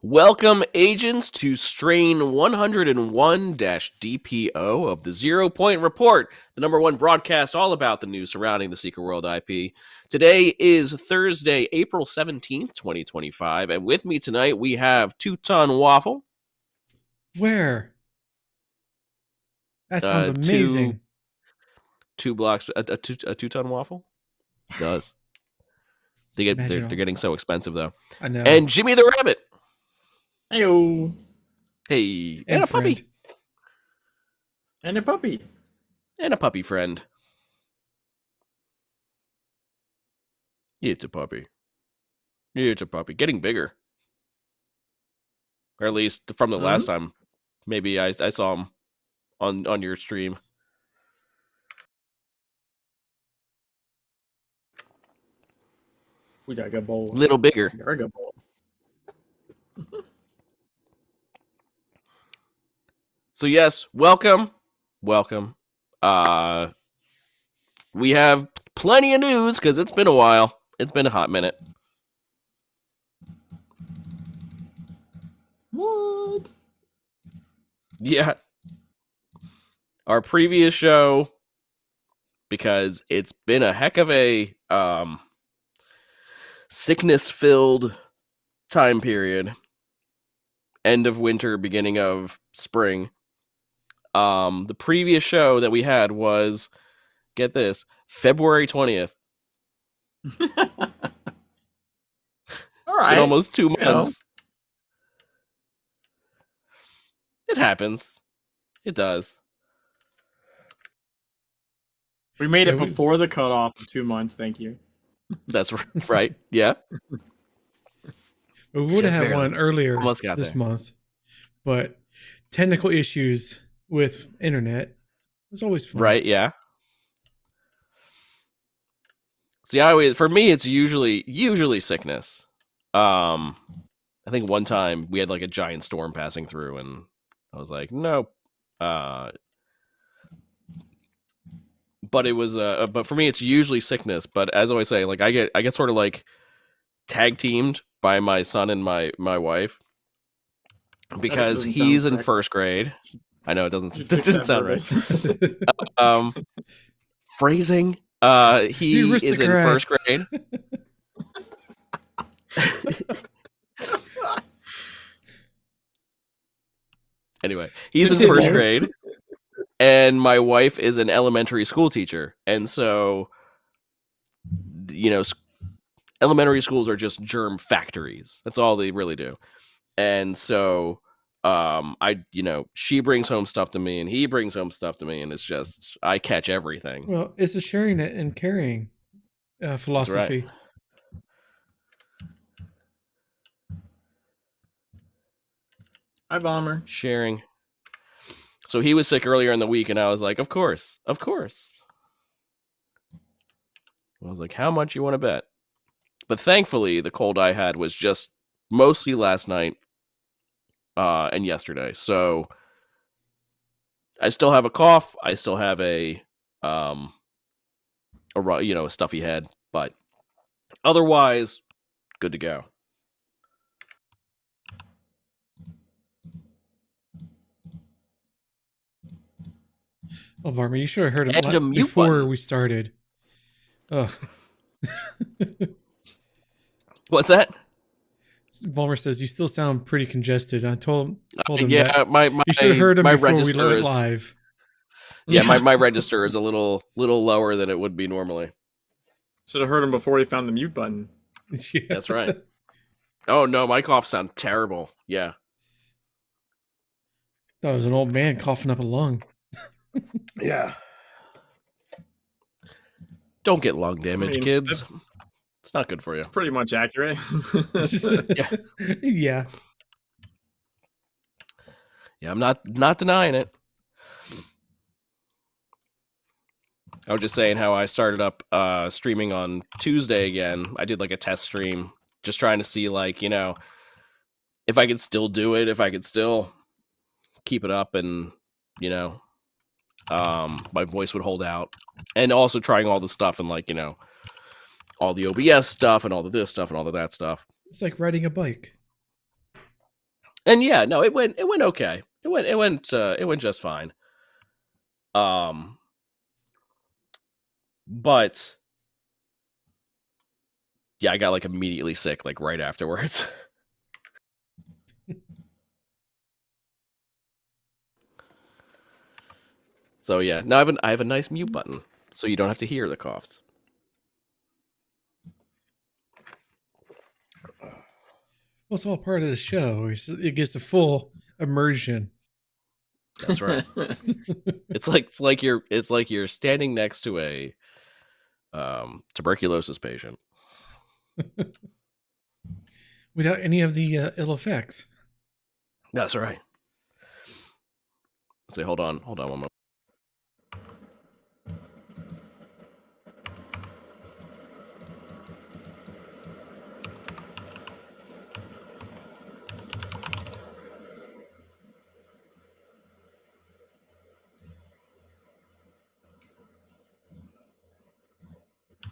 Welcome, agents, to strain 101-DPO of the 0 Point Report, the number one broadcast all about the news surrounding the Secret World IP. Today is Thursday, April 17th, 2025, and with me tonight we have Two-Ton Waffle. Where? That sounds amazing. Two blocks, a Two-Ton Waffle? It does. They're getting so expensive, though. I know. And Jimmy the Rabbit. Heyo. Hey, and a puppy. And a puppy. And a puppy friend. It's a puppy. It's a puppy. Getting bigger. Or at least from the last time. Maybe I saw him on your stream. We got a good bowl. Little bigger. Very good bowl. So yes, welcome. We have plenty of news because it's been a while. It's been a hot minute. What? Yeah. Our previous show, because it's been a heck of a sickness-filled time period. End of winter, beginning of spring. The previous show that we had was, get this, February 20th. All right. Been almost 2 months. It happens. It does. We made it before the cutoff of 2 months. Thank you. That's right. Yeah. We would have had one earlier this month, but technical issues with internet was always fun. Right, yeah. See, for me, it's usually sickness. I think one time we had like a giant storm passing through, and I was like, nope. But it was but for me, it's usually sickness. But as I always say, like I get sort of like tag teamed by my son and my wife because he's in first grade. I know it didn't sound right. Phrasing. He is in first grade. Anyway, he's in first grade, and my wife is an elementary school teacher, and so elementary schools are just germ factories. That's all they really do. And so she brings home stuff to me and he brings home stuff to me, and it's just I catch everything. Well, it's a sharing and carrying philosophy. Right. Hi, Bomber. Sharing. So he was sick earlier in the week, and I was like, of course. I was like, how much you want to bet? But thankfully, the cold I had was just mostly last night and yesterday. So I still have a cough. I still have a stuffy head, but otherwise, good to go. Oh, Varma, you should have heard him before we started. Oh. What's that? Vollmer says you still sound pretty congested. I told him that. You should have heard him before we went live. Yeah, my register is a little lower than it would be normally. Should have heard him before he found the mute button. Yeah. That's right. Oh no, my cough sounds terrible. Yeah. That was an old man coughing up a lung. Yeah. Don't get lung damage, kids. It's not good for you. It's pretty much accurate. Yeah. Yeah, I'm not denying it. I was just saying how I started up streaming on Tuesday again. I did like a test stream, just trying to see if I could still do it, if I could still keep it up, and my voice would hold out, and also trying all the stuff and all the OBS stuff and all the this stuff and all of that stuff. It's like riding a bike. And yeah, no, it went okay. It went just fine. But yeah, I got like immediately sick like right afterwards. So yeah, now I have a nice mute button, so you don't have to hear the coughs. Well, it's all part of the show. It gets a full immersion. That's right. it's like you're standing next to a tuberculosis patient without any of the ill effects. That's right. Say, hold on one moment.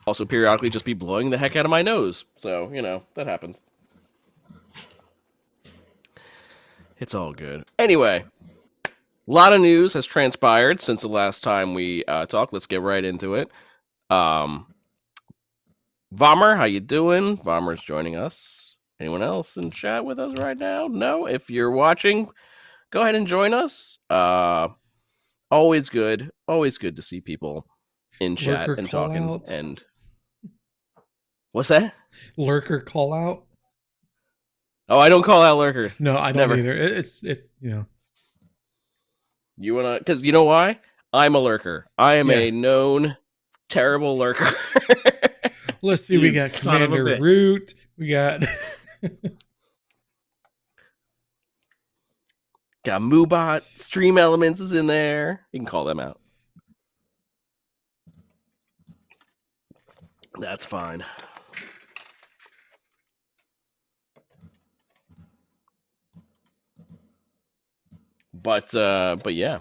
Also, periodically just be blowing the heck out of my nose. So, that happens. It's all good. Anyway, a lot of news has transpired since the last time we talked. Let's get right into it. Vomer, how you doing? Vomer's joining us. Anyone else in chat with us right now? No? If you're watching, go ahead and join us. Always good to see people in chat and talking. Out. And what's that? Lurker call out. Oh, I don't call out lurkers. No, I don't either. It's You wanna? Because you know why? I'm a lurker. I am a known terrible lurker. Let's see. We got Commander Root. We got Moobot. Stream Elements is in there. You can call them out. That's fine. But yeah.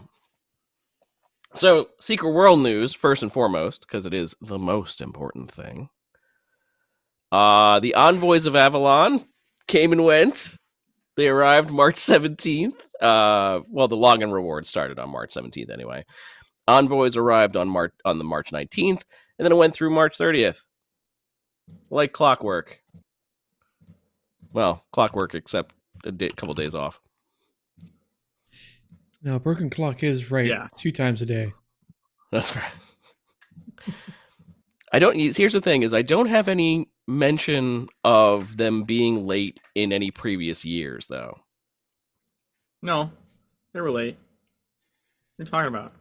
So, Secret World news, first and foremost, because it is the most important thing. The Envoys of Avalon came and went. They arrived March 17th. Well, the login reward started on March 17th anyway. Envoys arrived on the March 19th, and then it went through March 30th. Like clockwork. Well, clockwork except a couple days off. No, broken clock is right. Yeah. 2 times a day. That's right. Here's the thing: is I don't have any mention of them being late in any previous years, though. No, they were late. What are you talking about?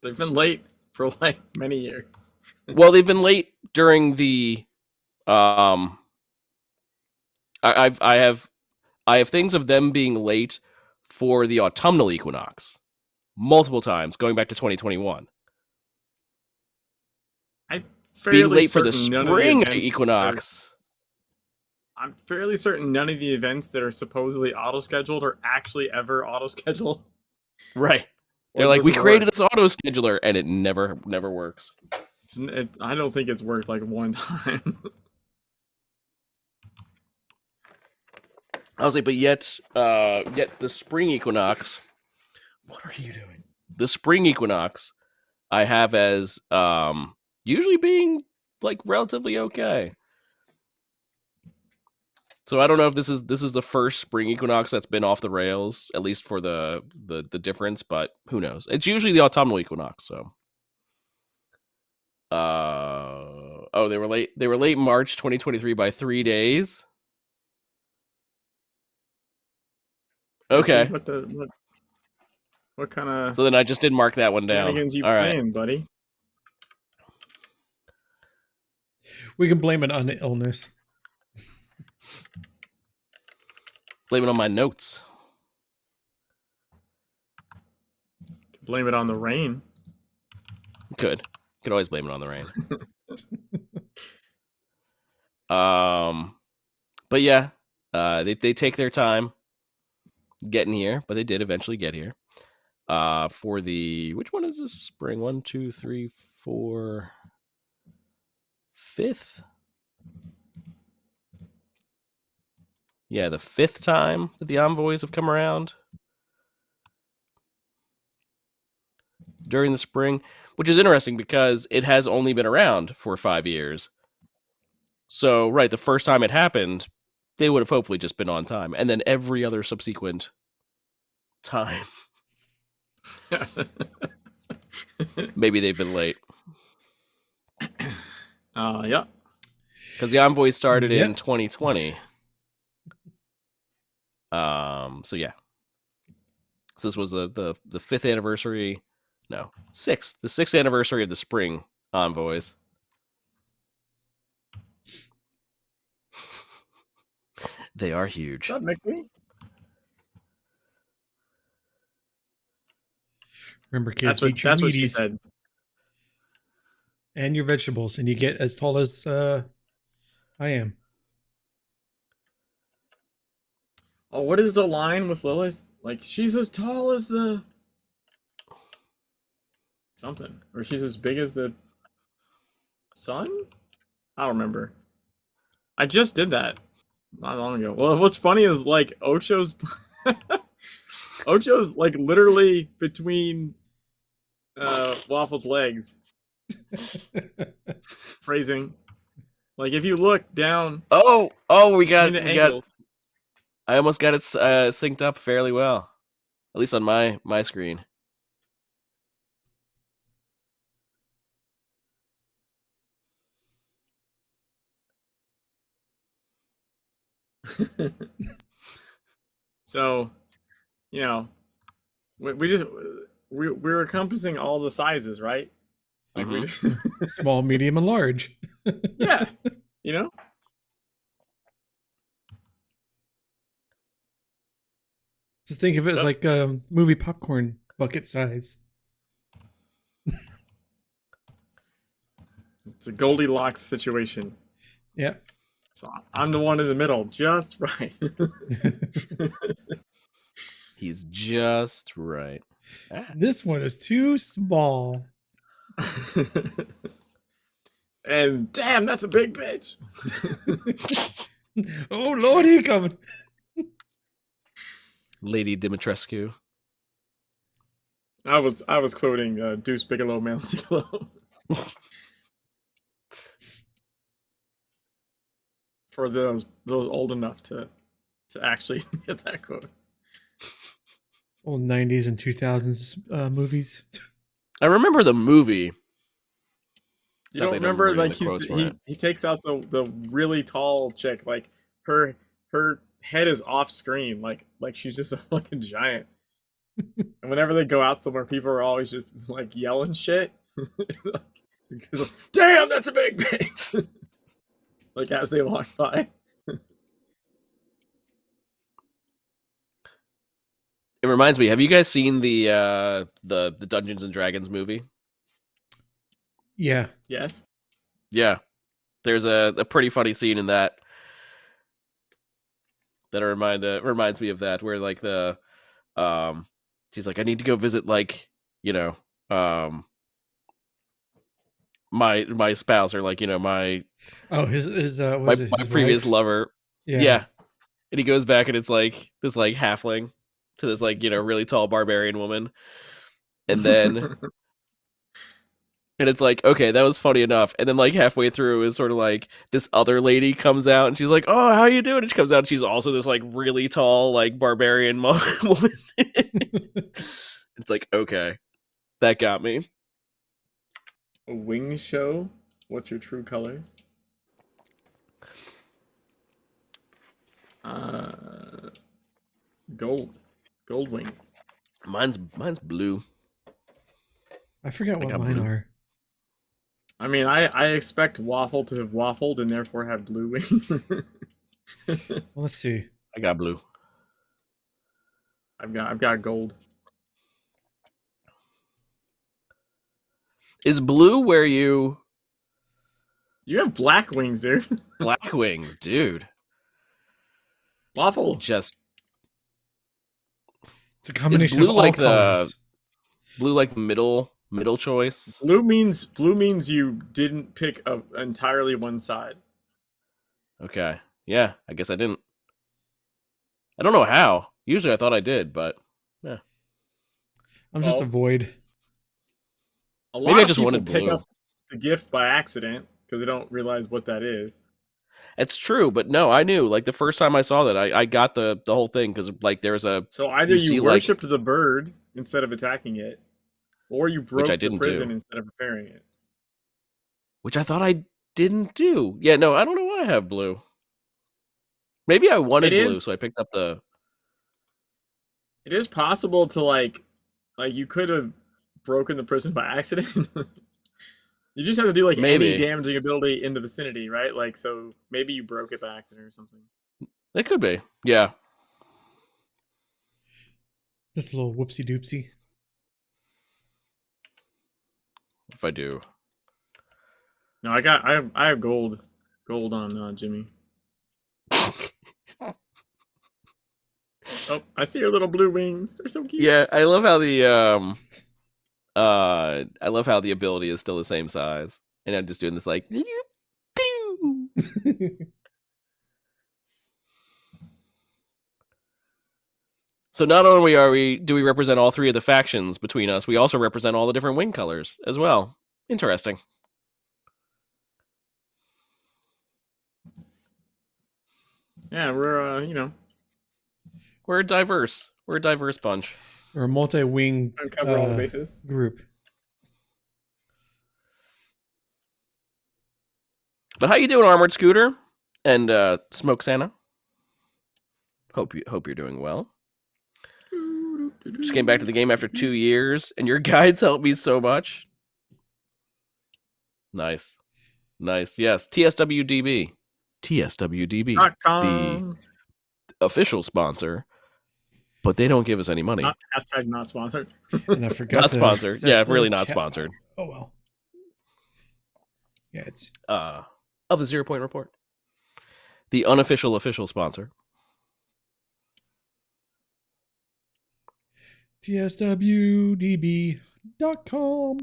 They've been late for like many years. Well, they've been late during the. I have things of them being late for the autumnal equinox multiple times, going back to 2021. Being late for the spring equinox. I'm fairly certain none of the events that are supposedly auto-scheduled are actually ever auto-scheduled. Right. They're like, we created this auto-scheduler, and it never works. I don't think it's worked like one time. I was like, but yet the spring equinox. What are you doing? The spring equinox, I have as usually being like relatively okay. So I don't know if this is the first spring equinox that's been off the rails, at least for the difference, but who knows? It's usually the autumnal equinox. So, they were late. They were late March 2023 by 3 days. Okay. What kind of? So then I just did mark that one down. You all playing, right, buddy? We can blame it on the illness. Blame it on my notes. Blame it on the rain. Could always blame it on the rain. But yeah, they take their time getting here, but they did eventually get here. For the which one is this spring? 1, 2, 3, 4, 5th. the 5th time that the envoys have come around during the spring, which is interesting because it has only been around for 5 years. So, right, the first time it happened, they would have hopefully just been on time. And then every other subsequent time, maybe they've been late. Yeah. Because the envoy started in 2020. So yeah. So this was the 5th anniversary. No, 6th. The 6th anniversary of the spring envoys. They are huge. What's up, Mickey? Remember, kids, eat your what she said. And your vegetables, and you get as tall as I am. Oh, what is the line with Lilith? Like, she's as tall as the something, or she's as big as the sun. I don't remember. I just did that not long ago. Well, what's funny is like Ocho's like literally between Waffle's legs. Phrasing. Like if you look down. We got. I almost got it synced up fairly well, at least on my screen. So, we're encompassing all the sizes, right? Like small, medium, and large. Yeah, Just think of it as like movie popcorn bucket size. It's a Goldilocks situation. Yeah. So I'm the one in the middle, just right. He's just right. This one is too small. And damn, that's a big bitch. Oh Lord, he coming. Lady Dimitrescu. I was quoting Deuce Bigelow, Mancillo. For those old enough to actually get that quote. Old 90s and 2000s movies. I remember the movie. You don't remember like he takes out the really tall chick, like her head is off screen, like she's just a fucking giant. And whenever they go out somewhere, people are always just like yelling shit. Damn, that's a big bitch. Like as they walk by. It reminds me, have you guys seen the Dungeons and Dragons movie? Yeah. Yes. Yeah. There's a pretty funny scene in that reminds me of that, where like the she's like, I need to go visit like, my spouse, or like, my his previous wife? lover. Yeah. And he goes back and it's like this like halfling to this like, really tall barbarian woman. And then and it's like, okay, that was funny enough. And then like halfway through is sort of like this other lady comes out and she's like, oh, how you doing? And she comes out and she's also this like really tall, like barbarian woman. It's like, okay, that got me. A wing show? What's your true colors? Gold wings. Mine's blue. I forget what mine are. I mean, I expect Waffle to have waffled and therefore have blue wings. Well, let's see. I got blue. I've got gold. Is blue where you have black wings, dude? Black wings, dude. Waffle. It's a combination blue of all like colors. Blue like the middle choice. Blue means you didn't pick entirely one side. Okay. Yeah, I guess I didn't. I don't know how. Usually I thought I did, but yeah. I'm just a void. Maybe I just wanted blue. Pick up the gift by accident because they don't realize what that is. It's true, but no, I knew. Like the first time I saw that, I got the whole thing because like there's a. So either you worshipped the bird instead of attacking it, or you broke the prison instead of repairing it. Which I thought I didn't do. Yeah, no, I don't know why I have blue. Maybe I wanted blue, so I picked up the. It is possible to like you could have broken the prison by accident. You just have to do like any damaging ability in the vicinity, right? Like, so maybe you broke it by accident or something. It could be, yeah. Just a little whoopsie doopsie. If I do. No, I have gold on Jimmy. Oh, I see your little blue wings. They're so cute. Yeah, I love how the ability is still the same size, and I'm just doing this like. So not only do we represent all three of the factions between us, we also represent all the different wing colors as well. Interesting. Yeah, we're we're diverse. We're a diverse bunch. We're a multi-wing cover all the bases group. But how you doing, Armored Scooter and Smoke Santa? Hope you're doing well. Just came back to the game after 2 years, and your guides helped me so much. Nice. Yes, TSWDB, the official sponsor, but they don't give us any money. Not sponsored. And I forgot not sponsored. Yeah, really not sponsored. Oh well. Yeah, it's of the 0 Point Report, the unofficial official sponsor. TSWDB.com.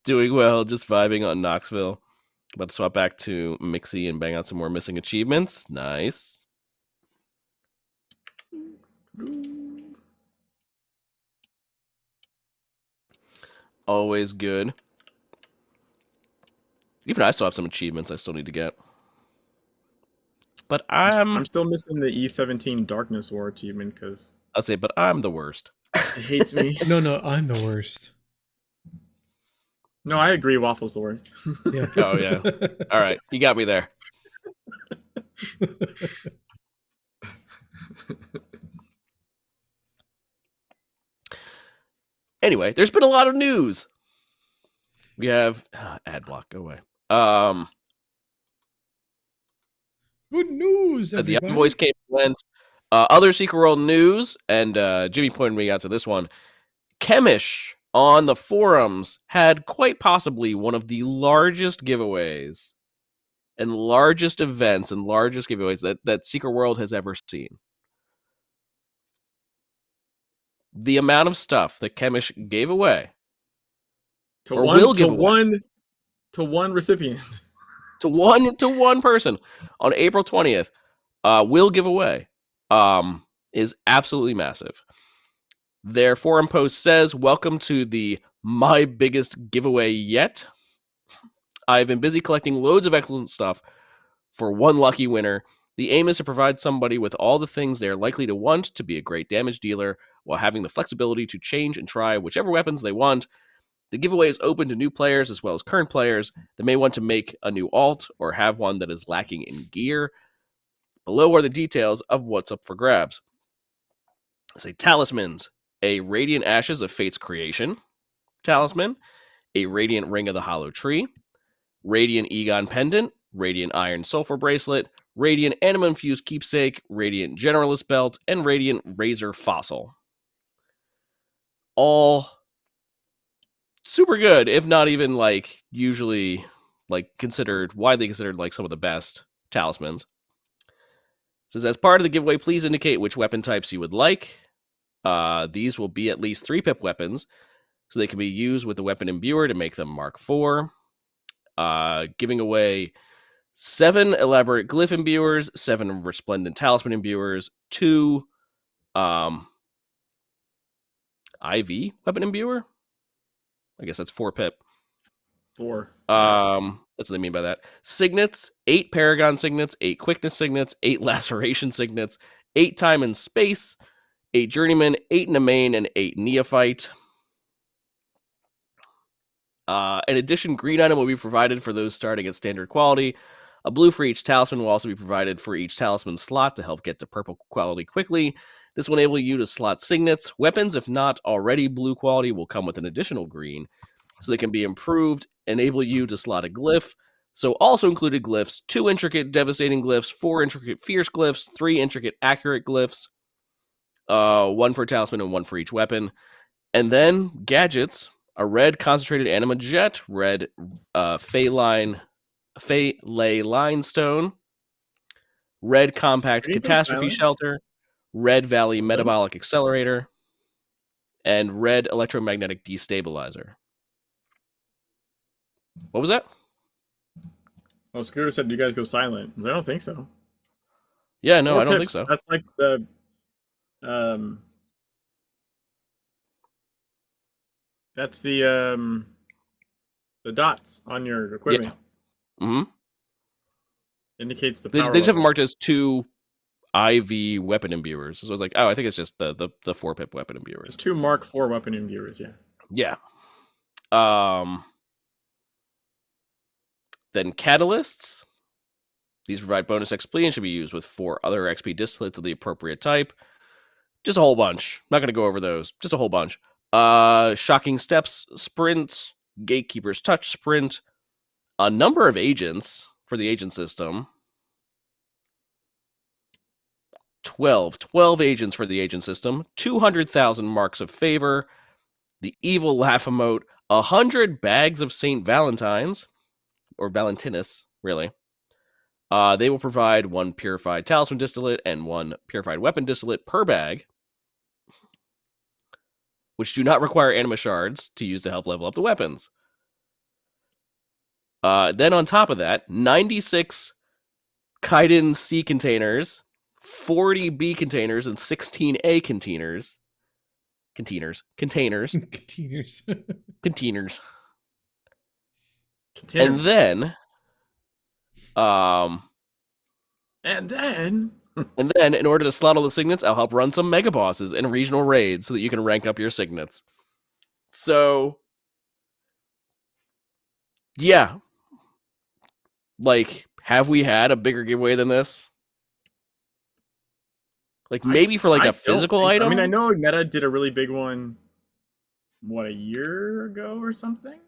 Doing well, just vibing on Knoxville. About to swap back to Mixie and bang out some more missing achievements. Nice. Always good. Even I still have some achievements I still need to get. But I'm still missing the E17 Darkness War achievement because I'll say, but I'm the worst. It hates me. No, I'm the worst. No, I agree. Waffle's the worst. Yeah. Oh yeah. All right, you got me there. Anyway, there's been a lot of news. We have ad block. Go away. Good news, everybody. The Envoys came and went. Other Secret World news, and Jimmy pointed me out to this one. Chemish on the forums had quite possibly one of the largest giveaways and largest events and largest giveaways that Secret World has ever seen. The amount of stuff that Chemish gave away to one recipient. To one person on April 20th, will give away, is absolutely massive. Their forum post says, "Welcome to the my biggest giveaway yet. I've been busy collecting loads of excellent stuff for one lucky winner. The aim is to provide somebody with all the things they are likely to want to be a great damage dealer while having the flexibility to change and try whichever weapons they want. The giveaway is open to new players as well as current players that may want to make a new alt or have one that is lacking in gear. Below are the details of what's up for grabs. Say talismans, a Radiant Ashes of Fate's Creation talisman, a Radiant Ring of the Hollow Tree, Radiant Egon Pendant, Radiant Iron Sulfur Bracelet, Radiant Anima Infused Keepsake, Radiant Generalist Belt, and Radiant Razor Fossil. All super good, if not even like usually like widely considered like some of the best talismans. It says, as part of the giveaway, please indicate which weapon types you would like. These will be at least 3 pip weapons, so they can be used with the weapon imbuer to make them Mark IV. Giving away 7 elaborate glyph imbuers, 7 resplendent talisman imbuers, 2 IV weapon imbuer. I guess that's 4 pip. 4. That's what they mean by that. Signets, 8 paragon signets, 8 quickness signets, 8 laceration signets, 8 time and space, 8 journeyman, 8 in a main, and 8 neophyte. In addition, green item will be provided for those starting at standard quality. A blue for each talisman will also be provided for each talisman slot to help get to purple quality quickly. This will enable you to slot signets. Weapons, if not already blue quality, will come with an additional green, so they can be improved, enable you to slot a glyph. So also included glyphs, 2 intricate devastating glyphs, 4 intricate fierce glyphs, 3 intricate accurate glyphs, 1 for talisman and 1 for each weapon. And then gadgets, a red concentrated anima jet, red Fey Ley Line Stone, red compact catastrophe shelter, red valley metabolic accelerator, and red electromagnetic destabilizer. What was that? Well, Scooter said, "Do you guys go silent?" I don't think so. Yeah, no, I don't think so. That's like that's the dots on your equipment. Yeah. Mm-hmm. Indicates the power. They just have it marked as 2 IV weapon imbuers. So I was like, oh, I think it's just the 4 pip weapon imbuers. It's 2 Mark IV weapon imbuers, yeah. Yeah. Then catalysts. These provide bonus XP and should be used with 4 other XP distillates of the appropriate type. Just a whole bunch. Not going to go over those. Just a whole bunch. Shocking Steps Sprint, Gatekeeper's Touch Sprint, a number of agents for the agent system. 12 agents for the agent system, 200,000 marks of favor, the evil laugh emote, 100 bags of St. Valentine's, or Valentinus, really. They will provide 1 purified talisman distillate and 1 purified weapon distillate per bag, which do not require anima shards to use to help level up the weapons. Then on top of that, 96 Kaiden C containers, 40 B containers, and 16 A containers. Containers. And then, in order to slot all the signets, I'll help run some mega bosses and regional raids so that you can rank up your signets. So, yeah. Like, have we had a bigger giveaway than this? Like, maybe for, like, a physical item? I mean, I know Meta did a really big one, a year ago or something?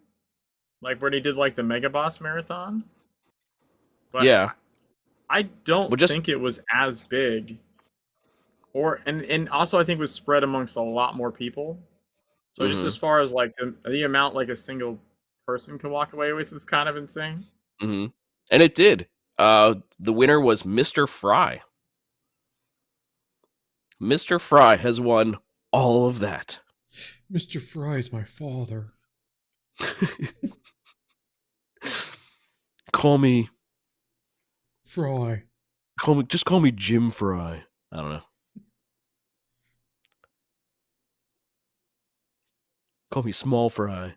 Like, where they did, like, the Mega Boss Marathon? But yeah. I don't think it was as big. And also, I think it was spread amongst a lot more people. So just as far as, like, the amount, like, a single person can walk away with is kind of insane. Mm-hmm. And it did. The winner was Mr. Fry. Mr. Fry has won all of that. Mr. Fry is my father. Call me Fry. Just call me Jim Fry. I don't know. Call me Small Fry.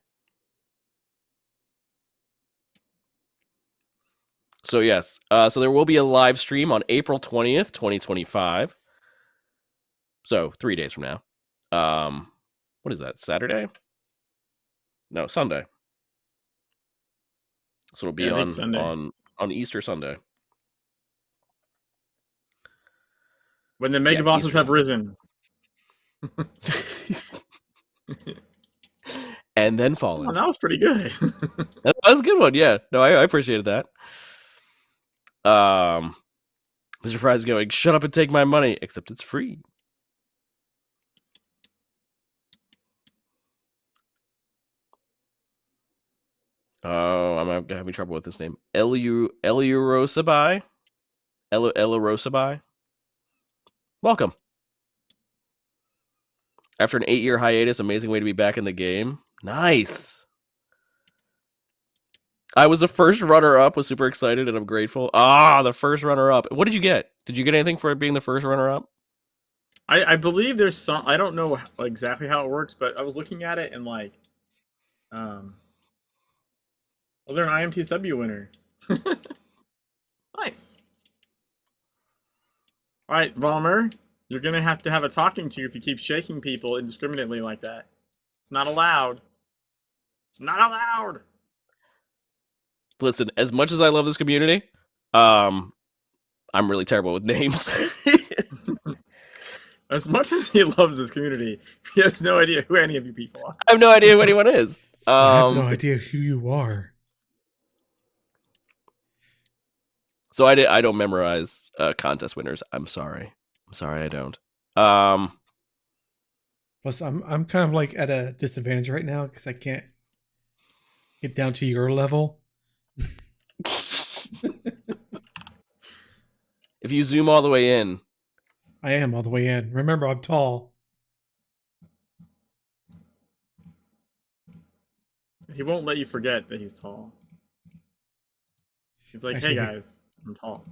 So yes, so there will be a live stream on April 20th, 2025. So 3 days from now. What is that? Saturday? No, Sunday. So it'll be on Easter Sunday. When the mega bosses have risen. And then fallen. Oh, that was pretty good. That was a good one, yeah. No, I appreciated that. Mr. Fry's going, shut up and take my money, except it's free. Oh, I'm having trouble with this name. Eliurosabai? Eliurosabai? Welcome. After an 8-year hiatus, amazing way to be back in the game. Nice. I was the first runner-up. Was super excited and I'm grateful. The first runner-up. What did you get? Did you get anything for being the first runner-up? I believe there's some. I don't know exactly how it works, but I was looking at it and like, well, they're an IMTSW winner. Nice. All right, Valmer, you're gonna have to have a talking to if you keep shaking people indiscriminately like that. It's not allowed. It's not allowed. Listen, as much as I love this community, I'm really terrible with names. As much as he loves this community, he has no idea who any of you people are. I have no idea who anyone is. I have no idea who you are. So I don't memorize contest winners. I'm sorry. I don't. Plus, I'm kind of like at a disadvantage right now because I can't get down to your level. If you zoom all the way in. I am all the way in. Remember, I'm tall. He won't let you forget that he's tall. He's like, actually, hey guys, I'm tall.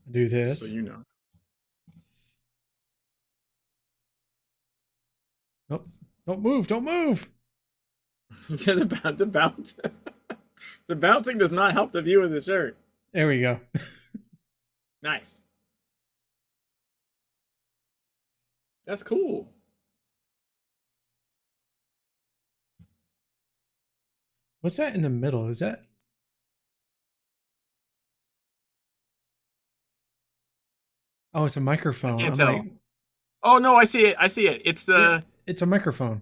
Do this. So you know. Nope. Don't move. Don't move. Yeah, the bounce. The bouncing does not help the view of the shirt. There we go. Nice. That's cool. What's that in the middle? Is that? Oh, it's a microphone. I can't tell. Like... Oh no, I see it. It's the. Yeah, it's a microphone.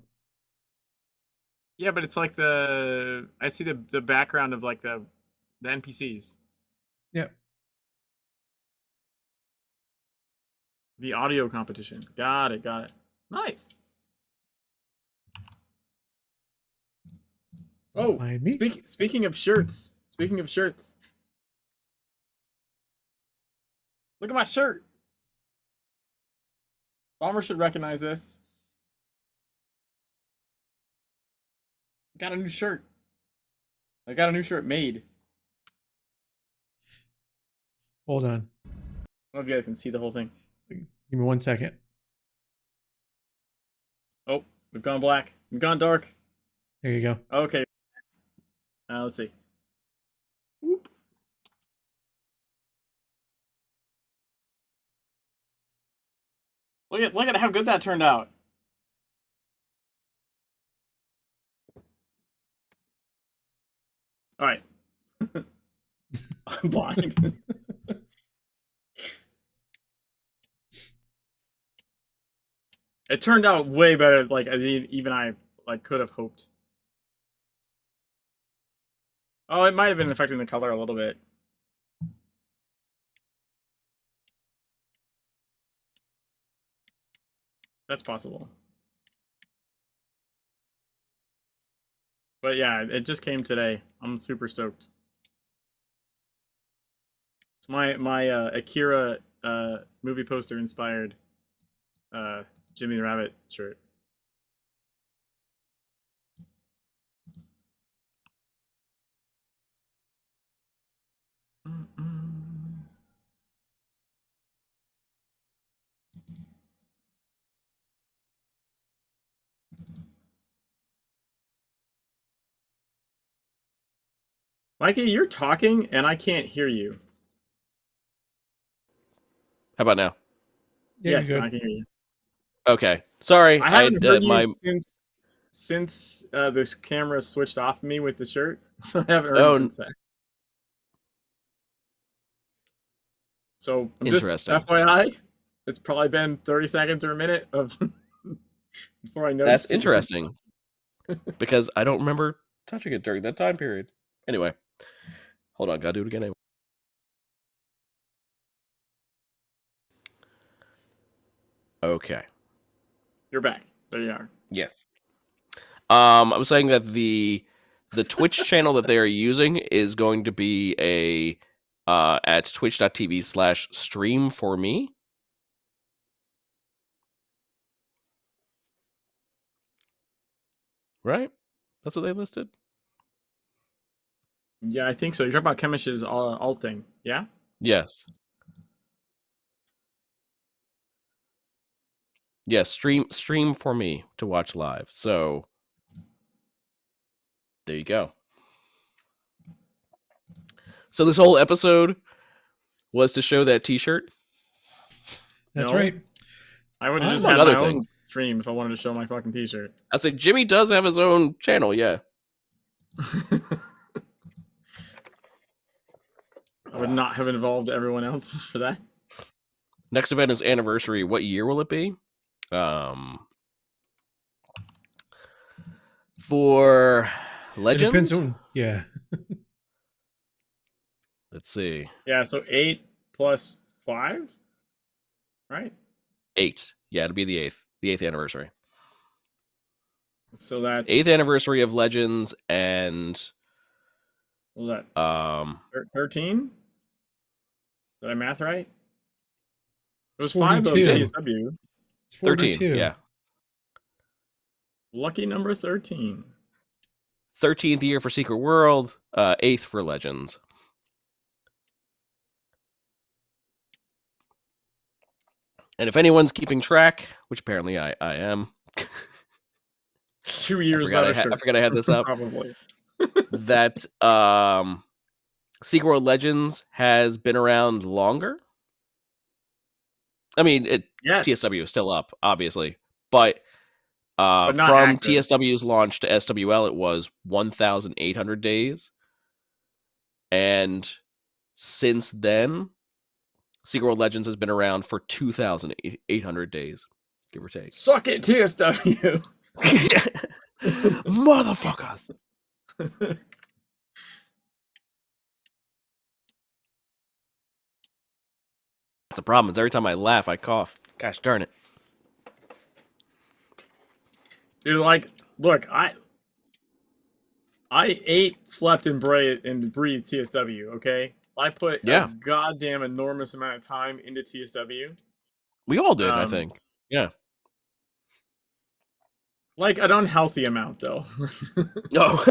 Yeah, but it's like the. I see the background of like the NPCs. Yep. The audio competition. Got it. Nice. Oh, speaking of shirts. Look at my shirt. Bomber should recognize this. Got a new shirt. I got a new shirt made. Hold on. I don't know if you guys can see the whole thing. Give me 1 second. Oh, we've gone black. We've gone dark. There you go. Okay. Let's see. Whoop. Look at how good that turned out. All right. I'm blind. It turned out way better, like even I could have hoped. Oh, it might have been affecting the color a little bit. That's possible. But yeah, it just came today. I'm super stoked. It's my Akira movie poster inspired Jimmy the Rabbit shirt. Mikey, you're talking and I can't hear you. How about now? Yeah, yes, I can hear you. Okay, sorry. I haven't heard you since this camera switched off me with the shirt, so I haven't heard you since then. So I'm just FYI, it's probably been 30 seconds or a minute of before I noticed. That's interesting because I don't remember touching it during that time period. Anyway, hold on, gotta do it again. Okay, you're back. There you are. Yes. I was saying that the Twitch channel that they are using is going to be a at twitch.tv/stream for me. Right? That's what they listed. Yeah, I think so. You're talking about Chemish's alt thing, yeah? Yes. Yes, stream for me to watch live. So there you go. So this whole episode was to show that T-shirt. That's right. I would have just had my own stream if I wanted to show my fucking T-shirt. I said Jimmy does have his own channel, yeah. I would not have involved everyone else for that. Next event is anniversary. What year will it be? For Legends? It depends on, yeah. Let's see. Yeah, so 8 plus 5? Right? 8. Yeah, it'll be the 8th anniversary. So that's 8th anniversary of Legends and what was that 13? Did I math right? It was 5 of TSW. It's 42. 13, yeah. Lucky number 13. 13th year for Secret World, 8th for Legends. And if anyone's keeping track, which apparently I am. 2 years I forgot I had this up. Probably. That Secret World Legends has been around longer. I mean, TSW is still up, obviously, but from active. TSW's launch to SWL, it was 1,800 days, and since then, Secret World Legends has been around for 2,800 days, give or take. Suck it, TSW, motherfuckers. That's a problem. Is every time I laugh, I cough. Gosh darn it. Dude, like, look, I ate, slept, and breathed TSW, okay? I put a goddamn enormous amount of time into TSW. We all did, I think. Yeah. Like an unhealthy amount, though. No.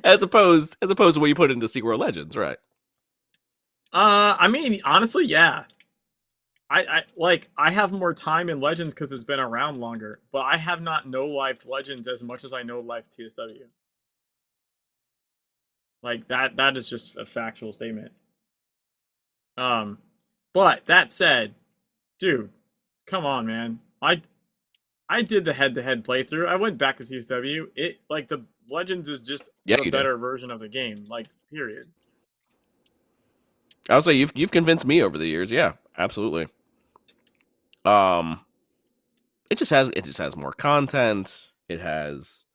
as opposed to what you put into Secret World Legends, right? I mean, honestly, yeah. I have more time in Legends because it's been around longer, but I have not no-lifed Legends as much as I no-lifed TSW. Like that is just a factual statement. But that said, dude, come on, man. I did the head-to-head playthrough. I went back to TSW. It like the Legends is just a better version of the game. Like, period. I'll say you've convinced me over the years. Yeah, absolutely. It just has more content. It has.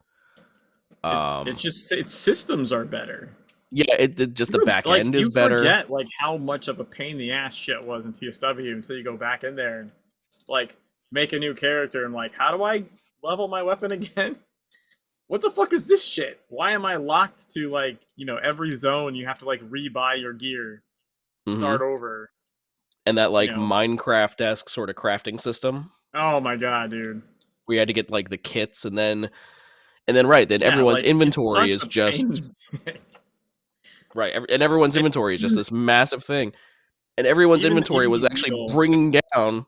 Its systems are better. Yeah, just the back end is better. You forget like how much of a pain in the ass shit was in TSW until you go back in there and like make a new character and like, how do I level my weapon again? What the fuck is this shit? Why am I locked to like, every zone you have to like rebuy your gear, start over, and that like Minecraft-esque sort of crafting system? Oh my god, dude! We had to get like the kits and then everyone's inventory is just. Right, and everyone's inventory is just this massive thing. And everyone's inventory was actually bringing down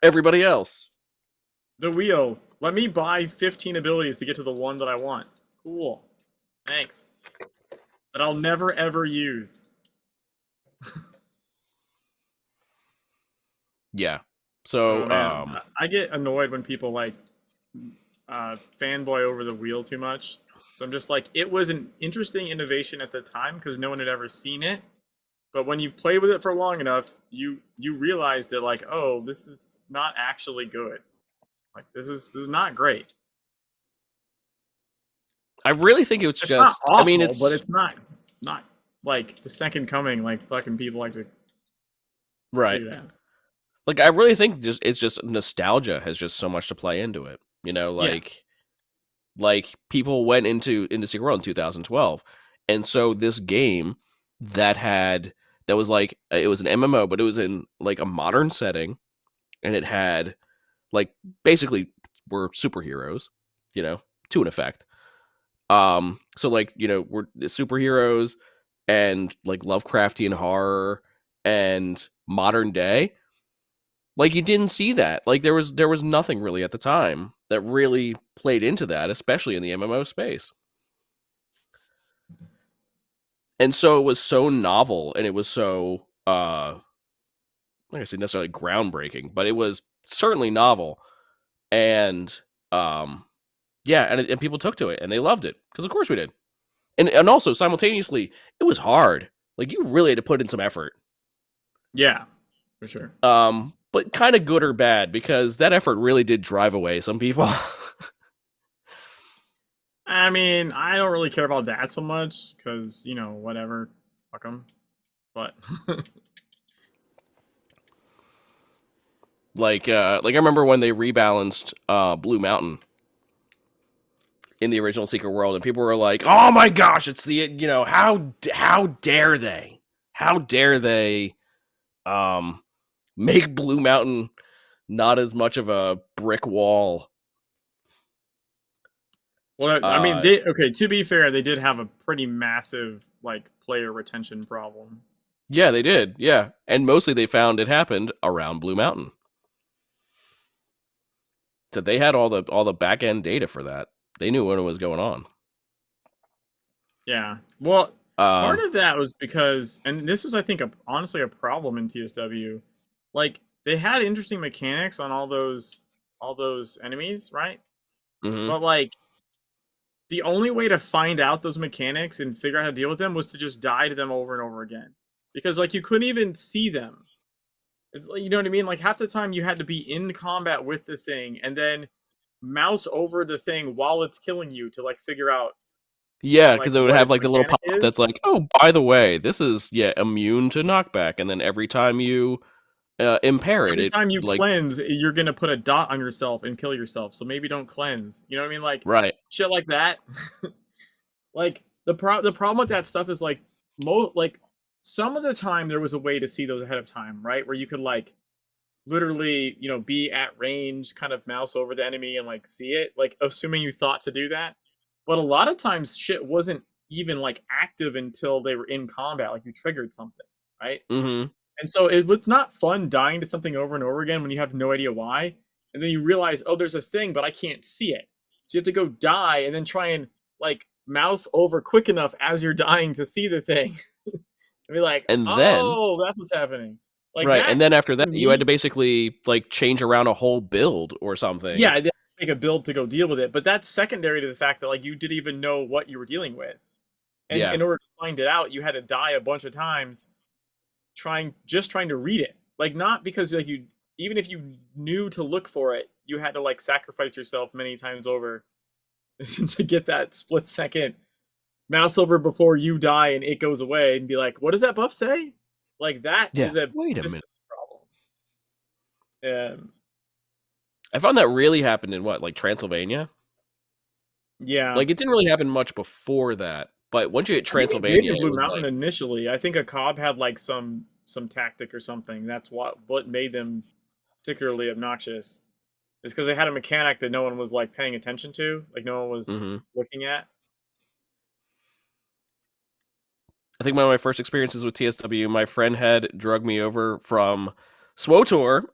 everybody else. The wheel. Let me buy 15 abilities to get to the one that I want. Cool. Thanks. That I'll never, ever use. Yeah. So, I get annoyed when people, like, fanboy over the wheel too much. So I'm just like, it was an interesting innovation at the time because no one had ever seen it. But when you play with it for long enough, you realize that like, oh, this is not actually good. Like this is not great. I really think it was it's just. Not awful, I mean, but it's not like the second coming. Like fucking people like to. Right. Like I really think it's just nostalgia has just so much to play into it. Like people went into Secret World in 2012, and so this game that was like it was an MMO, but it was in like a modern setting, and it had like basically were superheroes, to an effect, So like, we're superheroes and like Lovecraftian horror and modern day. Like you didn't see that. Like there was nothing really at the time that really played into that, especially in the MMO space. And so it was so novel and it was so I'm not gonna say necessarily groundbreaking, but it was certainly novel. And yeah, and people took to it and they loved it because of course we did. And also simultaneously, it was hard. Like you really had to put in some effort. Yeah, for sure. But kind of good or bad because that effort really did drive away some people. I mean, I don't really care about that so much because whatever, fuck them. But like I remember when they rebalanced Blue Mountain in the original Secret World, and people were like, "Oh my gosh, it's the how dare they? How dare they make Blue Mountain not as much of a brick wall?" Well, I mean, to be fair, they did have a pretty massive like player retention problem. Yeah, they did. Yeah, and mostly they found it happened around Blue Mountain. So they had all the back end data for that. They knew what was going on. Yeah. Well, part of that was because, and this was, I think, honestly a problem in TSW. Like they had interesting mechanics on all those enemies, right? Mm-hmm. But like the only way to find out those mechanics and figure out how to deal with them was to just die to them over and over again, because like you couldn't even see them. It's, you know what I mean? Like half the time you had to be in combat with the thing and then mouse over the thing while it's killing you to like figure out. Yeah, because it would have like the little pop up that's like, oh, by the way, this is immune to knockback, and then every time you impair it, every time you cleanse, you're gonna put a dot on yourself and kill yourself. So maybe don't cleanse. You know what I mean? Like right, shit like that. Like the problem with that stuff is like some of the time there was a way to see those ahead of time, right? Where you could like literally, be at range, kind of mouse over the enemy and like see it, like assuming you thought to do that. But a lot of times shit wasn't even like active until they were in combat, like you triggered something, right? Mm-hmm. And so it was not fun dying to something over and over again when you have no idea why. And then you realize, oh, there's a thing, but I can't see it. So you have to go die and then try and like mouse over quick enough as you're dying to see the thing. And be like, and oh, that's what's happening. Like right, and then after that, you had to basically like change around a whole build or something. Yeah, make a build to go deal with it, but that's secondary to the fact that like you didn't even know what you were dealing with, and in order to find it out, you had to die a bunch of times trying to read it. Like not because like even if you knew to look for it, you had to like sacrifice yourself many times over to get that split second mouse over before you die and it goes away and be like, what does that buff say? Like that is a wait a minute problem. I found that really happened in like Transylvania. Yeah, like it didn't really happen much before that, but once you hit Transylvania, Blue Mountain like, initially, I think a Cobb had like some tactic or something. That's what made them particularly obnoxious. It's because they had a mechanic that no one was like paying attention to, like no one was looking at. I think one of my first experiences with TSW, my friend had drugged me over from SWOTOR,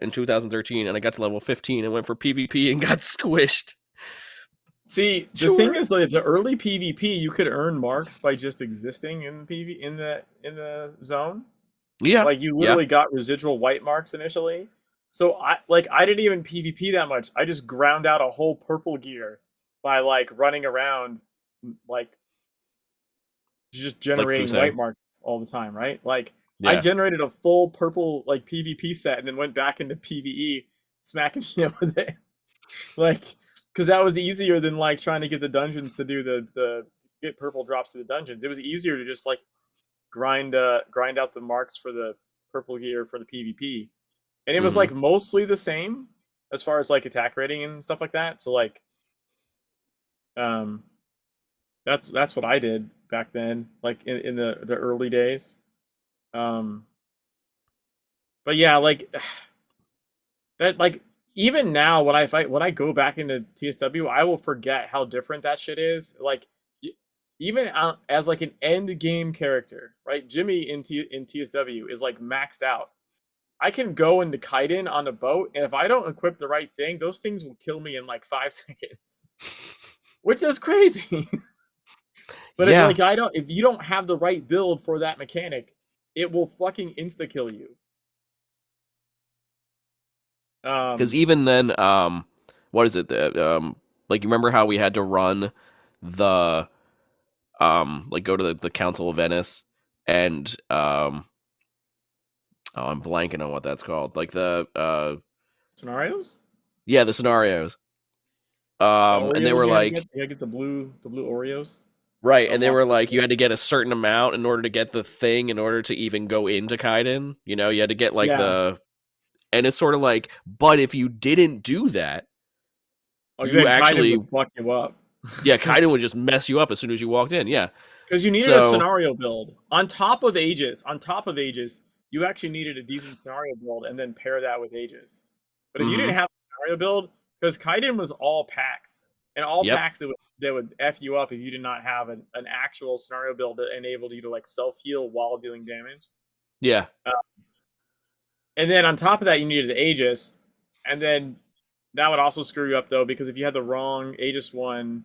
in 2013, and I got to level 15 and went for PvP and got squished. See, the thing is, like the early PvP, you could earn marks by just existing in the zone. Yeah, like you literally got residual white marks initially. So I didn't even PvP that much. I just ground out a whole purple gear by like running around, like just generating white marks all the time, right? Like I generated a full purple like PvP set and then went back into PvE, smacking shit with it, like because that was easier than like trying to get the dungeons to do the get purple drops to the dungeons. It was easier to just like grind out the marks for the purple gear for the PvP, and it was like mostly the same as far as like attack rating and stuff like that. So like, that's what I did back then, like in the early days. But yeah, like that, like even now when I go back into TSW, I will forget how different that shit is. Like even as like an end game character, right? Jimmy in TSW is like maxed out. I can go into Kaiden on a boat, and if I don't equip the right thing, those things will kill me in like 5 seconds, which is crazy. But yeah. if you don't have the right build for that mechanic, it will fucking insta kill you. Because even then, what is it? Like you remember how we had to run the, like go to the Council of Venice and oh, I'm blanking on what that's called. Like the scenarios. Yeah, the scenarios. And they were like, you gotta get the blue Oreos. Right, and they were like, you had to get a certain amount in order to get the thing, in order to even go into Kaiden. You know, you had to get like and it's sort of like, but if you didn't do that, you actually Kaiden would fuck you up. Yeah, Kaiden would just mess you up as soon as you walked in. Yeah, because you needed a scenario build on top of Aegis. You actually needed a decent scenario build, and then pair that with Aegis. But if you didn't have a scenario build, because Kaiden was all packs, and all packs that would F you up if you did not have an actual scenario build that enabled you to like self-heal while dealing damage. Yeah. And then on top of that, you needed the Aegis. And then that would also screw you up, though, because if you had the wrong Aegis one,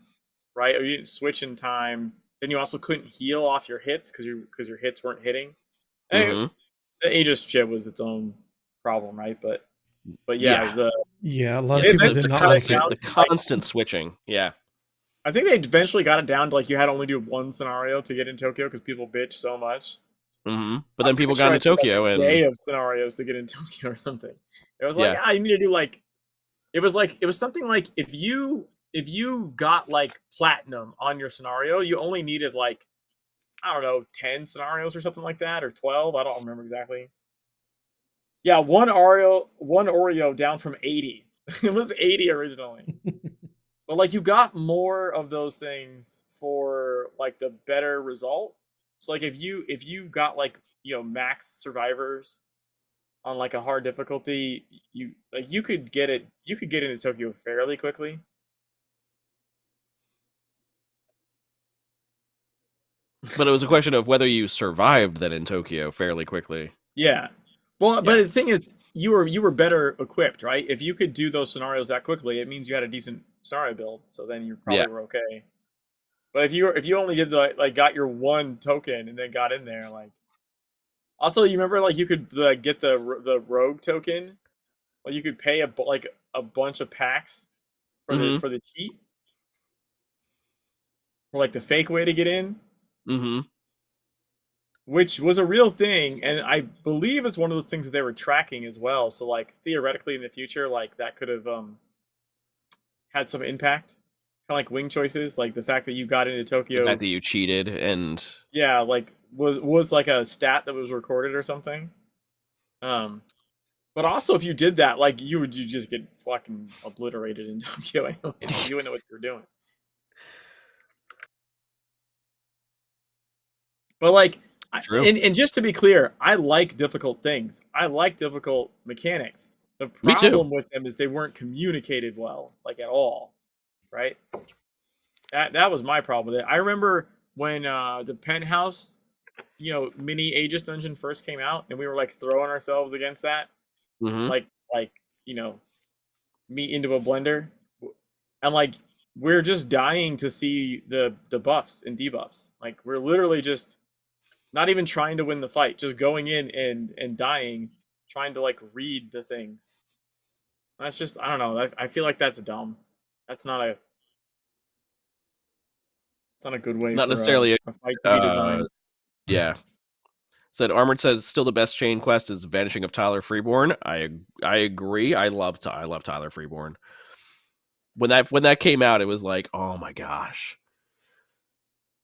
right, or you didn't switch in time, then you also couldn't heal off your hits because your hits weren't hitting. The Aegis chip was its own problem, right? But yeah, a lot of people did not like it. The constant switching. Yeah. I think they eventually got it down to like you had to only do one scenario to get in Tokyo because people bitch so much. But then people got into Tokyo and day of scenarios to get in Tokyo or something. It was like, you need to do like, it was something like if you got like platinum on your scenario, you only needed like, I don't know, 10 scenarios or something like that, or 12. I don't remember exactly. Yeah, one Oreo down from 80. It was 80 originally. But like you got more of those things for like the better result. So like if you got like, max survivors on like a hard difficulty, you could get into Tokyo fairly quickly. But it was a question of whether you survived then in Tokyo fairly quickly. Yeah. Well, but the thing is, you were better equipped, right? If you could do those scenarios that quickly, it means you had a decent scenario build. So then you probably were okay. But if you only did like got your one token and then got in there, like. Also, you remember like you could get the rogue token, like you could pay a bunch of packs for the cheat, or like the fake way to get in. Which was a real thing, and I believe it's one of those things that they were tracking as well. So, like theoretically, in the future, like that could have had some impact, kind of like wing choices, like the fact that you got into Tokyo, the fact that you cheated, and like was like a stat that was recorded or something. But also, if you did that, like you just get fucking obliterated in Tokyo. You wouldn't know what you were doing. But like. And just to be clear, I like difficult things. I like difficult mechanics. The problem with them is they weren't communicated well, like at all, right? That was my problem with it. I remember when the Penthouse, mini Aegis dungeon first came out, and we were like throwing ourselves against that, like meat into a blender, and like we're just dying to see the buffs and debuffs. Like we're literally just. Not even trying to win the fight, just going in and dying, trying to like read the things. That's just, I don't know. I feel like that's dumb. That's not a. It's not a good way. Not necessarily a fight to be designed. Yeah. Said Armored says still the best chain quest is Vanishing of Tyler Freeborn. I agree. I love Tyler Freeborn. When that came out, it was like, oh my gosh.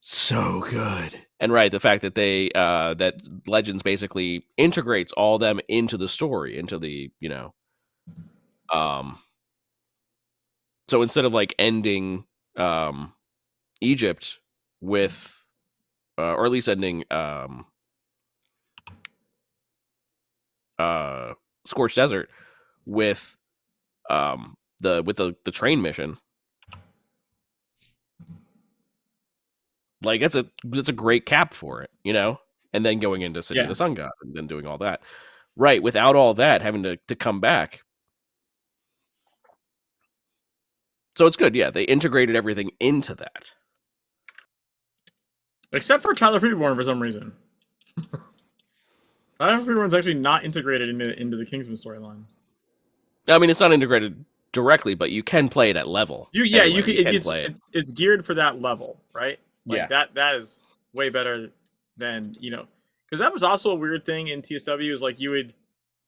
So good. And right, the fact that they that Legends basically integrates all them into the story, into the, so instead of like ending Egypt with or at least ending Scorched Desert with the train mission. Like that's a great cap for it, you know? And then going into City of the Sun God and then doing all that. Right, without all that, having to come back. So it's good, yeah. They integrated everything into that. Except for Tyler Freeborn for some reason. Tyler Freeborn's actually not integrated into the Kingsman storyline. I mean, it's not integrated directly, but you can play it at level. You can play it. It's geared for that level, right? Like that is way better than, you know, because that was also a weird thing in TSW is like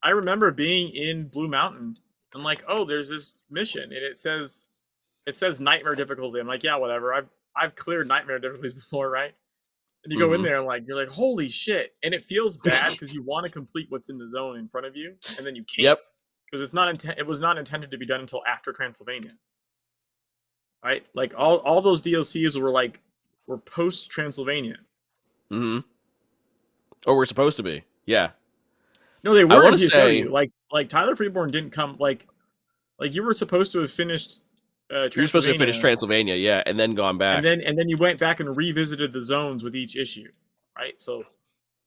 I remember being in Blue Mountain and like, oh, there's this mission and it says nightmare difficulty. I'm like, yeah, whatever. I've cleared nightmare difficulties before, right? And you go in there and like you're like, holy shit, and it feels bad because you want to complete what's in the zone in front of you, and then you can't. Yep. Because it was not intended to be done until after Transylvania, right? Like all those DLCs were post Transylvania. Mm-hmm. Or we're supposed to be, yeah. No, they were. I want to say like Tyler Freeborn didn't come like you were supposed to have finished. You're supposed to finish Transylvania, yeah, and then gone back, and then you went back and revisited the zones with each issue, right? So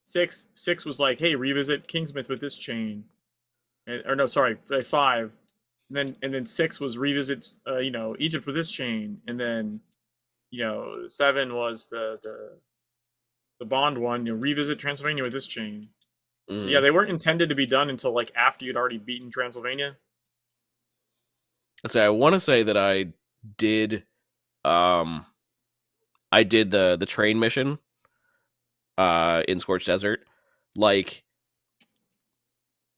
6 was like, hey, revisit Kingsmith with this chain. 5, and then 6 was revisit, Egypt with this chain, and then, 7 was the Bond one, revisit Transylvania with this chain. So yeah, they weren't intended to be done until like after you'd already beaten Transylvania. So I want to say that I did the train mission in Scorched Desert, like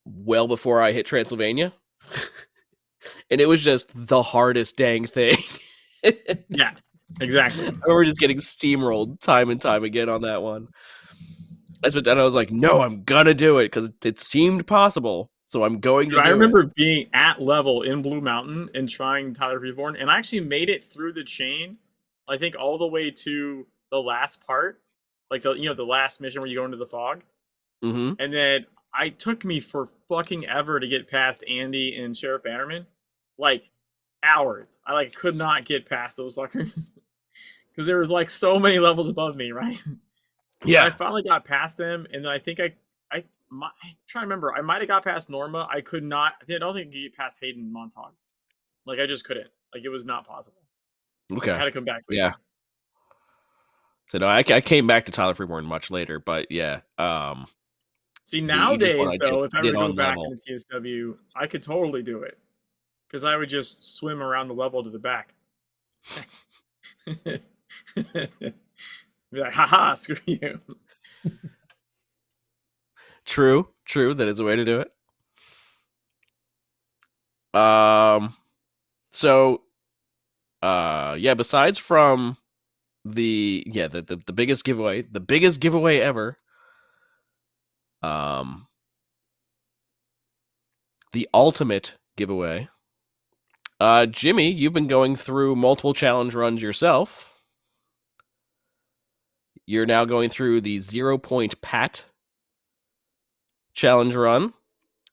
well before I hit Transylvania. And it was just the hardest dang thing. Yeah, exactly. We're just getting steamrolled time and time again on that one. And I was like, no, I'm gonna do it because it seemed possible. So I'm going to do it. I remember being at level in Blue Mountain and trying Tyler Freeborn, and I actually made it through the chain, I think all the way to the last part, like the last mission where you go into the fog. Mm-hmm. And then it took me for fucking ever to get past Andy and Sheriff Bannerman. Like hours. I could not get past those fuckers. Because there was like so many levels above me, right? Yeah. I finally got past them, and then I think I'm trying to remember. I might have got past Norma. I could not. I don't think I could get past Hayden and Montauk. Like I just couldn't. Like it was not possible. Okay. I had to come back. Yeah. So no, I came back to Tyler Freeborn much later, but yeah. See, nowadays though, if I were to go back into TSW, I could totally do it because I would just swim around the level to the back. Be like, haha, screw you. True. That is a way to do it. Besides from the biggest giveaway ever, the ultimate giveaway. Jimmy, you've been going through multiple challenge runs yourself. You're now going through the 0 Point Pat challenge run,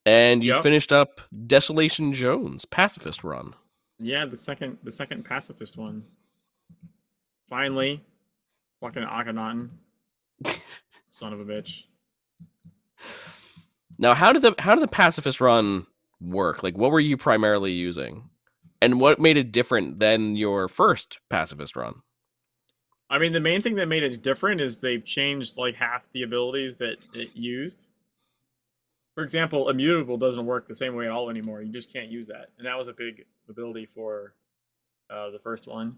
and you finished up Desolation Jones pacifist run. Yeah, the second pacifist one. Finally, fucking Akhenaten, son of a bitch. Now, how did the pacifist run work? Like, what were you primarily using, and what made it different than your first pacifist run? I mean, the main thing that made it different is they've changed like half the abilities that it used. For example, immutable doesn't work the same way at all anymore. You just can't use that, and that was a big ability for the first one.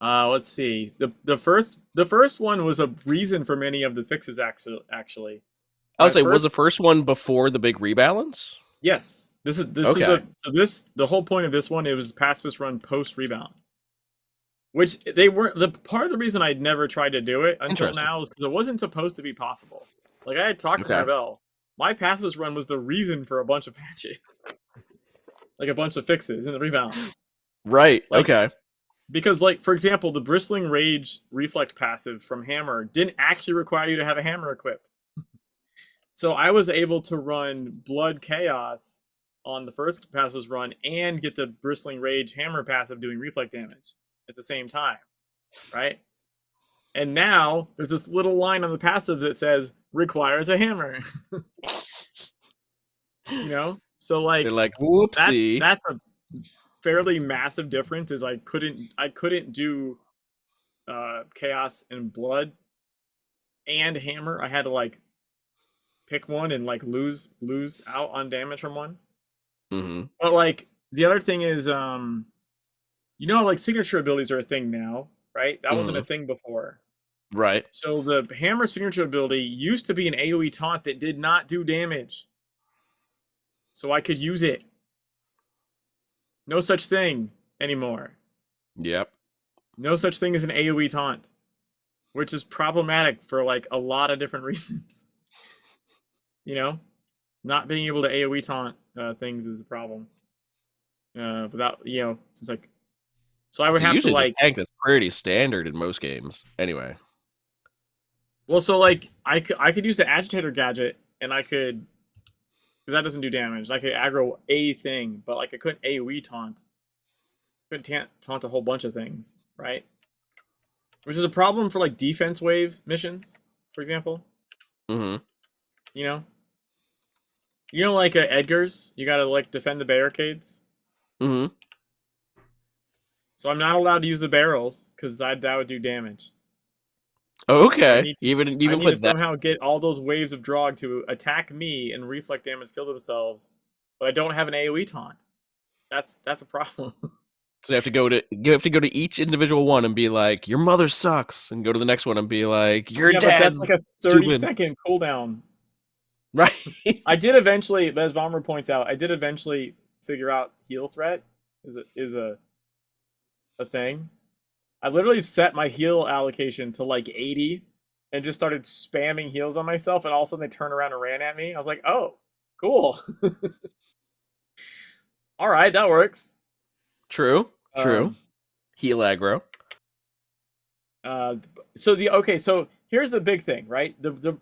Let's see. The first one was a reason for many of the fixes. Actually, I would say, was the first one before the big rebalance? Yes. The whole point of this one. It was pacifist run post rebalance. Which they weren't. The part of the reason I'd never tried to do it until now is because it wasn't supposed to be possible. Like I had talked to Marvell. My pacifist run was the reason for a bunch of patches, like a bunch of fixes in the rebalance. Right. Okay. Because, like, for example, the Bristling Rage Reflect passive from Hammer didn't actually require you to have a hammer equipped. So I was able to run Blood Chaos on the first passive's run and get the Bristling Rage hammer passive doing reflect damage at the same time, right? And now there's this little line on the passive that says requires a hammer. You know? So like they're like, whoopsie. That's a fairly massive difference. Is I couldn't do chaos and blood and hammer. I had to like pick one and like lose out on damage from one. Mm-hmm. But like the other thing is, you know, like signature abilities are a thing now, right? That wasn't a thing before. Right. So the hammer signature ability used to be an AoE taunt that did not do damage. So I could use it. No such thing anymore. Yep. No such thing as an AoE taunt, which is problematic for like a lot of different reasons. You know, not being able to AoE taunt things is a problem. Without, you know, since like, so I would have to like tank that's pretty standard in most games anyway. Well, so like I could use the agitator gadget and I could, because that doesn't do damage. I could aggro a thing, but like I couldn't AoE taunt. Couldn't taunt a whole bunch of things, right? Which is a problem for like defense wave missions, for example. Mm-hmm. You know, like Edgar's, you gotta like defend the barricades. Mm-hmm. So I'm not allowed to use the barrels because that would do damage. Okay. I need to somehow get all those waves of Drog to attack me and reflect damage, kill themselves, but I don't have an AoE taunt. That's a problem. So you have to go to each individual one and be like, your mother sucks, and go to the next one and be like, your dad's that's like a 30-second cooldown. Right. I did eventually, as Vommer points out, figure out heal threat is a thing. I literally set my heal allocation to like 80 and just started spamming heals on myself, and all of a sudden they turned around and ran at me. I was like, oh, cool. All right, that works. True. Heal aggro. So here's the big thing, right? The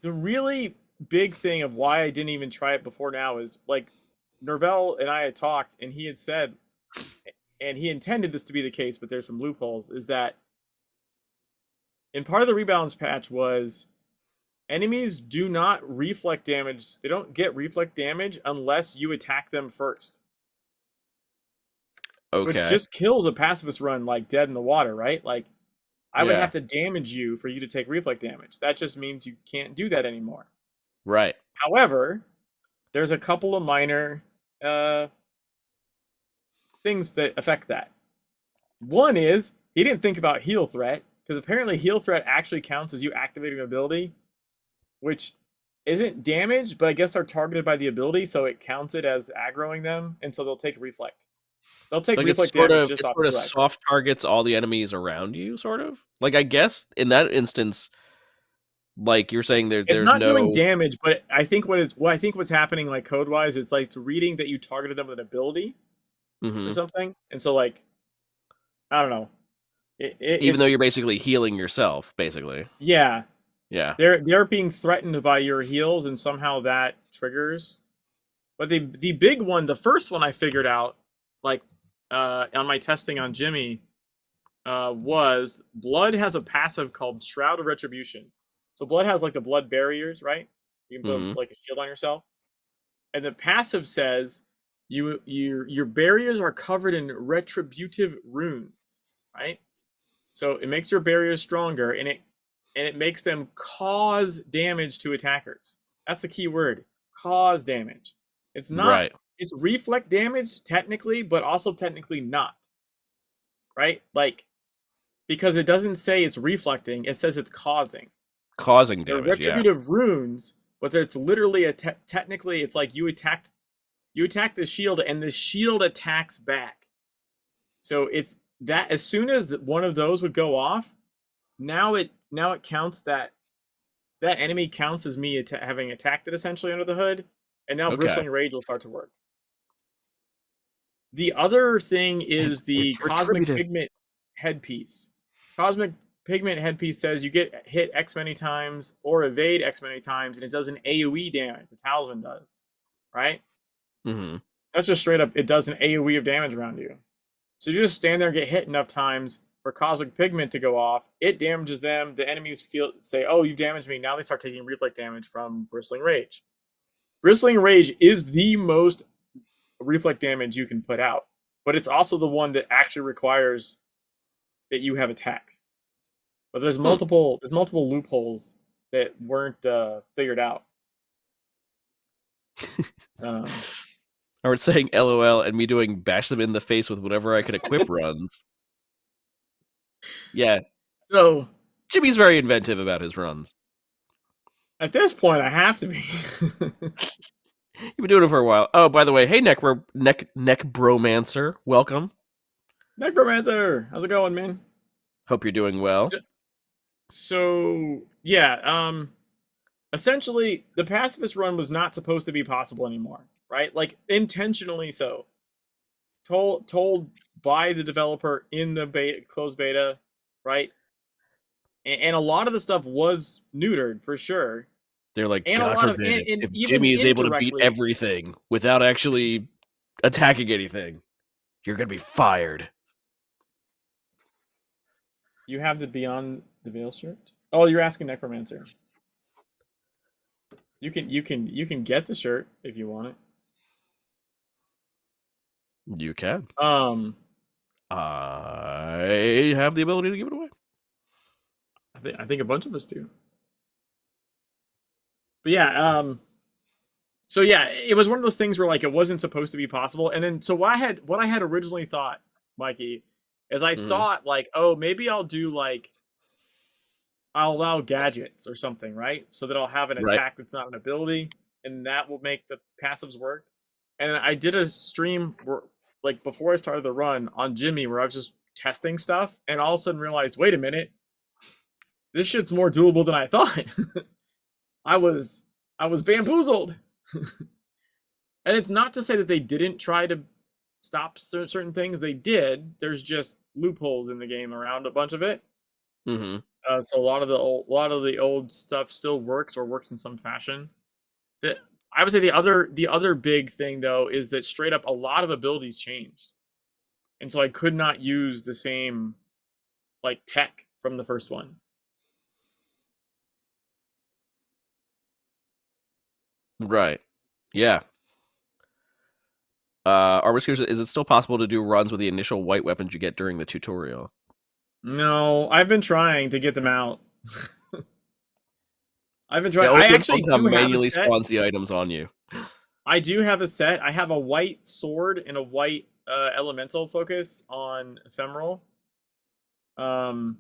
really big thing of why I didn't even try it before now is like Nervel and I had talked, and he had said, and he intended this to be the case, but there's some loopholes, is that in part of the rebalance patch was enemies do not reflect damage. They don't get reflect damage unless you attack them first. Okay. Which just kills a pacifist run like dead in the water, right? Like I would have to damage you for you to take reflect damage. That just means you can't do that anymore. Right. However, there's a couple of minor things that affect that. One is he didn't think about heal threat, because apparently heal threat actually counts as you activating an ability, which isn't damage, but I guess are targeted by the ability, so it counts it as aggroing them, and so they'll take reflect. They'll take reflect damage just off the soft targets all the enemies around you, sort of. Like I guess in that instance, like you're saying, there's not doing damage, but I think what's happening, like code wise, it's like it's reading that you targeted them with an ability or something, and so like I don't know. Even though you're basically healing yourself, basically. Yeah. Yeah. They're being threatened by your heals, and somehow that triggers. But the big one, the first one I figured out, like on my testing on Jimmy, was Blood has a passive called Shroud of Retribution. So Blood has like the blood barriers, right? You can put like a shield on yourself. And the passive says your barriers are covered in retributive runes, right? So it makes your barriers stronger, and it makes them cause damage to attackers. That's the key word. Cause damage. It's not right. It's reflect damage technically, but also technically not. Right? Like, because it doesn't say it's reflecting, it says it's causing. Causing damage. They're retributive runes, but it's literally technically it's like you attack the shield and the shield attacks back. So it's that as soon as one of those would go off, now it counts that enemy counts as me having attacked it essentially under the hood, and now Bristling Rage will start to work. The other thing is the Cosmic Pigment headpiece. Cosmic pigment headpiece says you get hit X many times or evade X many times, and it does an AoE damage. The talisman does, right? Mm-hmm. That's just straight up. It does an AoE of damage around you. So you just stand there and get hit enough times for cosmic pigment to go off. It damages them. The enemies say, "Oh, you damaged me." Now they start taking reflect damage from Bristling Rage. Bristling Rage is the most reflect damage you can put out, but it's also the one that actually requires that you have attack. But there's multiple loopholes that weren't figured out. I was saying LOL and me doing bash them in the face with whatever I could equip runs. Yeah. So Jimmy's very inventive about his runs. At this point, I have to be. You've been doing it for a while. Oh, by the way, hey, Neckbromancer, welcome. Neckbromancer, how's it going, man? Hope you're doing well. So yeah, essentially, the pacifist run was not supposed to be possible anymore, right? Like, intentionally so. Told by the developer in the closed beta, right? And a lot of the stuff was neutered, for sure. They're like, God forbid, if Jimmy is able to beat everything without actually attacking anything, you're going to be fired. You have the Beyond the Veil shirt? Oh, you're asking Necromancer. You can get the shirt if you want it. You can. I have the ability to give it away. I think a bunch of us do. But yeah, so yeah, it was one of those things where like it wasn't supposed to be possible. And then so what I had originally thought, Mikey, is I thought like, oh, maybe I'll allow gadgets or something, right? So that I'll have an attack that's not an ability, and that will make the passives work. And I did a stream where, like, before I started the run on Jimmy, where I was just testing stuff, and all of a sudden realized, wait a minute, this shit's more doable than I thought. I was bamboozled. And it's not to say that they didn't try to stop certain things. They did. There's just loopholes in the game around a bunch of it. Mm-hmm. So a lot of the old stuff still works or works in some fashion. I would say the other big thing though is that straight up a lot of abilities changed, and so I could not use the same like tech from the first one. Right. Yeah. Arbiscus, is it still possible to do runs with the initial white weapons you get during the tutorial? No, I've been trying to get them out. I've been trying. Yeah, I actually do manually spawns the items on you. I do have a set. I have a white sword and a white elemental focus on ephemeral. Because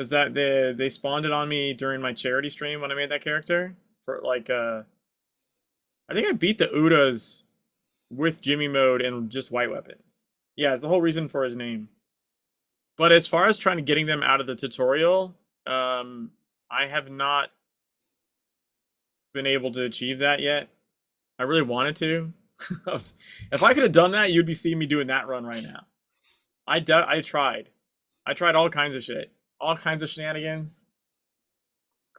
they spawned it on me during my charity stream when I made that character for like I think I beat the Udas with Jimmy mode and just white weapons. Yeah, it's the whole reason for his name. But as far as getting them out of the tutorial, I have not been able to achieve that yet. I really wanted to. If I could have done that, you'd be seeing me doing that run right now. I tried. I tried all kinds of shit. All kinds of shenanigans.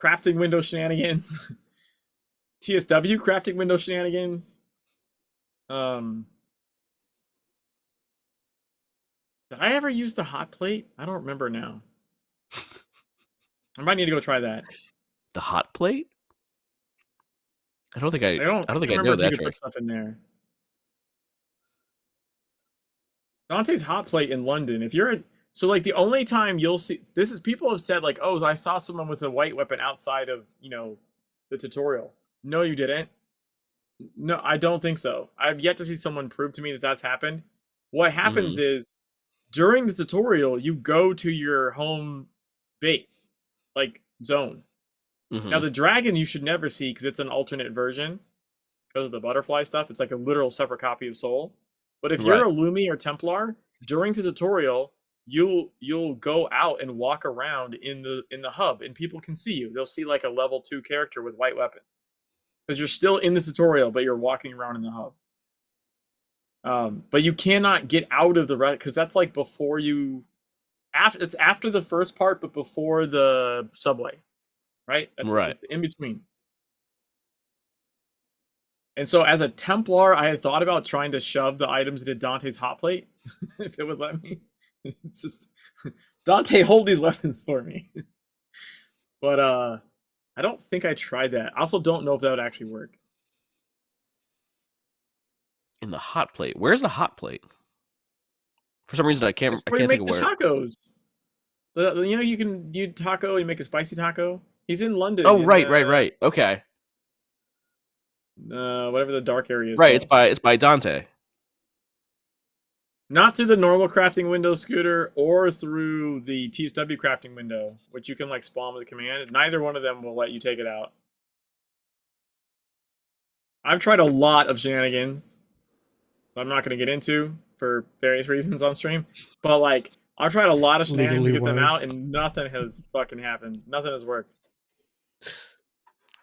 Crafting window shenanigans. TSW crafting window shenanigans. Did I ever use the hot plate? I don't remember now. I might need to go try that. The hot plate? I don't think I know that you could put stuff in there. Dante's hot plate in London. So like the only time you'll see this is people have said like, oh, I saw someone with a white weapon outside of the tutorial. No, you didn't. No, I don't think so. I've yet to see someone prove to me that that's happened. What happens is during the tutorial, you go to your home base, like zone. Now the dragon you should never see because it's an alternate version because of the butterfly stuff. It's like a literal separate copy of Soul. But if you're a Lumi or Templar, during the tutorial, you'll go out and walk around in the hub, and people can see you. They'll see like a level 2 character with white weapons because you're still in the tutorial, but you're walking around in the hub. But you cannot get out of the because that's like before you It's after the first part, but before the subway, right? It's in between. And so, as a Templar, I had thought about trying to shove the items into Dante's hot plate, if it would let me. It's just Dante, hold these weapons for me. But I don't think I tried that. I also don't know if that would actually work. In the hot plate, where's the hot plate? For some reason, I can't think of where. Tacos. You taco. You make a spicy taco. He's in London. Oh, right. Okay. Whatever the dark area is. Right, called. It's by Dante. Not through the normal crafting window, Scooter, or through the TSW crafting window, which you can like spawn with a command. Neither one of them will let you take it out. I've tried a lot of shenanigans. I'm not going to get into for various reasons on stream, but like I've tried a lot of shenanigans to get them out, and nothing has fucking happened. Nothing has worked.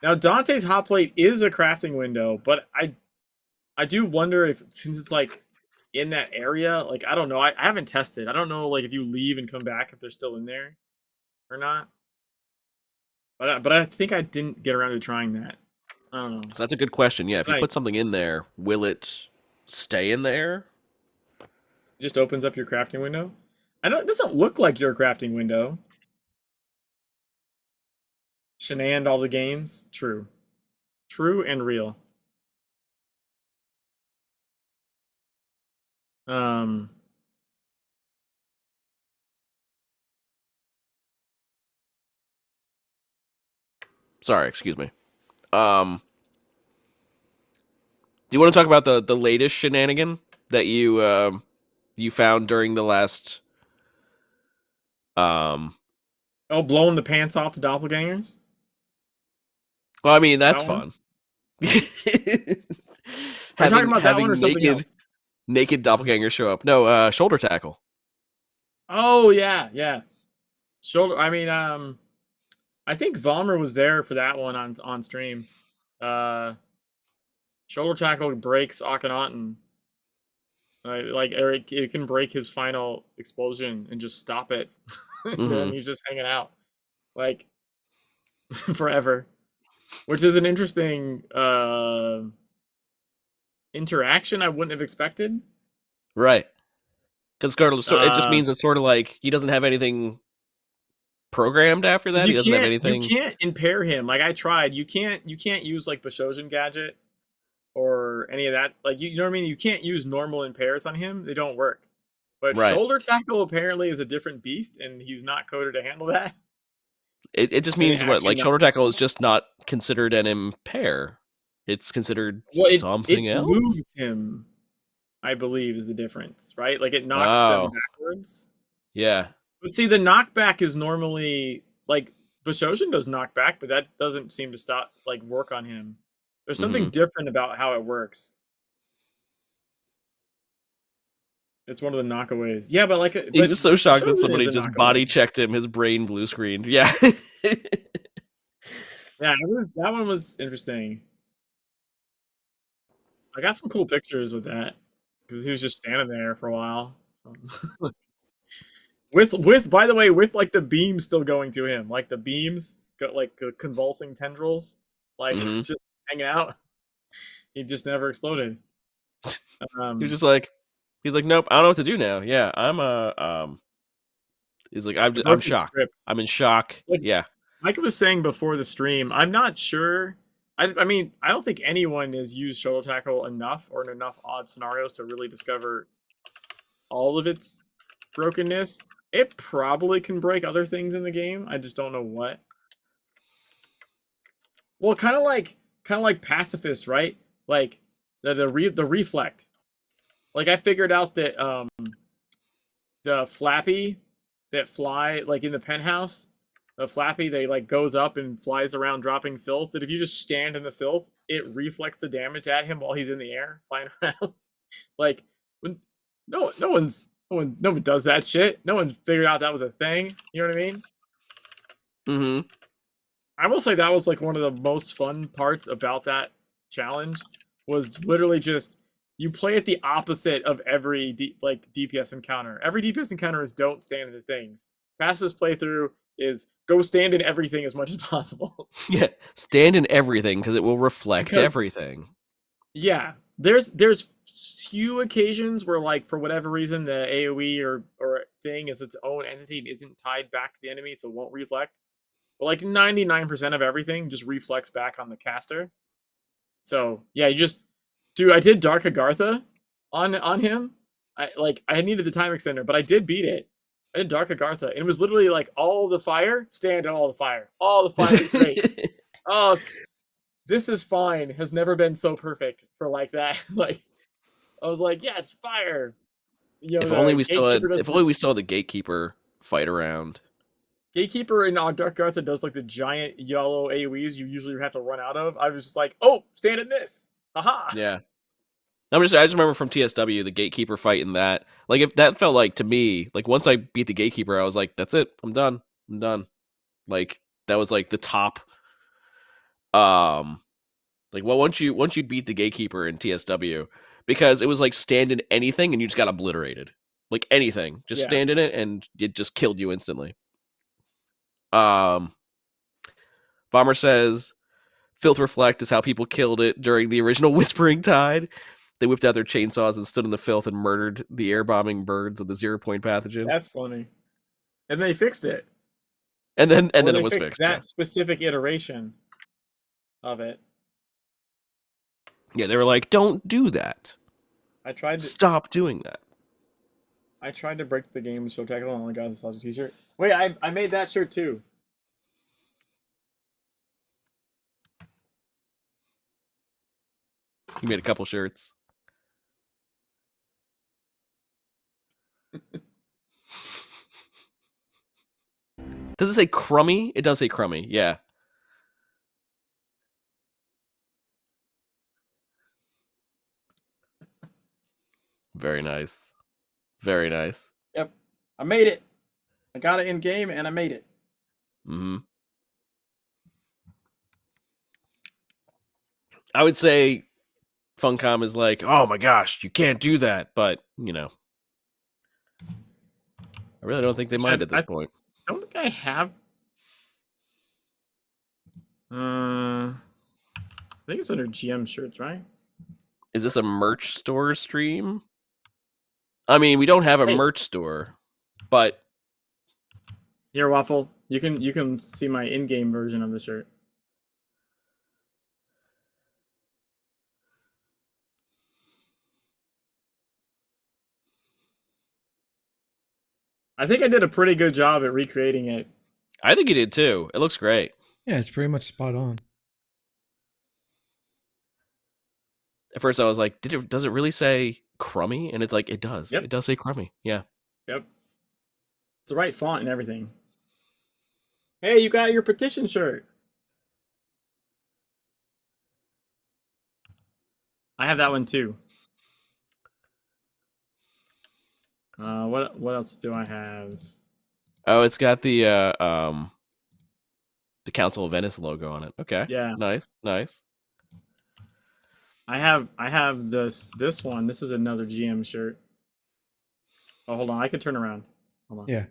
Now Dante's hot plate is a crafting window, but I do wonder if, since it's like in that area, like I don't know, I haven't tested. I don't know like if you leave and come back if they're still in there or not. But I think I didn't get around to trying that. I don't know. So that's a good question. Yeah, if you put something in there, will it stay in there? It just opens up your crafting window. I know it doesn't look like your crafting window. Shenaned all the gains. True and real. Sorry, excuse me. Do you want to talk about the latest shenanigan that you found during the last blowing the pants off the doppelgangers? Well, I mean, that's fun. having naked doppelgangers show up. No, shoulder tackle. Oh yeah. Shoulder. I mean, I think Vollmer was there for that one on stream. Shoulder tackle breaks Akhenaten. Like Eric, it can break his final explosion and just stop it. Then he's just hanging out, like forever, which is an interesting interaction I wouldn't have expected. Right, because it just means it's sort of like he doesn't have anything programmed after that. He doesn't have anything. You can't impair him. Like I tried. You can't use like Bashosian gadget or any of that. Like you know what I mean? You can't use normal impairs on him. They don't work. But shoulder tackle apparently is a different beast, and he's not coded to handle that. It just means what? Like shoulder tackle is just not considered an impair. It's considered something else. It moves him, I believe, is the difference, right? Like it knocks them backwards. Yeah. But see, the knockback is normally like Bashosian does knockback, but that doesn't seem to work on him. There's something different about how it works. It's one of the knockaways. Yeah, but he was so shocked that somebody just body checked him. His brain blue screened. Yeah. Yeah, that one was interesting. I got some cool pictures with that because he was just standing there for a while. with by the way, with like the beams still going to him, like the beams got like the convulsing tendrils, like just hanging out. He just never exploded. He's like, nope, I don't know what to do now. Yeah, he's like, I'm shocked. I'm in shock. Yeah. Mike was saying before the stream, I'm not sure. I mean, I don't think anyone has used shoulder tackle enough or in enough odd scenarios to really discover all of its brokenness. It probably can break other things in the game. I just don't know what. Well, kind of like pacifist, right? Like the reflect. Like I figured out that the Flappy that fly like in the penthouse, the Flappy they like goes up and flies around dropping filth. That if you just stand in the filth, it reflects the damage at him while he's in the air flying around. Like no one does that shit. No one figured out that was a thing. You know what I mean? I will say that was like one of the most fun parts about that challenge was literally just you play at the opposite of every DPS encounter. Every DPS encounter is don't stand in the things. Fastest playthrough is go stand in everything as much as possible. Yeah, stand in everything because it will reflect everything. Yeah, there's few occasions where, like, for whatever reason, the AoE or thing is its own entity and isn't tied back to the enemy, so it won't reflect. But like 99% of everything just reflects back on the caster. So yeah, I did Dark Agartha on him. I needed the time extender, but I did beat it. I did Dark Agartha, and it was literally like all the fire, stand on all the fire. All the fire is great. Oh, this is fine. Has never been so perfect for like that. Like, I was like, yes, fire. You know, if only we still had the Gatekeeper fight around. Gatekeeper in Dark Agartha does like the giant yellow AoEs you usually have to run out of. I was just like, oh, stand in this. Aha. Yeah. I just remember from TSW the Gatekeeper fight in that. Like, if that felt like, to me, like, once I beat the Gatekeeper, I was like, that's it. I'm done. Like, that was like the top. Like, well, once you beat the Gatekeeper in TSW, because it was like stand in anything and you just got obliterated. Like anything, just stand in it and it just killed you instantly. Vomer says, Filth Reflect is how people killed it during the original Whispering Tide. They whipped out their chainsaws and stood in the filth and murdered the air-bombing birds of the 0-point pathogen. That's funny. And they fixed it. And then it was fixed. That specific iteration of it. Yeah, they were like, don't do that. Stop doing that. I tried to break the game so technical and only got this nostalgia t-shirt. Wait, I made that shirt too. You made a couple shirts. Does it say crummy? It does say crummy, yeah. Very nice. Very nice. Yep. I made it. I got it in game and I made it. Mm-hmm. I would say Funcom is like, oh my gosh, you can't do that. But, you know, I really don't think they mind at this point. I don't think I have. I think it's under GM shirts, right? Is this a merch store stream? I mean, we don't have a merch store, but here, Waffle, you can see my in-game version of the shirt. I think I did a pretty good job at recreating it. I think you did too. It looks great. Yeah, it's pretty much spot on. At first I was like, does it really say crummy? And it's like, it does. Yep. It does say crummy. Yeah. Yep. It's the right font and everything. Hey, you got your petition shirt. I have that one too. What else do I have? Oh, it's got the Council of Venice logo on it. Okay. Yeah. Nice. I have this one. This is another GM shirt. Oh, hold on. I can turn around. Hold on. Yeah.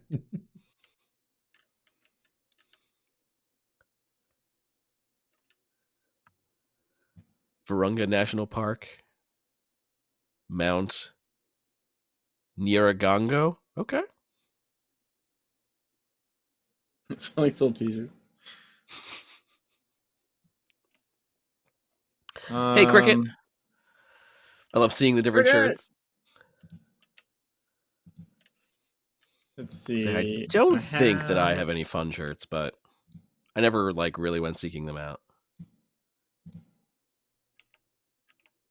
Virunga National Park. Mount Nyiragongo. Okay. It's a nice little t-shirt. Hey, Cricket. I love seeing the different shirts. Let's see. So I don't think that I have any fun shirts, but I never really went seeking them out.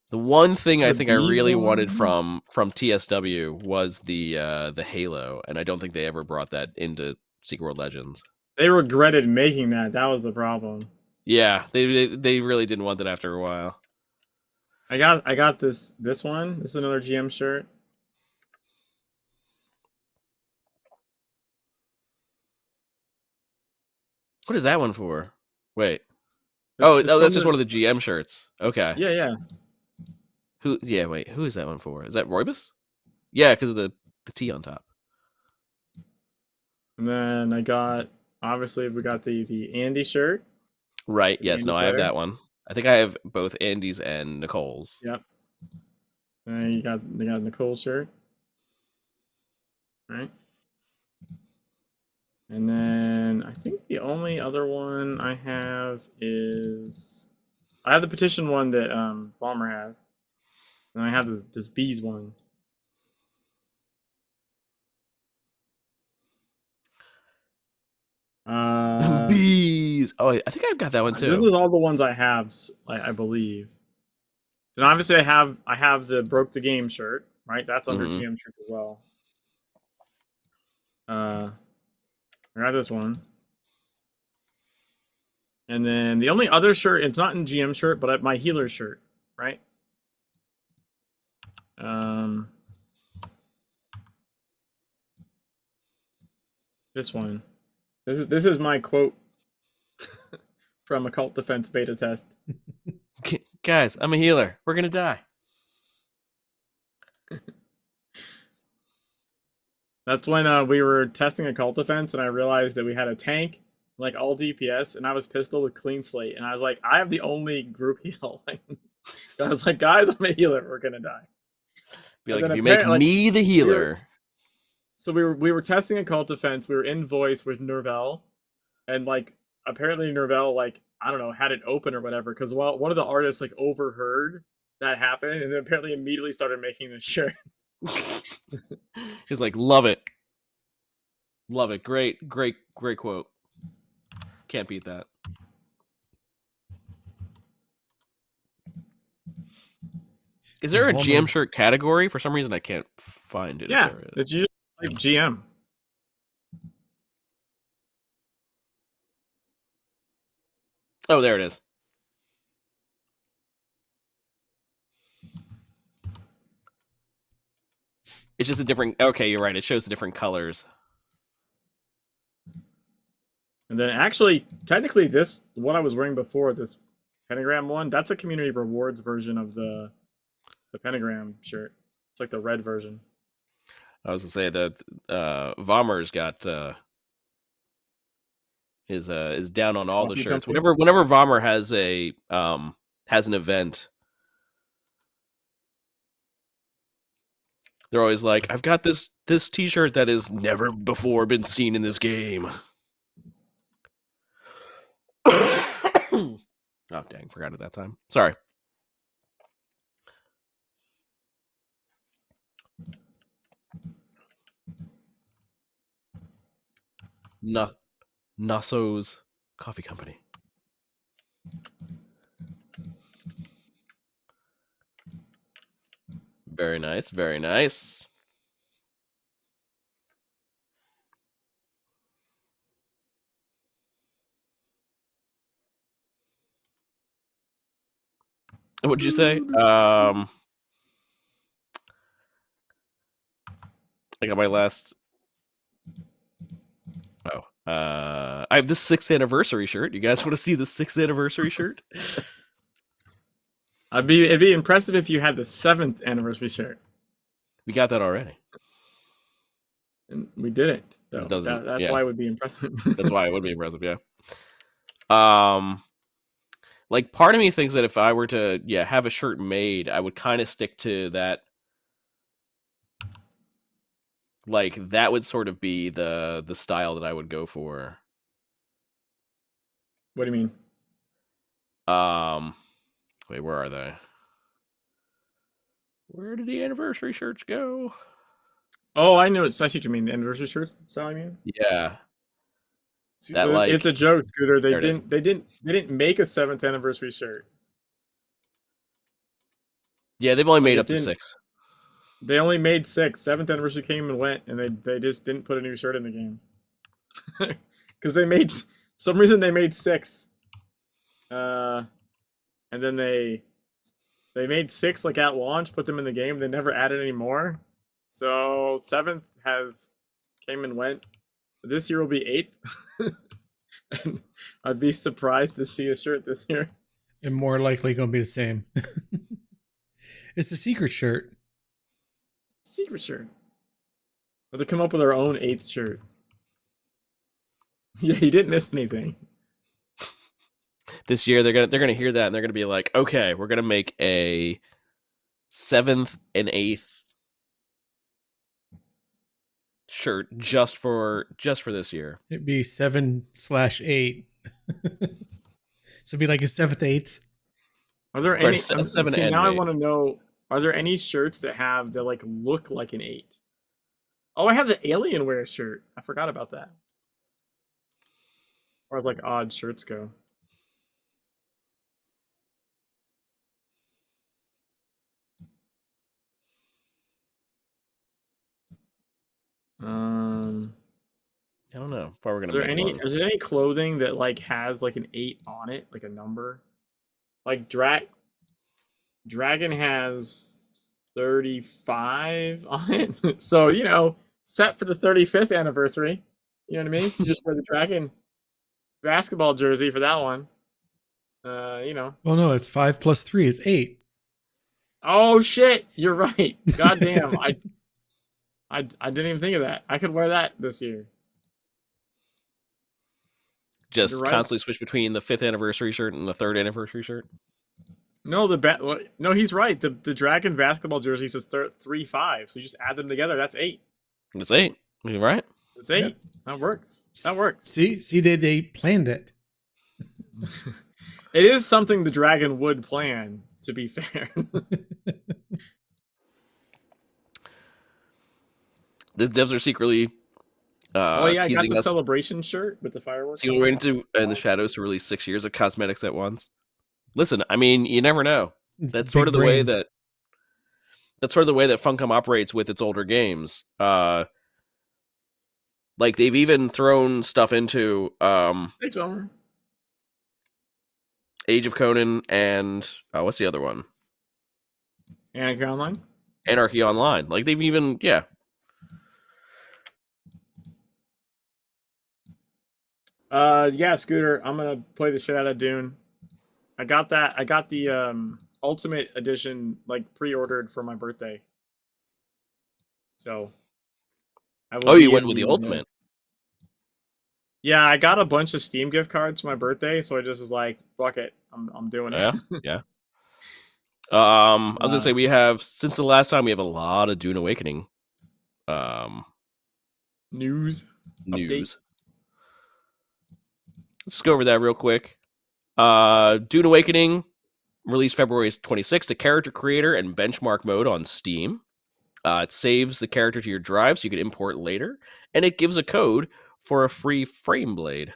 The one thing I think I really wanted from TSW was the Halo, and I don't think they ever brought that into Secret World Legends. They regretted making that. That was the problem. Yeah, they really didn't want that after a while. I got this one. This is another GM shirt. What is that one for? Wait. That's just one of the GM shirts. Okay. Yeah. Who? Yeah, wait. Who is that one for? Is that Roybus? Yeah, because of the T on top. And then I got, obviously, we got the Andy shirt. Right. Yes. No, I have that one. I think I have both Andy's and Nicole's. Yep. And then they got Nicole's shirt. Right. And then I think the only other one I have is, I have the petition one that Bomber has, and I have this bees one. Bees. Oh, I think I've got that one too. This is all the ones I have, I believe. And obviously, I have the broke the game shirt. Right, that's under GM shirt as well. I got this one. And then the only other shirt, it's not in GM shirt, but my healer shirt, right? This one. This is my quote from Occult Defense beta test. Guys, I'm a healer. We're gonna die. That's when we were testing Occult Defense, and I realized that we had a tank, like all DPS, and I was pistol with clean slate, and I was like, I have the only group heal. I was like, guys, I'm a healer. We're gonna die. Be like, if you make me the healer. So we were testing Occult Defense. We were in voice with Nervel, and like apparently Nervel, like, I don't know, had it open or whatever, because one of the artists like overheard that happen, and then apparently immediately started making this shirt. He's like, love it. Great quote. Can't beat that. Is there a GM shirt category? For some reason, I can't find it. Yeah, it's usually like GM. Oh, there it is. It's just a different... Okay, you're right. It shows the different colors. And then actually, technically, what I was wearing before, this pentagram one, that's a community rewards version of the pentagram shirt. It's like the red version. I was to say that Vomer's got is down on all the shirts. Whenever Vomer has an event, they're always like, I've got this t-shirt that has never before been seen in this game. Oh dang, forgot it that time. Sorry. Nasso's Coffee Company. Very nice, very nice. What'd you say? I got my last... Oh. I have the 6th anniversary shirt. You guys want to see the 6th anniversary shirt? It'd be impressive if you had the 7th anniversary shirt. We got that already. And we didn't. So that's why it would be impressive. That's why it would be impressive, yeah. Like, part of me thinks that if I were to have a shirt made, I would kind of stick to that. Like, that would sort of be the style that I would go for. What do you mean? Wait, where are they? Where did the anniversary shirts go? Oh, I know. I see what you mean. The anniversary shirts style, you mean? Yeah. That, like, it's a joke, Scooter. They didn't make a 7th anniversary shirt. Yeah, they've only made up to 6. They only made 6. 7th anniversary came and went, and they just didn't put a new shirt in the game. Because they made some reason they made 6. And then they made 6 like at launch, put them in the game. They never added any more. So 7th came and went. This year will be 8th. And I'd be surprised to see a shirt this year. And more likely going to be the same. It's the secret shirt. Secret shirt. Or they come up with their own 8th shirt. Yeah, you didn't miss anything. This year they're gonna hear that and they're gonna be like, okay, we're gonna make a 7th and 8th shirt just for this year. It'd be 7/8. So it'd be like a 7th, 8th. Are there any? Now I want to know. Are there any shirts that like look like an 8? Oh, I have the Alienware shirt. I forgot about that. As far as like odd shirts go. I don't know. Probably gonna. Is there any clothing that like has like an 8 on it, like a number? Like Dragon has 35 on it. So, set for the 35th anniversary. You know what I mean? Just wear the Dragon basketball jersey for that one. Well, no, it's 5 + 3 is 8. Oh shit! You're right. Goddamn, I didn't even think of that. I could wear that this year. Just constantly switch between the 5th anniversary shirt and the 3rd anniversary shirt. No, no, he's right. The Dragon basketball jersey says 3-5, so you just add them together. That's 8. That's 8. You're right. It's 8. Yep. That works. See, they planned it. It is something the Dragon would plan, to be fair. The devs are secretly I got the celebration shirt with the fireworks. See, we're into in the shadows to release 6 years of cosmetics at once. Listen, I mean, you never know. That's sort of the way that Funcom operates with its older games. Like they've even thrown stuff into Age of Conan and what's the other one? Anarchy Online. Like they've even Scooter, I'm gonna play the shit out of Dune. I got the Ultimate Edition like pre-ordered for my birthday. So you went with the Ultimate. Yeah, I got a bunch of Steam gift cards for my birthday, so I just was like, fuck it. I'm doing it. Yeah. I was gonna say we have, since the last time, we have a lot of Dune Awakening news. Let's go over that real quick. Dune Awakening released February 26th, a character creator and benchmark mode on Steam. It saves the character to your drive so you can import later, and it gives a code for a free frame blade.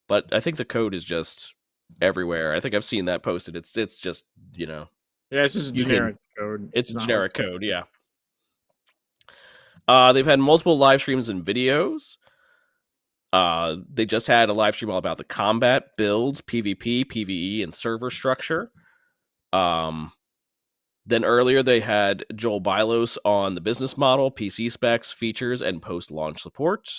But I think the code is just everywhere. I think I've seen that posted. It's just, Yeah, it's just a generic code. It's a generic code, yeah. They've had multiple live streams and videos. They just had a live stream all about the combat, builds, PvP, PvE, and server structure. Then earlier they had Joel Bylos on the business model, PC specs, features, and post-launch support.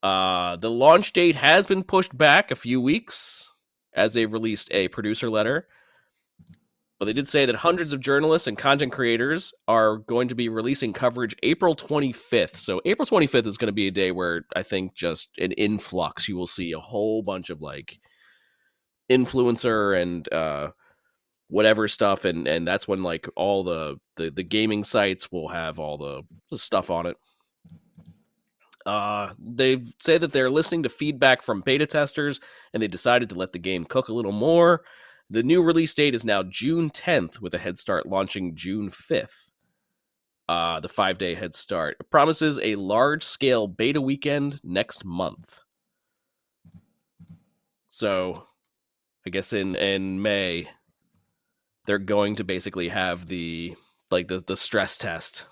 The launch date has been pushed back a few weeks as they released a producer letter. But they did say that hundreds of journalists and content creators are going to be releasing coverage April 25th. So April 25th is going to be a day where I think just an influx. You will see a whole bunch of like influencer and whatever stuff. And that's when like all the gaming sites will have all the stuff on it. They say that they're listening to feedback from beta testers and they decided to let the game cook a little more. The new release date is now June 10th, with a head start launching June 5th. The 5-day head start. It promises a large-scale beta weekend next month. So, I guess in May, they're going to basically have the stress test.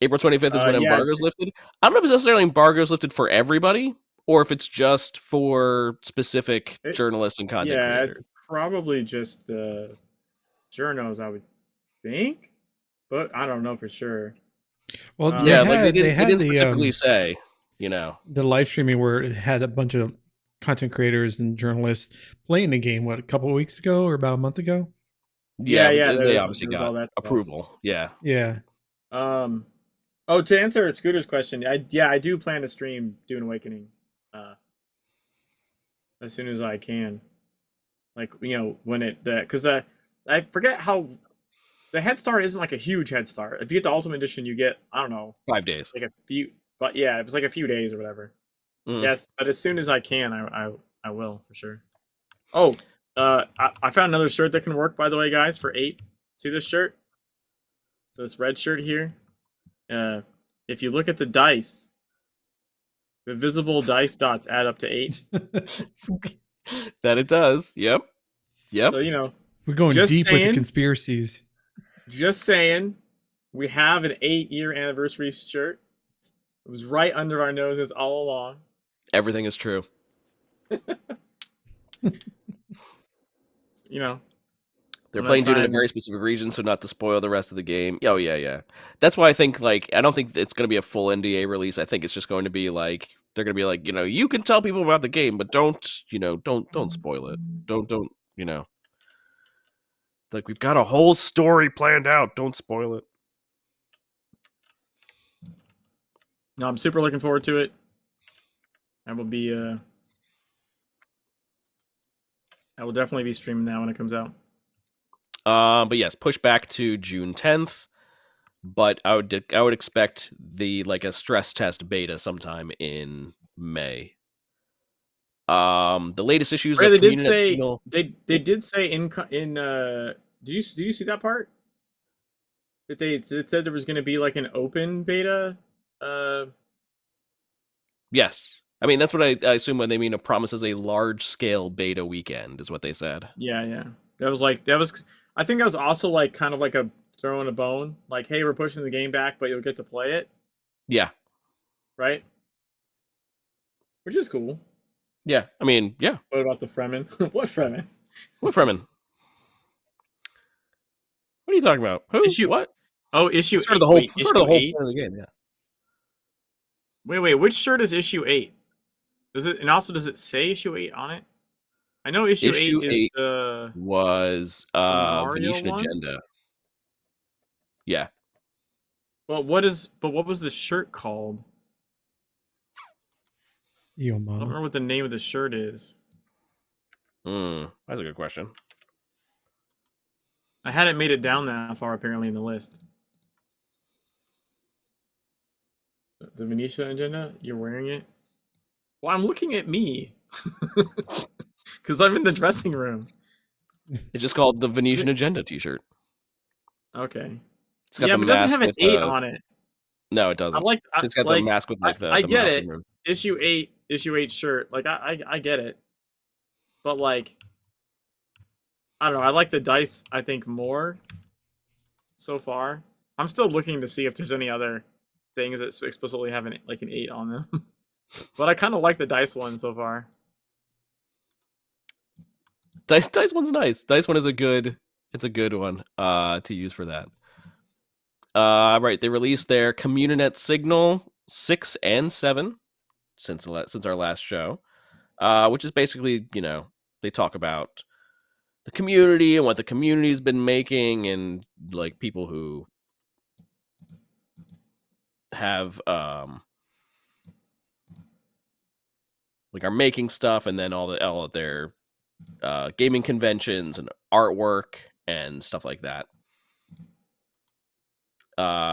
April 25th is when embargo's lifted. I don't know if it's necessarily embargo's lifted for everybody, or if it's just for specific journalists and content creators. It's probably just the journos, I would think, but I don't know for sure. Well, they didn't specifically say, the live streaming where it had a bunch of content creators and journalists playing the game. What, a couple of weeks ago or about a month ago? Yeah. They obviously got all that approval. Yeah. Oh, to answer Scooter's question, I do plan to stream Dune Awakening as soon as I can. Like, when because I forget how the head start isn't like a huge head start. If you get the Ultimate Edition, you get, I don't know, 5 days. Like a few, but yeah, it was like a few days or whatever. Yes, but as soon as I can, I will for sure. Oh, I found another shirt that can work, by the way, guys, for 8. See this shirt? This red shirt here. If you look at the dice, the visible dice dots add up to 8. That it does. Yep. So we're going deep with the conspiracies. Just saying, we have an 8-year anniversary shirt. It was right under our noses all along. Everything is true. They're playing Dune in a very specific region, so not to spoil the rest of the game. Oh, yeah. That's why I think, I don't think it's going to be a full NDA release. I think it's just going to be they're going to be you can tell people about the game, but don't spoil it. Don't. We've got a whole story planned out. Don't spoil it. No, I'm super looking forward to it. I will definitely be streaming that when it comes out. But yes, push back to June 10th. But I would expect a stress test beta sometime in May. The latest issues of Community Signal. They did say in did you see that part? That it said there was going to be an open beta. Yes. I mean, that's what I assume when they mean it promises a large-scale beta weekend, is what they said. Yeah. That was I think that was also kind of like a throwing a bone. Hey, we're pushing the game back, but you'll get to play it. Yeah. Right? Which is cool. Yeah. I mean, yeah. What about the Fremen? What Fremen? What Fremen? What are you talking about? Who? What? Oh, issue 8. Sort of the whole point of the game, yeah. Wait. Which shirt is issue 8? Does it say issue 8 on it? I know issue 8 is was Venetian Agenda. Yeah. Well, what was the shirt called? I don't remember what the name of the shirt is. That's a good question. I hadn't made it down that far apparently in the list. The Venetian Agenda? You're wearing it? Well, I'm looking at me. Because I'm in the dressing room. It's just called the Venetian Agenda t-shirt. Okay. It's got but it doesn't have an 8 on it. No, it doesn't. It's got the mask with the I get it. Issue 8 shirt. I get it. But I don't know. I like the dice, I think, more so far. I'm still looking to see if there's any other things that explicitly have an 8 on them. But I kind of like the dice one so far. Dice one's nice. Dice one is a good one to use for that. Right, they released their Communinet Signal 6 and 7 since our last show, which is basically, they talk about the community and what the community's been making, and people who have are making stuff, and then all of their gaming conventions and artwork and stuff like that,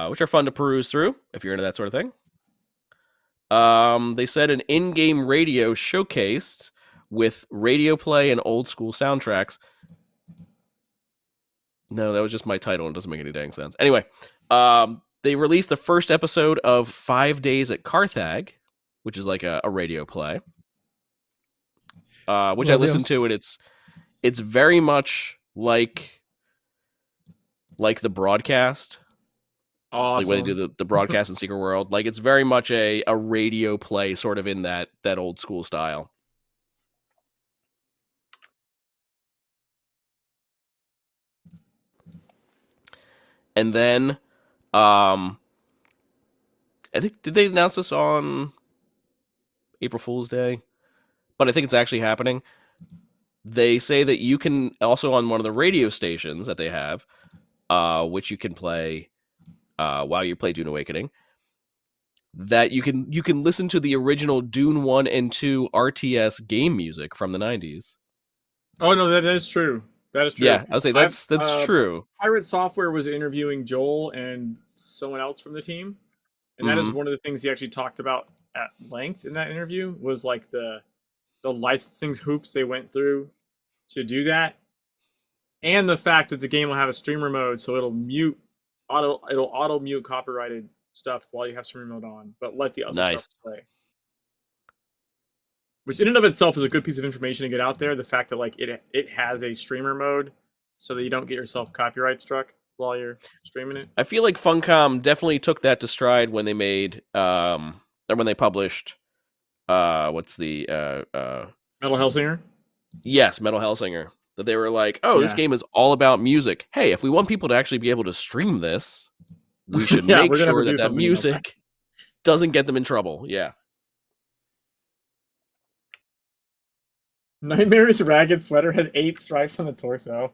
which are fun to peruse through if you're into that sort of thing. They said an in-game radio showcased with radio play and old school soundtracks. No, that was just my title. It doesn't make any dang sense. Anyway, they released the first episode of 5 Days at Carthag, which is a radio play, which I listened to, and it's very much like the broadcast. Awesome. When they do the broadcast in Secret World. It's very much a radio play, sort of in that old school style. And then, I think, did they announce this on April Fool's Day? but I think it's actually happening. They say that you can also on one of the radio stations that they have, which you can play while you play Dune Awakening, that you can listen to the original Dune 1 and 2 RTS game music from the 90s. Oh no, that is true. That is true. Yeah, I would say that's true. Pirate Software was interviewing Joel and someone else from the team, and that is one of the things he actually talked about at length in that interview, was like the licensing hoops they went through to do that, and the fact that the game will have a streamer mode, so it'll auto mute copyrighted stuff while you have streamer mode on, but let the other stuff play. Which in and of itself is a good piece of information to get out there. The fact that like it has a streamer mode, so that you don't get yourself copyright struck while you're streaming it. I feel like Funcom definitely took that to stride when they made or when they published what's the Metal Hellsinger? Yes, Metal Hellsinger. That they were like, oh, this game is all about music. Hey, if we want people to actually be able to stream this, we should make sure that music doesn't get them in trouble. Yeah. Nightmare's ragged sweater has 8 stripes on the torso.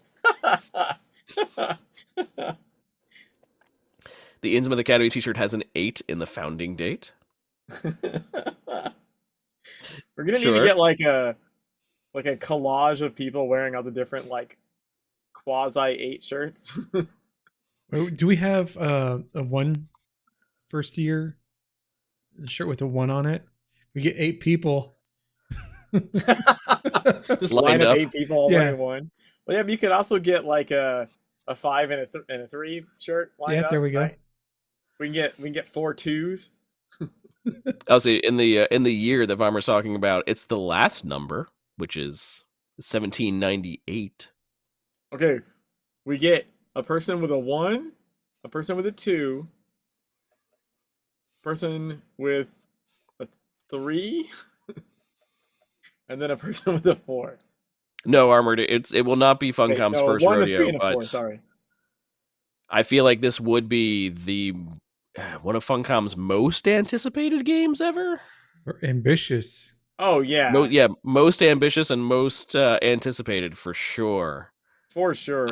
The Innsmouth Academy t-shirt has an 8 in the founding date. We're gonna need to get like a collage of people wearing all the different like quasi 8 shirts. Do we have a 1 first year shirt with a 1 on it? We get 8 people. Just line up 8 people all wearing 1. Well, yeah, but you could also get like a 5 and a 3 shirt lined up. There we go. Right? We can get 4 2s. I'll say in the year that Vomer's talking about, it's the last number, which is 1798. Okay, we get a person with a 1, a person with a 2, a person with a 3. And then a person with a 4. No, Armored. It will not be Funcom's first rodeo, but 4, sorry. I feel like this would be one of Funcom's most anticipated games ever. Or ambitious. Oh yeah, most ambitious and most anticipated for sure. For sure.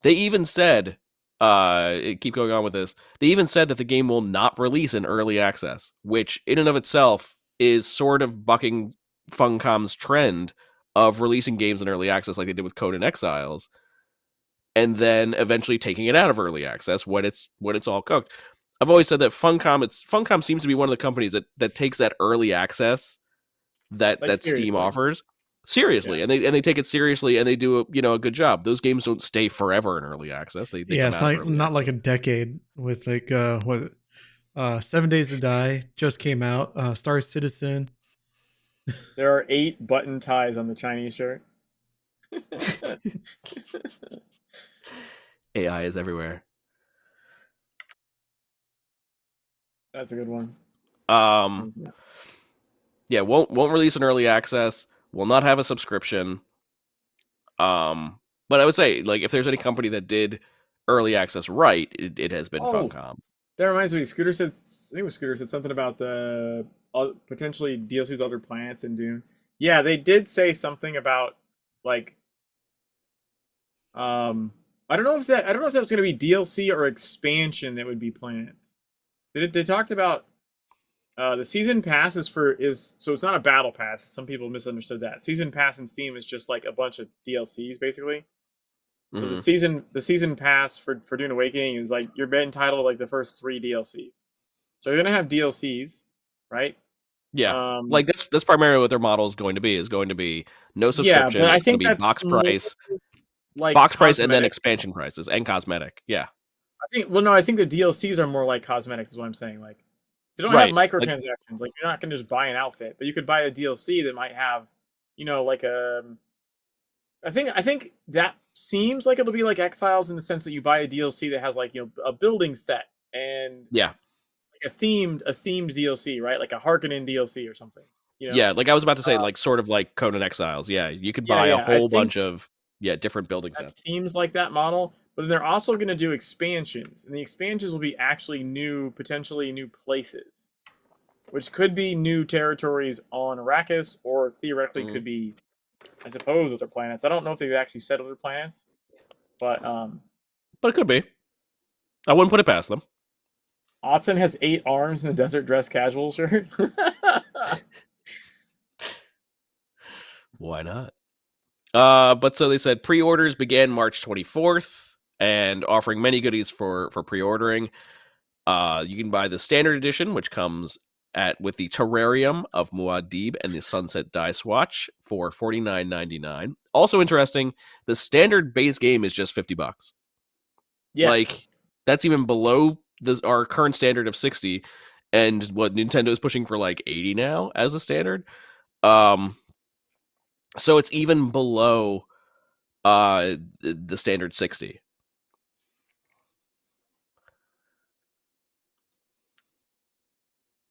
They even said, keep going on with this. They even said that the game will not release in early access, which in and of itself is sort of bucking Funcom's trend of releasing games in early access like they did with Conan Exiles, and then eventually taking it out of early access when it's all cooked. I've always said that Funcom seems to be one of the companies that takes that early access that Steam offers seriously, and they take it seriously, and they do a good job. Those games don't stay forever in early access. They it's not like a decade with like 7 Days to Die just came out. Star Citizen. There are 8 button ties on the Chinese shirt. AI is everywhere. That's a good one. Yeah, won't release in early access. Will not have a subscription. But I would say, like, if there's any company that did early access right, it has been Funcom. That reminds me, Scooter said something about the potentially DLC's Other Planets in Dune. Yeah, they did say something about like I don't know if that was going to be DLC or expansion that would be planets. They talked about the season pass so it's not a battle pass. Some people misunderstood that. Season pass in Steam is just like a bunch of DLCs basically. So the season pass for Dune Awakening is like you're entitled to like the first 3 DLCs. So you're gonna have DLCs, right? Yeah, like that's primarily what their model is going to be. No subscription. Yeah, but I going think to be box price, like box price, and then expansion prices and cosmetic. Yeah, I think the DLCs are more like cosmetics. Is what I'm saying. Like, they don't have microtransactions. Like you're not gonna just buy an outfit, but you could buy a DLC that might have, like a. I think that seems like it'll be like Exiles in the sense that you buy a DLC that has like a building set and like a themed DLC, right? Like a Harkonnen DLC or something. Yeah, like I was about to say, like sort of like Conan Exiles. Yeah, you could buy a whole bunch of different building sets. It seems like that model, but then they're also going to do expansions, and the expansions will be actually potentially new places. which could be new territories on Arrakis, or theoretically could be, I suppose, other planets. I don't know if they've actually said other planets, but it could be. I wouldn't put it past them. Otson has 8 arms in the desert dress casual shirt. Why not? But so they said pre-orders began March 24th and offering many goodies for pre-ordering. You can buy the standard edition, which comes with the Terrarium of Muad'Dib and the Sunset Dice Watch for $49.99. Also interesting, the standard base game is just $50. Yes. Like, that's even below our current standard of 60, and what Nintendo is pushing for like 80 now as a standard. So it's even below the standard 60.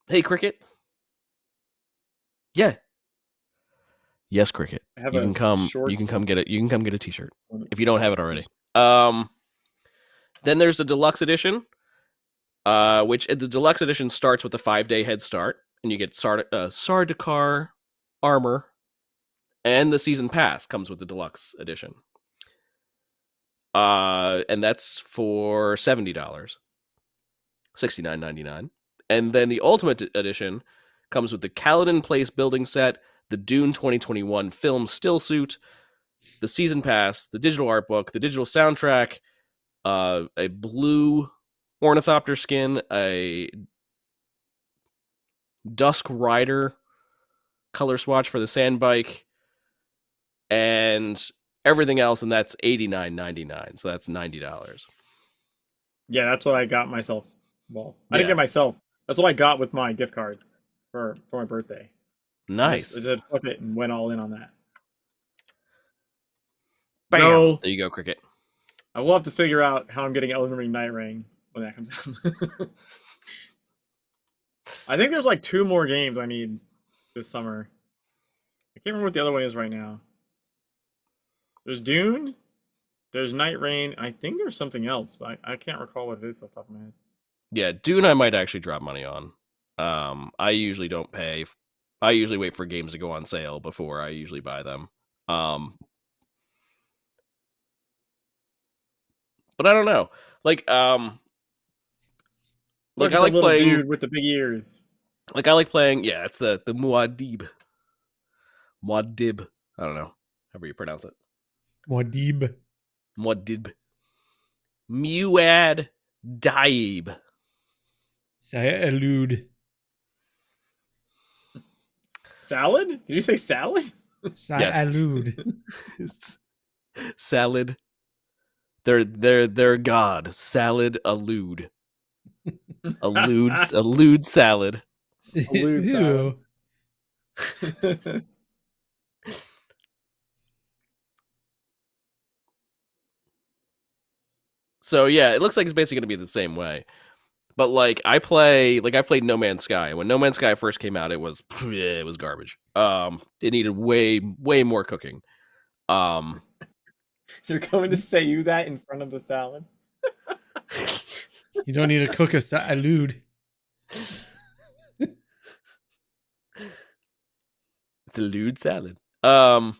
Hey, Cricket. Yeah. Yes, Cricket. You can come get it. You can come get a t-shirt if you don't have it already. Then there's the deluxe edition, which the deluxe edition starts with a 5-day head start, and you get Sardaukar armor, and the season pass comes with the deluxe edition. And that's for $70, $69.99. And then the Ultimate Edition comes with the Kaladin Place building set, the Dune 2021 film still suit, the season pass, the digital art book, the digital soundtrack, a blue ornithopter skin, a Dusk Rider color swatch for the sand bike, and everything else, and that's $89.99. So that's $90. Yeah, that's what I got myself. Well, I didn't get myself. That's what I got with my gift cards for my birthday. Nice. I did flip it and went all in on that. Bam. No, there you go, Cricket. I will have to figure out how I'm getting Elden Ring Night Ring when that comes out. I think there's like 2 more games I need this summer. I can't remember what the other one is right now. There's Dune, there's Night Rain, I think there's something else, but I can't recall what it is off the top of my head. Yeah, Dune I might actually drop money on. I usually don't pay. I usually wait for games to go on sale before I usually buy them. But I don't know. Like I like playing dude with the big ears. Like I like playing. Yeah, it's the Muad'Dib. Muad'Dib. I don't know however you pronounce it. Muad'Dib. Muad'Dib. Salud. Salad? Did you say salad? Salud. Yes. Salad. Their god. Salad allude. Allude salad. Allude salad. So yeah, it looks like it's basically gonna be the same way. But I played No Man's Sky. When No Man's Sky first came out, it was garbage. It needed way more cooking. You're going to say that in front of the salad? You don't need to cook a salud. It's a lewd salad. But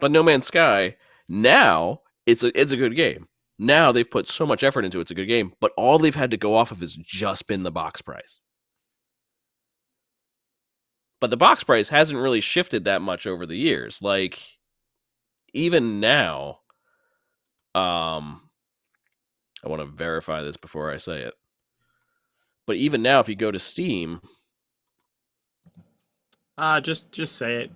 No Man's Sky now it's a good game. Now they've put so much effort into it. It's a good game, but all they've had to go off of has just been the box price. But the box price hasn't really shifted that much over the years. Like, even now, I want to verify this before I say it. But even now, if you go to Steam, just say it.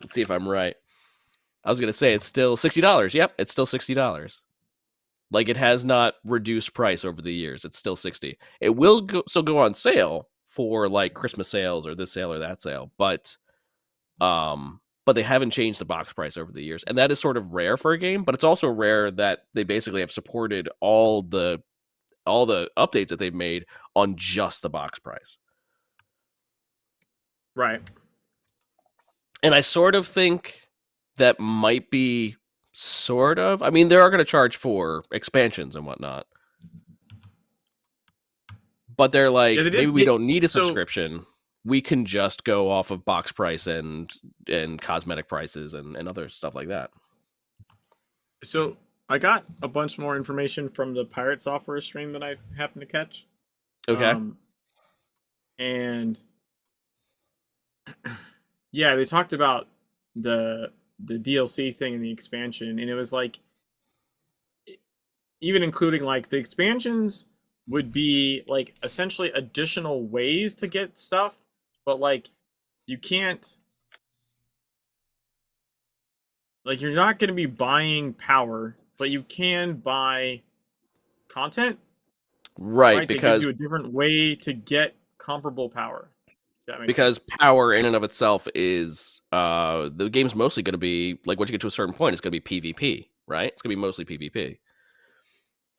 Let's see if I'm right. I was going to say it's still $60. Yep, it's still $60. Like, it has not reduced price over the years. It's still $60. It will still go on sale for like Christmas sales or this sale or that sale, but they haven't changed the box price over the years, and that is sort of rare for a game. But it's also rare that they basically have supported all the updates that they've made on just the box price. Right. And I sort of think that might be sort of. I mean, they are going to charge for expansions and whatnot. But they're like, Yeah, maybe we don't need a subscription. We can just go off of box price and cosmetic prices and other stuff like that. So I got a bunch more information from the Pirate Software stream that I happened to catch. Okay. And yeah, they talked about the DLC thing and the expansion, and it was like, even including like the expansions would be like essentially additional ways to get stuff, but like you can't, like, you're not going to be buying power, but you can buy content, right? Because that gives you a different way to get comparable power. Because sense. Power in and of itself is the game's mostly going to be like, once you get to a certain point, it's going to be PvP, right? It's going to be mostly PvP.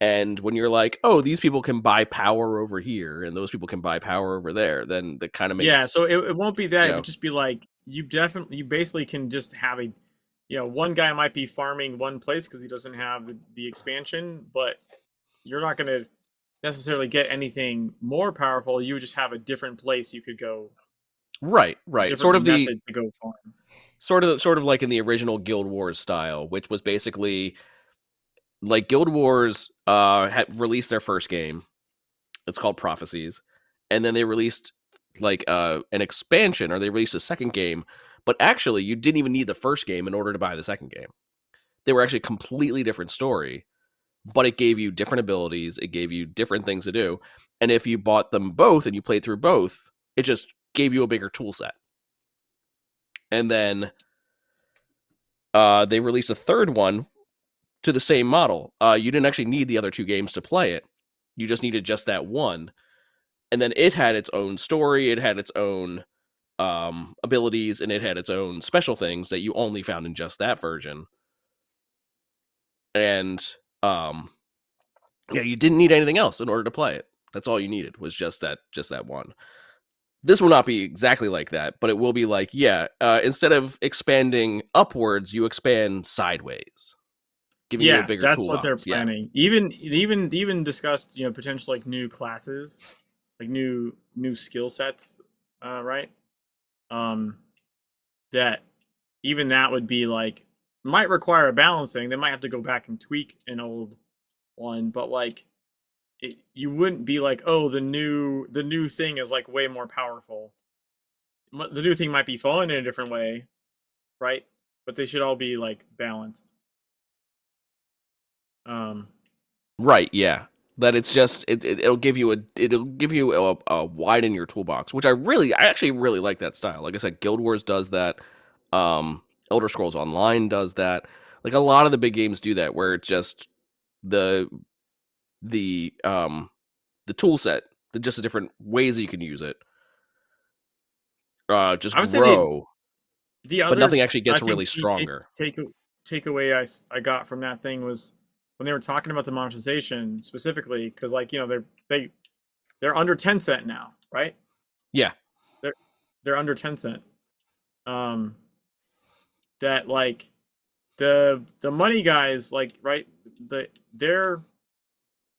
And when you're like, oh, these people can buy power over here and those people can buy power over there, then that kind of makes, so it won't be that. It would just be like, you basically can just have a, one guy might be farming one place because he doesn't have the expansion, but you're not going to necessarily get anything more powerful. You would just have a different place you could go. Right. Sort of to go farm. Sort of like in the original Guild Wars style, which was basically like Guild Wars had released their first game. It's called Prophecies, and then they released like an expansion, or they released a second game. But actually, you didn't even need the first game in order to buy the second game. They were actually a completely different story, but it gave you different abilities. It gave you different things to do. And if you bought them both and you played through both, it just gave you a bigger tool set. And then they released a third one to the same model. You didn't actually need the other two games to play it. You just needed just that one. And then it had its own story. It had its own abilities, and it had its own special things that you only found in just that version. And you didn't need anything else in order to play it. That's all you needed, was just that one. This will not be exactly like that, but it will be like, instead of expanding upwards, you expand sideways, giving you a bigger toolbox. That's what they're planning. Even discussed, potential like new classes, like new skill sets, right? That even that would be like, might require a balancing. They might have to go back and tweak an old one, but like, you wouldn't be like, oh, the new thing is like way more powerful. The new thing might be fun in a different way, right? But they should all be like balanced. Right, yeah. That it's just it'll give you a widen your toolbox, which I actually really like that style. Like I said, Guild Wars does that. Elder Scrolls Online does that. Like a lot of the big games do that, where it's just the tool set, just the different ways that you can use it. Just grow. But nothing actually gets really stronger. Takeaway I got from that thing was when they were talking about the monetization specifically, because like, they're under 10 cent now, right? Yeah. They're under 10 cent. That like the money guys, like, right, they're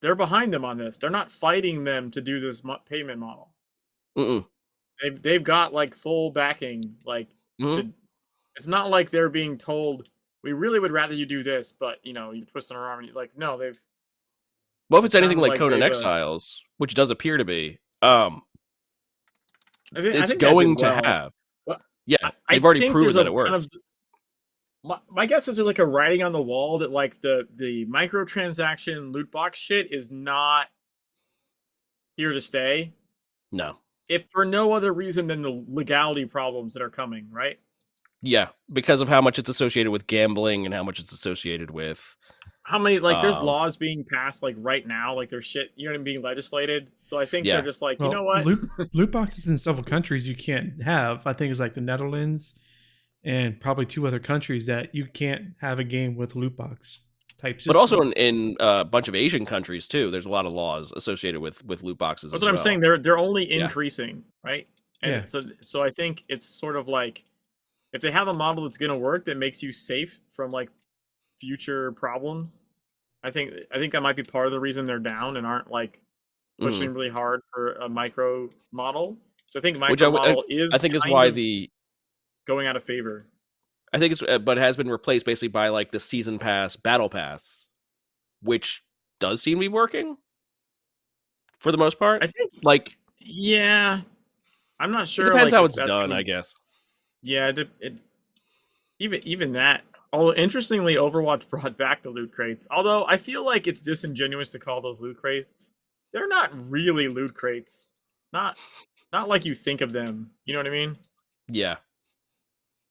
behind them on this. They're not fighting them to do this payment model. They've got like full backing. Like, it's not like they're being told, we really would rather you do this, but you're twisting our arm. Like, no, they've. Well, if it's anything like Conan Exiles, which does appear to be, it's going to have. Well, they've already proven that it works. My guess is there's like a writing on the wall that like the microtransaction loot box shit is not here to stay. No. If for no other reason than the legality problems that are coming, right? Yeah, because of how much it's associated with gambling and how much it's associated with how many, like, there's laws being passed like right now, like there's shit, being legislated. So I think they're just like, you know what? Loot boxes in several countries you can't have. I think it's like the Netherlands and probably 2 other countries that you can't have a game with loot box type system. But also in a bunch of Asian countries too, there's a lot of laws associated with loot boxes. That's what I'm saying. They're only increasing, right? And so I think it's sort of like, if they have a model that's going to work that makes you safe from like future problems, I think that might be part of the reason they're down and aren't like pushing really hard for a micro model. So I think micro model is I think is why the going out of favor. I think it's but it has been replaced basically by like the season pass, battle pass, which does seem to be working for the most part. I think like I'm not sure. It depends like, how it's done, I guess. Yeah, even that. Although interestingly, Overwatch brought back the loot crates. Although I feel like it's disingenuous to call those loot crates. They're not really loot crates. Not like you think of them. You know what I mean? Yeah.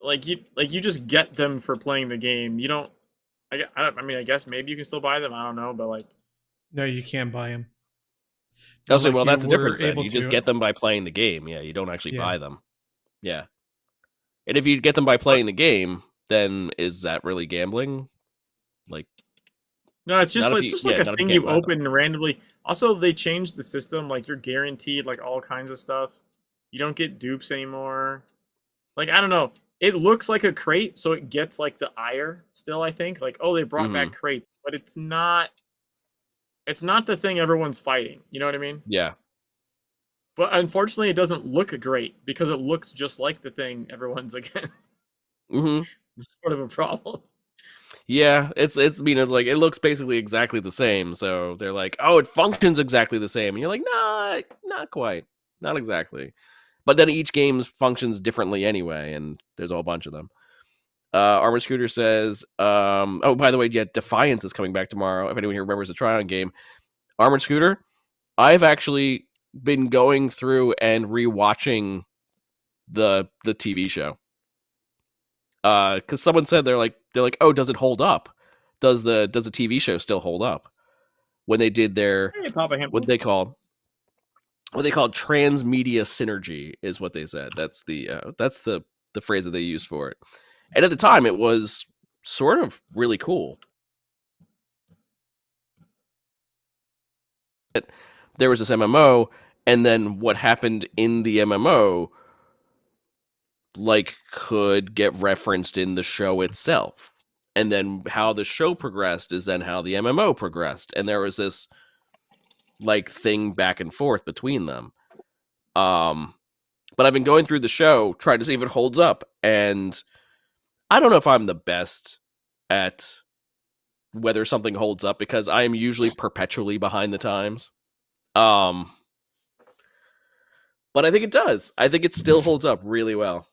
Like you just get them for playing the game. You don't. I mean, I guess maybe you can still buy them. I don't know, but like. No, you can't buy them. I'll say, well, that's the difference. Then. You just get them by playing the game. Yeah, you don't actually buy them. Yeah. And if you get them by playing the game, then is that really gambling? Like, no, it's just like a thing you open randomly. Also, they changed the system. Like, you're guaranteed like all kinds of stuff. You don't get dupes anymore. Like, I don't know. It looks like a crate, so it gets like the ire still. I think like, oh, they brought back crates, but it's not. It's not the thing everyone's fighting. You know what I mean? Yeah. But unfortunately, it doesn't look great because it looks just like the thing everyone's against. It's sort of a problem. Yeah, it's like it looks basically exactly the same. So they're like, oh, it functions exactly the same, and you're like, nah, not quite, not exactly. But then each game functions differently anyway, and there's a whole bunch of them. Armored Scooter says, oh, by the way, yeah, Defiance is coming back tomorrow. If anyone here remembers the try-on game, Armored Scooter, I've actually been going through and rewatching the TV show. Because someone said they're like, oh, does it hold up? Does the TV show still hold up? When they did their what they called transmedia synergy is what they said. That's the phrase that they used for it. And at the time, it was sort of really cool. There was this MMO, and then what happened in the MMO, like, could get referenced in the show itself. And then how the show progressed is then how the MMO progressed. And there was this, like, thing back and forth between them. But I've been going through the show, trying to see if it holds up, and I don't know if I'm the best at whether something holds up because I am usually perpetually behind the times. But I think it does. I think it still holds up really well.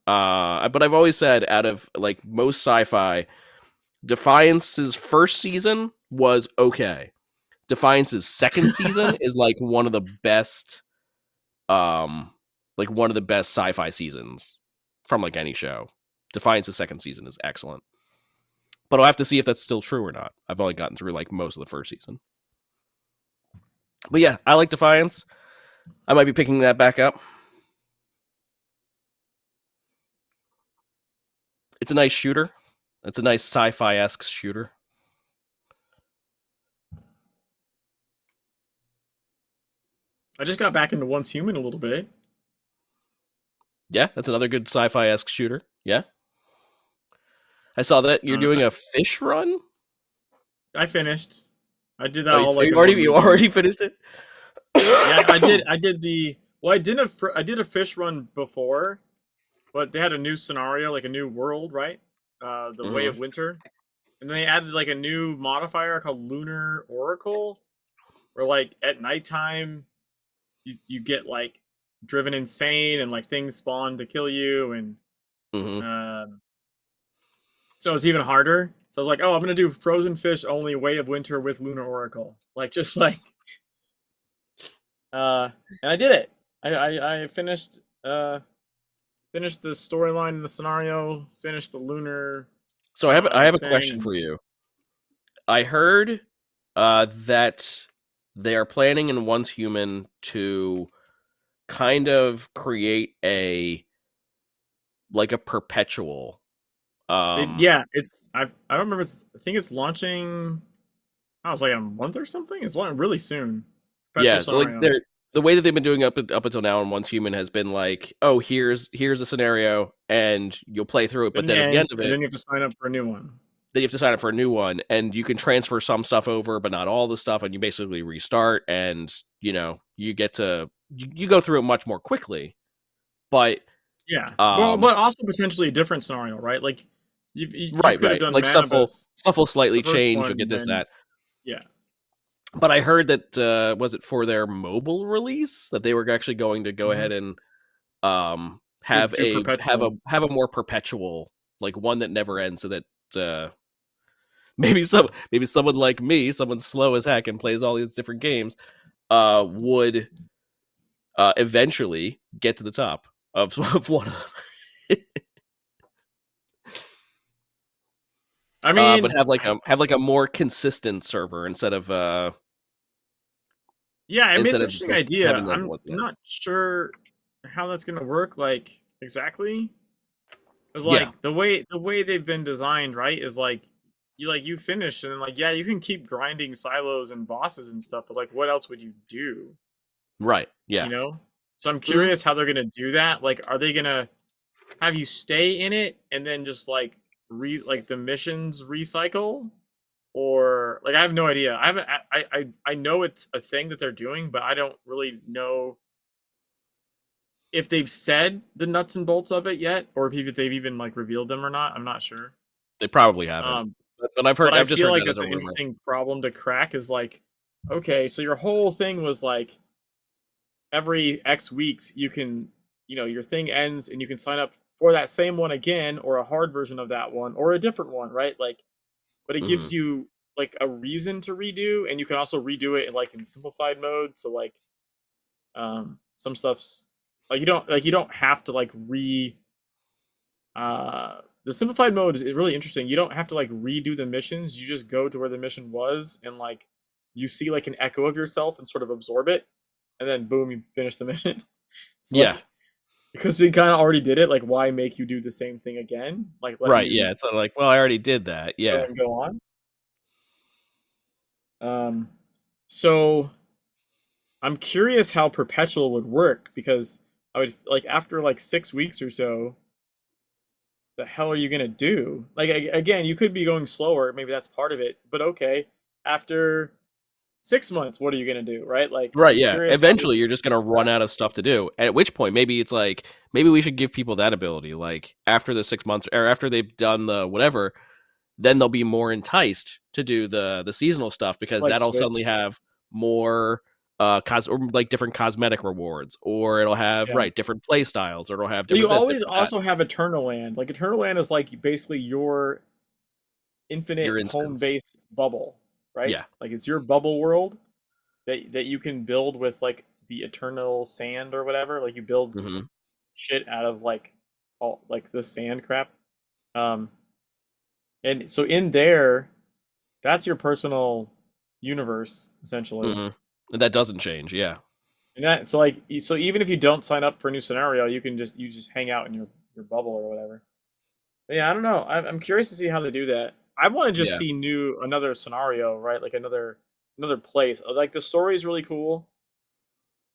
But I've always said, out of like most sci-fi, Defiance's first season was okay. Defiance's second season is like one of the best, sci-fi seasons from like any show. Defiance's second season is excellent. But I'll have to see if that's still true or not. I've only gotten through like most of the first season. But yeah, I like Defiance. I might be picking that back up. It's a nice shooter. It's a nice sci-fi-esque shooter. I just got back into Once Human a little bit. Yeah, that's another good sci-fi-esque shooter. Yeah. I saw that you're doing a fish run. I finished. I did that all. You already finished it. Yeah, I did the. Well, I did a fish run before, but they had a new scenario, like a new world, right? The Way of Winter, and then they added like a new modifier called Lunar Oracle, where like at nighttime, you get like driven insane and like things spawn to kill you, and so it's even harder. So I was like, oh, I'm gonna do frozen fish only Way of Winter with Lunar Oracle, and I did it. I finished the storyline and the scenario, finished the lunar. So I have a question for you. I heard that they are planning in Once Human to kind of create a perpetual. It's I don't remember. I think it's launching. I was like a month or something. It's launching really soon. Yeah, so like the way that they've been doing up until now in Once Human has been like, oh, here's a scenario, and you'll play through it, but then at the end of it, then you have to sign up for a new one. then you have to sign up for a new one, and you can transfer some stuff over, but not all the stuff, and you basically restart, and you get to you go through it much more quickly. But yeah, but also potentially a different scenario, right? Like you could have done like stuff will slightly change. You'll get this, that. Yeah. But I heard that was it for their mobile release that they were actually going to go ahead and have a more perpetual, like one that never ends, so that maybe someone like me, someone slow as heck and plays all these different games, would eventually get to the top of one of them. I mean, but have like a more consistent server instead of yeah, I mean, it's an interesting idea. I'm not sure how that's gonna work, like, exactly. Because like the way they've been designed, right, is like you finish and then like you can keep grinding silos and bosses and stuff, but like what else would you do? Right. Yeah. So I'm curious how they're gonna do that. Like, are they gonna have you stay in it and then just like the missions recycle? Or like I have no idea. I know it's a thing that they're doing, but I don't really know if they've said the nuts and bolts of it yet, or if they've even like revealed them or not. I'm not sure. They probably haven't. But I've heard. But I've just feel heard like that that's an interesting problem to crack. Is like, okay, so your whole thing was like every X weeks you can, your thing ends and you can sign up for that same one again, or a hard version of that one, or a different one, right? Like, but it gives you like a reason to redo, and you can also redo it in simplified mode. So like some stuff's like you don't have to like the simplified mode is really interesting. You don't have to like redo the missions. You just go to where the mission was and like you see like an echo of yourself and sort of absorb it, and then boom, you finish the mission. Because you kind of already did it, like why make you do the same thing again? Like it's like, well, I already did that. Yeah. Go on. So I'm curious how perpetual would work, because I would like after like 6 weeks or so, the hell are you gonna do? Like again, you could be going slower, maybe that's part of it, but okay, after 6 months, what are you gonna do, right? Like, eventually you're just gonna run out of stuff to do, at which point maybe it's like, maybe we should give people that ability, like after the 6 months or after they've done the whatever, then they'll be more enticed to do the seasonal stuff, because like that'll suddenly have more or like different cosmetic rewards, or it'll have different play styles, or it'll have different. You always also have Eternal Land. Like Eternal Land is like basically your infinite home base bubble, right? Yeah, like it's your bubble world that you can build with like the eternal sand or whatever. Like you build shit out of like all like the sand crap. And so in there, that's your personal universe essentially. And that doesn't change, yeah. And that so even if you don't sign up for a new scenario, you just hang out in your bubble or whatever. But yeah, I don't know. I'm curious to see how they do that. I want to just see another scenario, right? Like another place. Like the story is really cool.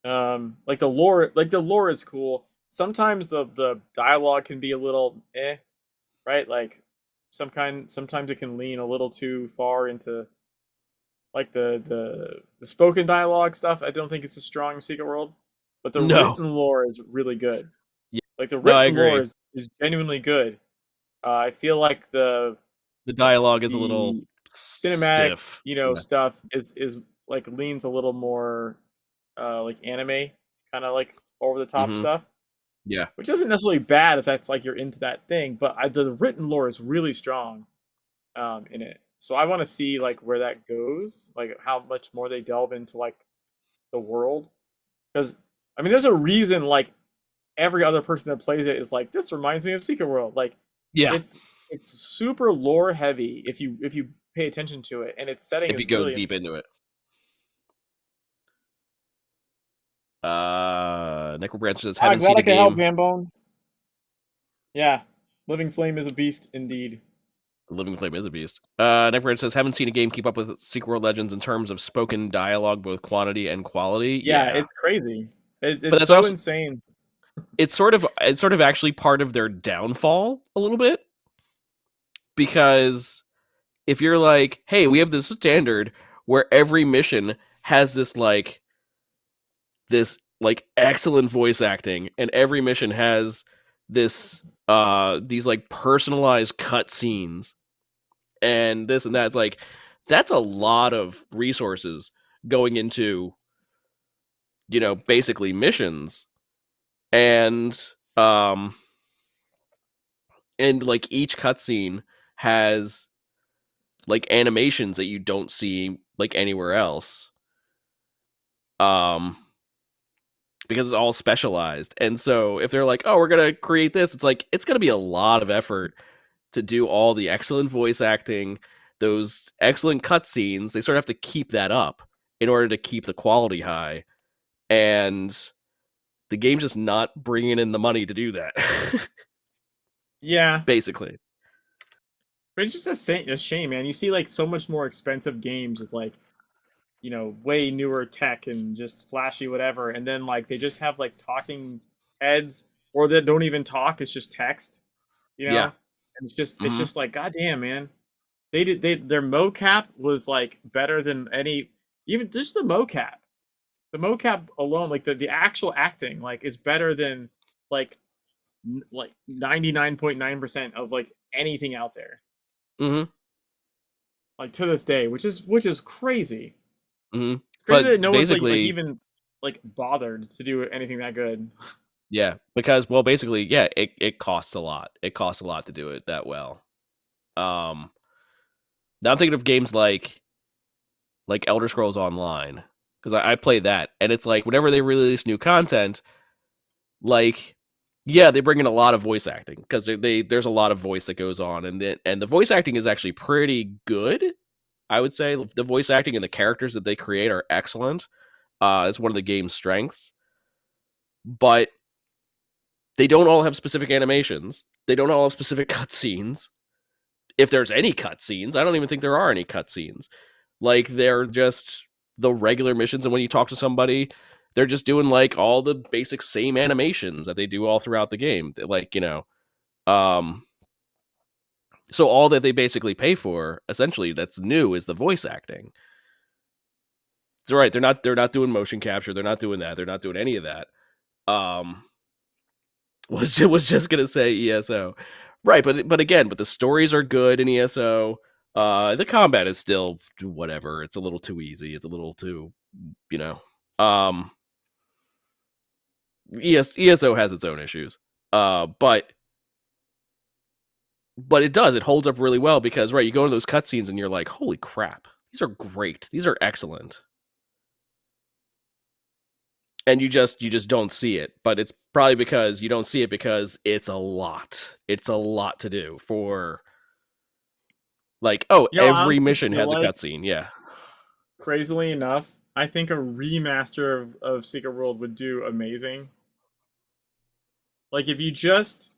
Like the lore is cool. Sometimes the dialogue can be a little right? Like sometimes it can lean a little too far into like the spoken dialogue stuff. I don't think it's as strong in Secret World, but the written lore is really good. Yeah. Like the written lore is genuinely good. I feel like the dialogue is a little cinematic, stiff. Stuff is like leans a little more like anime, kind of like over the top stuff. Yeah, which isn't necessarily bad if that's like you're into that thing, but the written lore is really strong in it. So I want to see like where that goes, like how much more they delve into like the world, because I mean, there's a reason like every other person that plays it is like, this reminds me of Secret World. Like, it's super lore heavy if you pay attention to it, and its setting if you go deep into it. Necrobranch says, haven't seen a game. Help, Vanbone. Yeah, Living Flame is a beast indeed. Living Flame is a beast. Necrobranch says, haven't seen a game keep up with Secret World Legends in terms of spoken dialogue, both quantity and quality. Yeah, it's crazy. It's so insane. It's sort of actually part of their downfall a little bit, because if you're like, hey, we have this standard where every mission has this excellent voice acting, and every mission has these like personalized cut scenes and this and that. It's like, that's a lot of resources going into, basically missions. And like each cutscene has like animations that you don't see like anywhere else. Because it's all specialized. And so if they're like, oh, we're going to create this, it's like, it's going to be a lot of effort to do all the excellent voice acting, those excellent cutscenes. They sort of have to keep that up in order to keep the quality high. And the game's just not bringing in the money to do that. Yeah. Basically. But it's just a shame, man. You see like so much more expensive games with like, way newer tech and just flashy whatever, and then like they just have like talking heads, or that don't even talk. It's just text, Yeah. And it's just like, goddamn, man. Their mocap was like better than any, even just the mocap. The mocap alone, like the actual acting, like is better than like 99.9% of like anything out there. Mm-hmm. Like to this day, which is crazy. Mm-hmm. It's crazy But that no one's basically, like even like bothered to do anything that good. Yeah, because well, basically, yeah, it costs a lot. It costs a lot to do it that well. Now I'm thinking of games like Elder Scrolls Online, because I play that, and it's like whenever they release new content, like, yeah, they bring in a lot of voice acting because there's a lot of voice that goes on, and the voice acting is actually pretty good. I would say the voice acting and the characters that they create are excellent. It's one of the game's strengths, but they don't all have specific animations. They don't all have specific cutscenes. If there's any cutscenes, I don't even think there are any cutscenes. Like, they're just the regular missions, and when you talk to somebody, they're just doing like all the basic same animations that they do all throughout the game. Like, so all that they basically pay for, essentially, that's new is the voice acting. It's right. They're not doing motion capture. They're not doing that. They're not doing any of that. Was just gonna say ESO, right? But again, the stories are good in ESO. The combat is still whatever. It's a little too easy. It's a little too, um, ESO has its own issues. But it does. It holds up really well because, right, you go into those cutscenes and you're like, holy crap, these are great. These are excellent. And you just don't see it, but it's probably because you don't see it because it's a lot. It's a lot to do for like, every honestly, mission has a cutscene. Yeah. Crazily enough, I think a remaster of Secret World would do amazing. Like if you just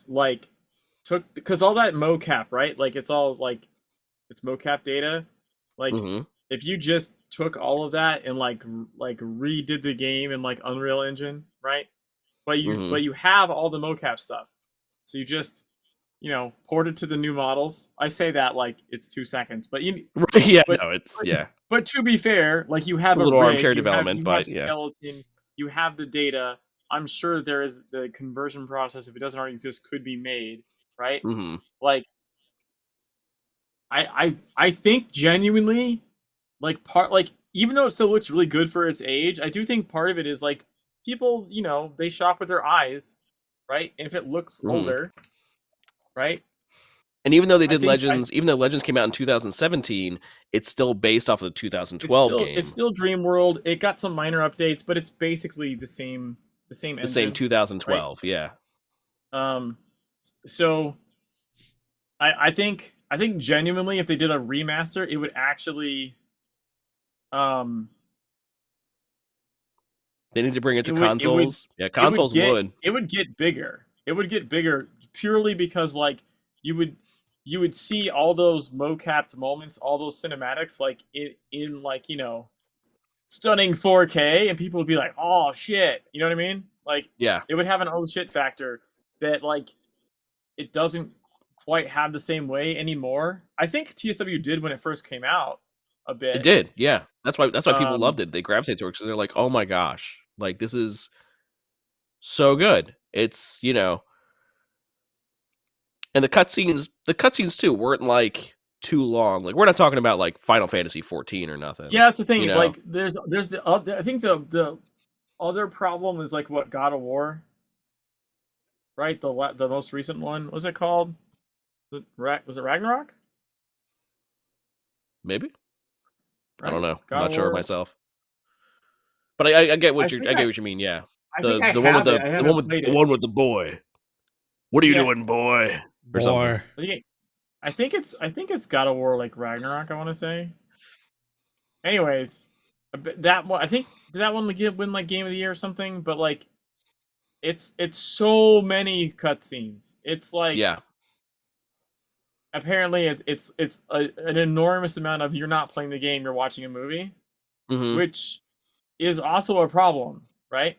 like took, because all that mocap, right? Like it's all like it's mocap data. Like if you just took all of that and like redid the game in like Unreal Engine, right? But you have all the mocap stuff, so you just port it to the new models. I say that like it's 2 seconds, but But to be fair, like you have a little rig, armchair development, you have skeleton, you have the data. I'm sure there is the conversion process, if it doesn't already exist, could be made, right? Like I think genuinely, like even though it still looks really good for its age, I do think part of it is like people, they shop with their eyes, right? And if it looks older, right? And even though they did Legends, even though Legends came out in 2017, it's still based off of the 2012 game. It's still Dream World. It got some minor updates, but it's basically the same engine, the same 2012, right? Yeah. So I think genuinely, if they did a remaster, it would actually they need to bring it to consoles. Consoles would. It would get bigger. It would get bigger purely because like you would see all those mocapped moments, all those cinematics, like in like stunning 4K, and people would be like, "Oh shit," you know what I mean? Like, yeah, it would have an oh shit factor that like it doesn't quite have the same way anymore. I think TSW did when it first came out a bit. It did, yeah. That's why people loved it. They gravitated to it because they're like, oh my gosh, like this is so good. It's and the cutscenes too weren't like too long. Like we're not talking about like Final Fantasy 14 or nothing. Yeah, that's the thing. Like there's the I think the other problem is like what God of War, right? The most recent one. What was it called? Was it Ragnarok? Maybe. Right? I don't know. God I'm not sure War. myself. But I get what you mean. Yeah. The one with the one with the boy. What are you doing, boy? Or something. I think it's God of War like Ragnarok. I want to say. Anyways, that one I think did that one win like Game of the Year or something? But like, it's so many cutscenes. It's like apparently it's an enormous amount of you're not playing the game, you're watching a movie, which is also a problem, right?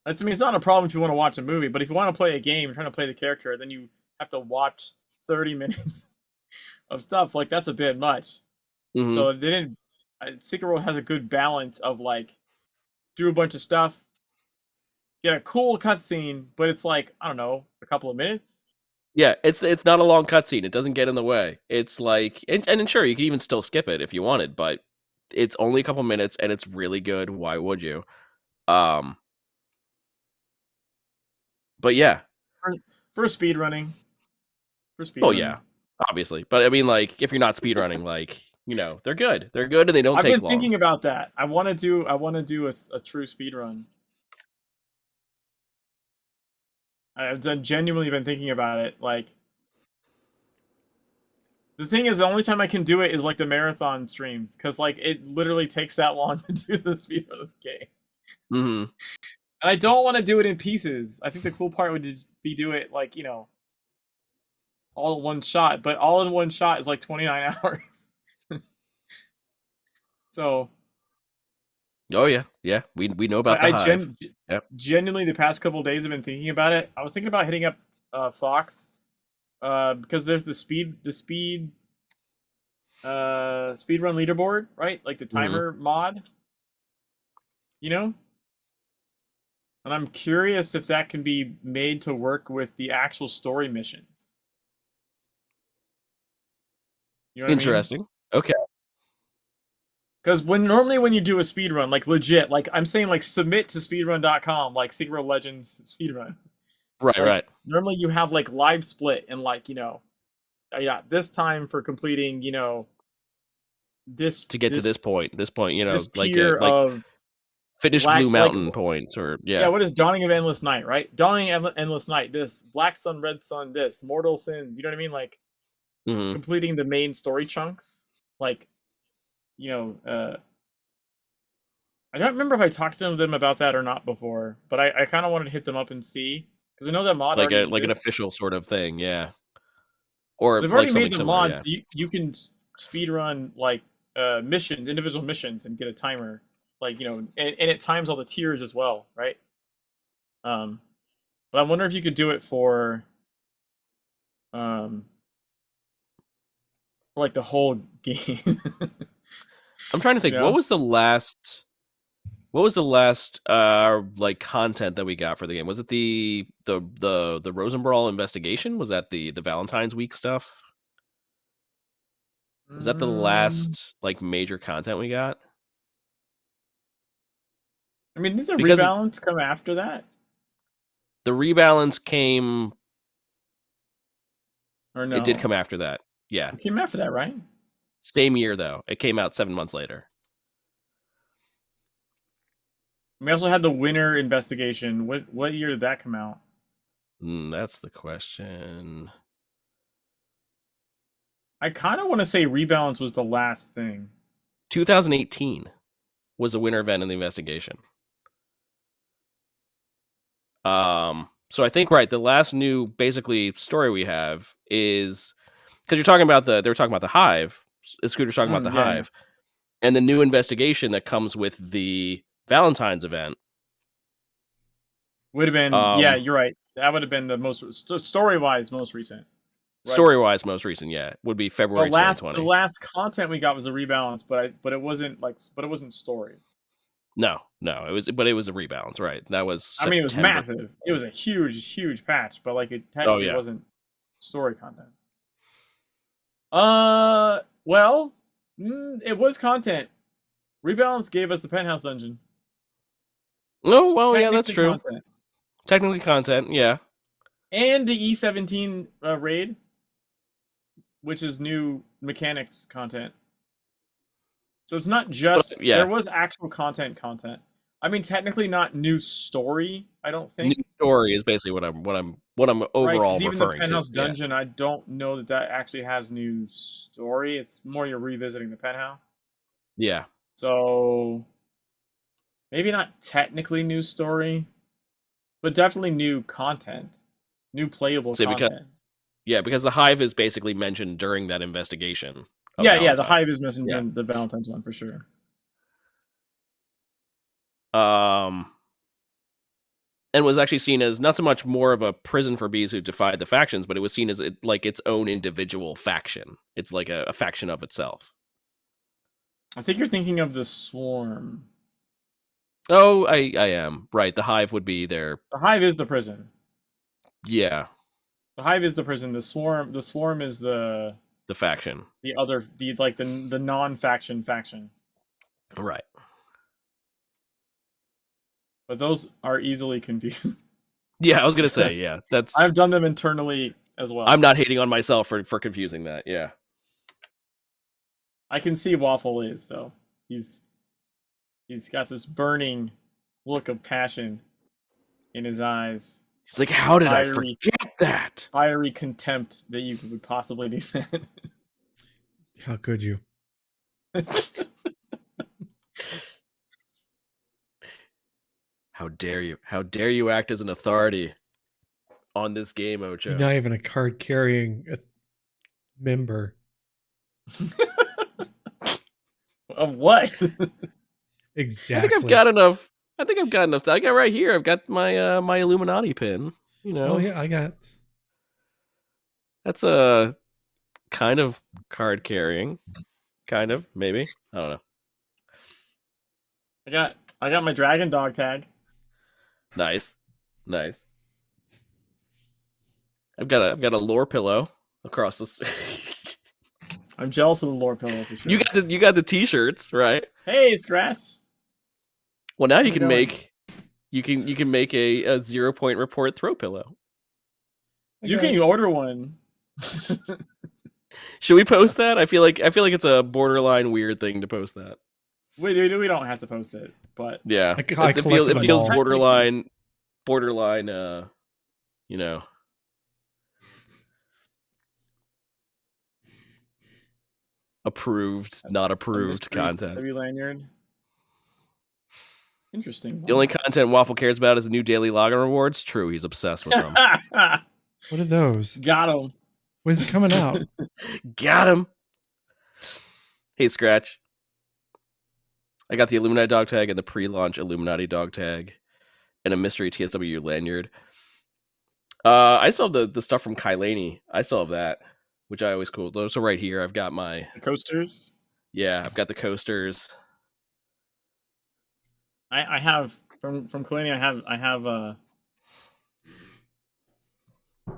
That's, I mean, it's not a problem if you want to watch a movie, but if you want to play a game, you're trying to play the character, then you have to watch 30 minutes of stuff. Like, that's a bit much. So they didn't. Sekiro has a good balance of like, do a bunch of stuff, get a cool cutscene, but it's like, I don't know, a couple of minutes. Yeah, it's not a long cutscene. It doesn't get in the way. It's like, and sure, you can even still skip it if you wanted, but it's only a couple minutes and it's really good. Why would you? But yeah, for speedrunning. Oh yeah, obviously. But I mean, like, if you're not speedrunning, like, they're good. They're good and they don't take long. I've been thinking about that. I want to do a true speedrun. I've genuinely been thinking about it. Like, the thing is, the only time I can do it is like the marathon streams, because like it literally takes that long to do the speedrun of the game. And I don't want to do it in pieces. I think the cool part would be do it like all in one shot, but all in one shot is like 29 hours. So. Oh yeah, we know about the Hive. Genuinely, the past couple of days I've been thinking about it. I was thinking about hitting up Fox, because there's the speed run leaderboard, right? Like the timer mod, And I'm curious if that can be made to work with the actual story missions. You know what Interesting. I mean? Okay. Because normally when you do a speedrun, like legit, like I'm saying, like submit to speedrun.com, like Sekiro Legends speedrun. Right. Normally you have like live split and like, this time for completing, this to get to this point, this like tier of finish Blue Mountain point, or what is Dawning of Endless Night, right? Dawning of Endless Night, this Black Sun, Red Sun, this Mortal Sins, you know what I mean? Like completing the main story chunks, like. I don't remember if I talked to them about that or not before, but I kind of wanted to hit them up and see, because I know that mod like an official sort of thing, yeah. Or they've already made the mod. Yeah. You can speedrun like missions, individual missions, and get a timer, like and it times all the tiers as well, right? But I wonder if you could do it for like the whole game. I'm trying to think. What was the last like content that we got for the game? Was it the Rosenbrawl investigation? Was that the Valentine's Week stuff? Was that the last like major content we got? I mean, did the rebalance come after that? The rebalance came, or no? It did come after that. Yeah, it came after that, right? Same year though. It came out 7 months later. We also had the winter investigation. What year did that come out? That's the question. I kind of want to say rebalance was the last thing. 2018 was the winter event in the investigation. So I think the last new basically story we have is, because they were talking about the Hive. Scooter's talking about the Hive, and the new investigation that comes with the Valentine's event would have been. Yeah, you're right. That would have been the most story-wise most recent. Right? Story-wise, most recent, yeah, would be February 2020. The last content we got was a rebalance, but it wasn't story. No, it was a rebalance, right? That was September. I mean, it was massive. It was a huge patch, but like it technically wasn't story content. Well, it was content. Rebalance gave us the penthouse dungeon. Oh, well, yeah, that's true. Content. Technically content, yeah. And the E17 raid, which is new mechanics content. So it's not just there was actual content. I mean, technically not new story. I don't think new story is basically what I'm overall even referring the penthouse to. Dungeon, I don't know that actually has new story. It's more you're revisiting the penthouse. Yeah. So maybe not technically new story, but definitely new content, new playable content. Because the Hive is basically mentioned during that investigation. Yeah, the Hive is mentioned in the Valentine's one for sure. And was actually seen as not so much more of a prison for bees who defied the factions, but it was seen as like its own individual faction. It's like a faction of itself. I think you're thinking of the Swarm. Oh, I am. Right, the Hive would be there. The Hive is the prison. Yeah. The Hive is the prison. The Swarm is the faction. The non-faction faction. Right. But those are easily confused. Yeah, I was gonna say, yeah. That's I've done them internally as well. I'm not hating on myself for confusing that, yeah. I can see Waffle is, though. He's got this burning look of passion in his eyes. He's like, how did I forget that? Fiery contempt that you would possibly do that. How could you? How dare you? How dare you act as an authority on this game, Ocho? You're not even a card-carrying member. Of what? Exactly. I think I've got enough. I got right here. I've got my my Illuminati pin. You know. Oh yeah, I got. That's a kind of card carrying, kind of maybe. I don't know. I got my dragon dog tag. Nice. I've got a lore pillow across the. I'm jealous of the lore pillow for sure. You got the t-shirts, right? Hey, Scratch. Well, now you can make a 0-point report throw pillow. You can order one. Should we post that? I feel like it's a borderline weird thing to post that. We don't have to post it, but yeah, it feels borderline. You know. Approved, not approved content. Heavy lanyard. Interesting. The only content Waffle cares about is the new daily login rewards. True, he's obsessed with them. What are those? Got him. When's it coming out? Got him. Hey, Scratch. I got the Illuminati dog tag and the pre-launch Illuminati dog tag and a mystery TSW lanyard. I still have the stuff from Kailani. I still have that, which I always cool. So right here, I've got my coasters. Yeah, I've got the coasters. I have from Kailani. I have a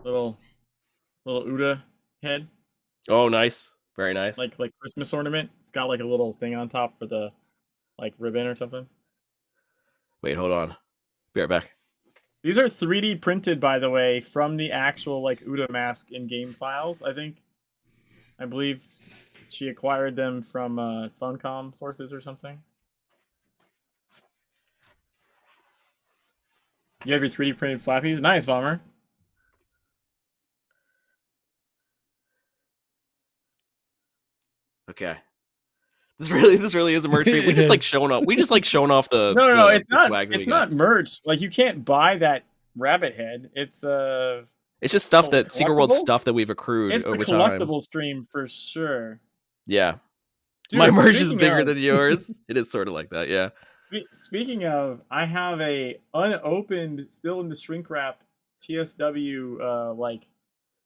little Uda head. Oh, nice, very nice. Like Christmas ornament. It's got like a little thing on top for the ribbon or something. Wait, hold on. Be right back. These are 3D printed, by the way, from the actual Uda mask in game files. I believe she acquired them from Funcom sources or something. You have your 3D printed flappies. Nice, Bomber. Okay. This really is a merch. We just like showing off. We just like showing off the no. It's not. Swag it's not merch. Like you can't buy that rabbit head. It's just stuff that Secret World stuff that we've accrued over time. It's the collectible stream for sure. Yeah, dude, my merch is bigger than yours. It is sort of like that. Yeah. Speaking of, I have a unopened, still in the shrink wrap, TSW like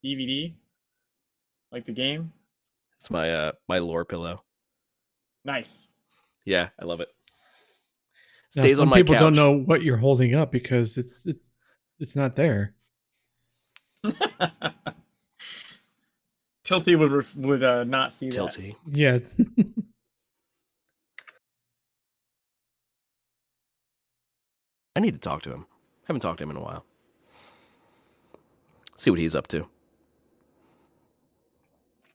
DVD, like the game. It's my my lore pillow. Nice. Yeah, I love it. Stays on my couch. Some people don't know what you're holding up because it's not there. Tilty would not see Tilty. that. Yeah. I need to talk to him. Haven't talked to him in a while. See what he's up to.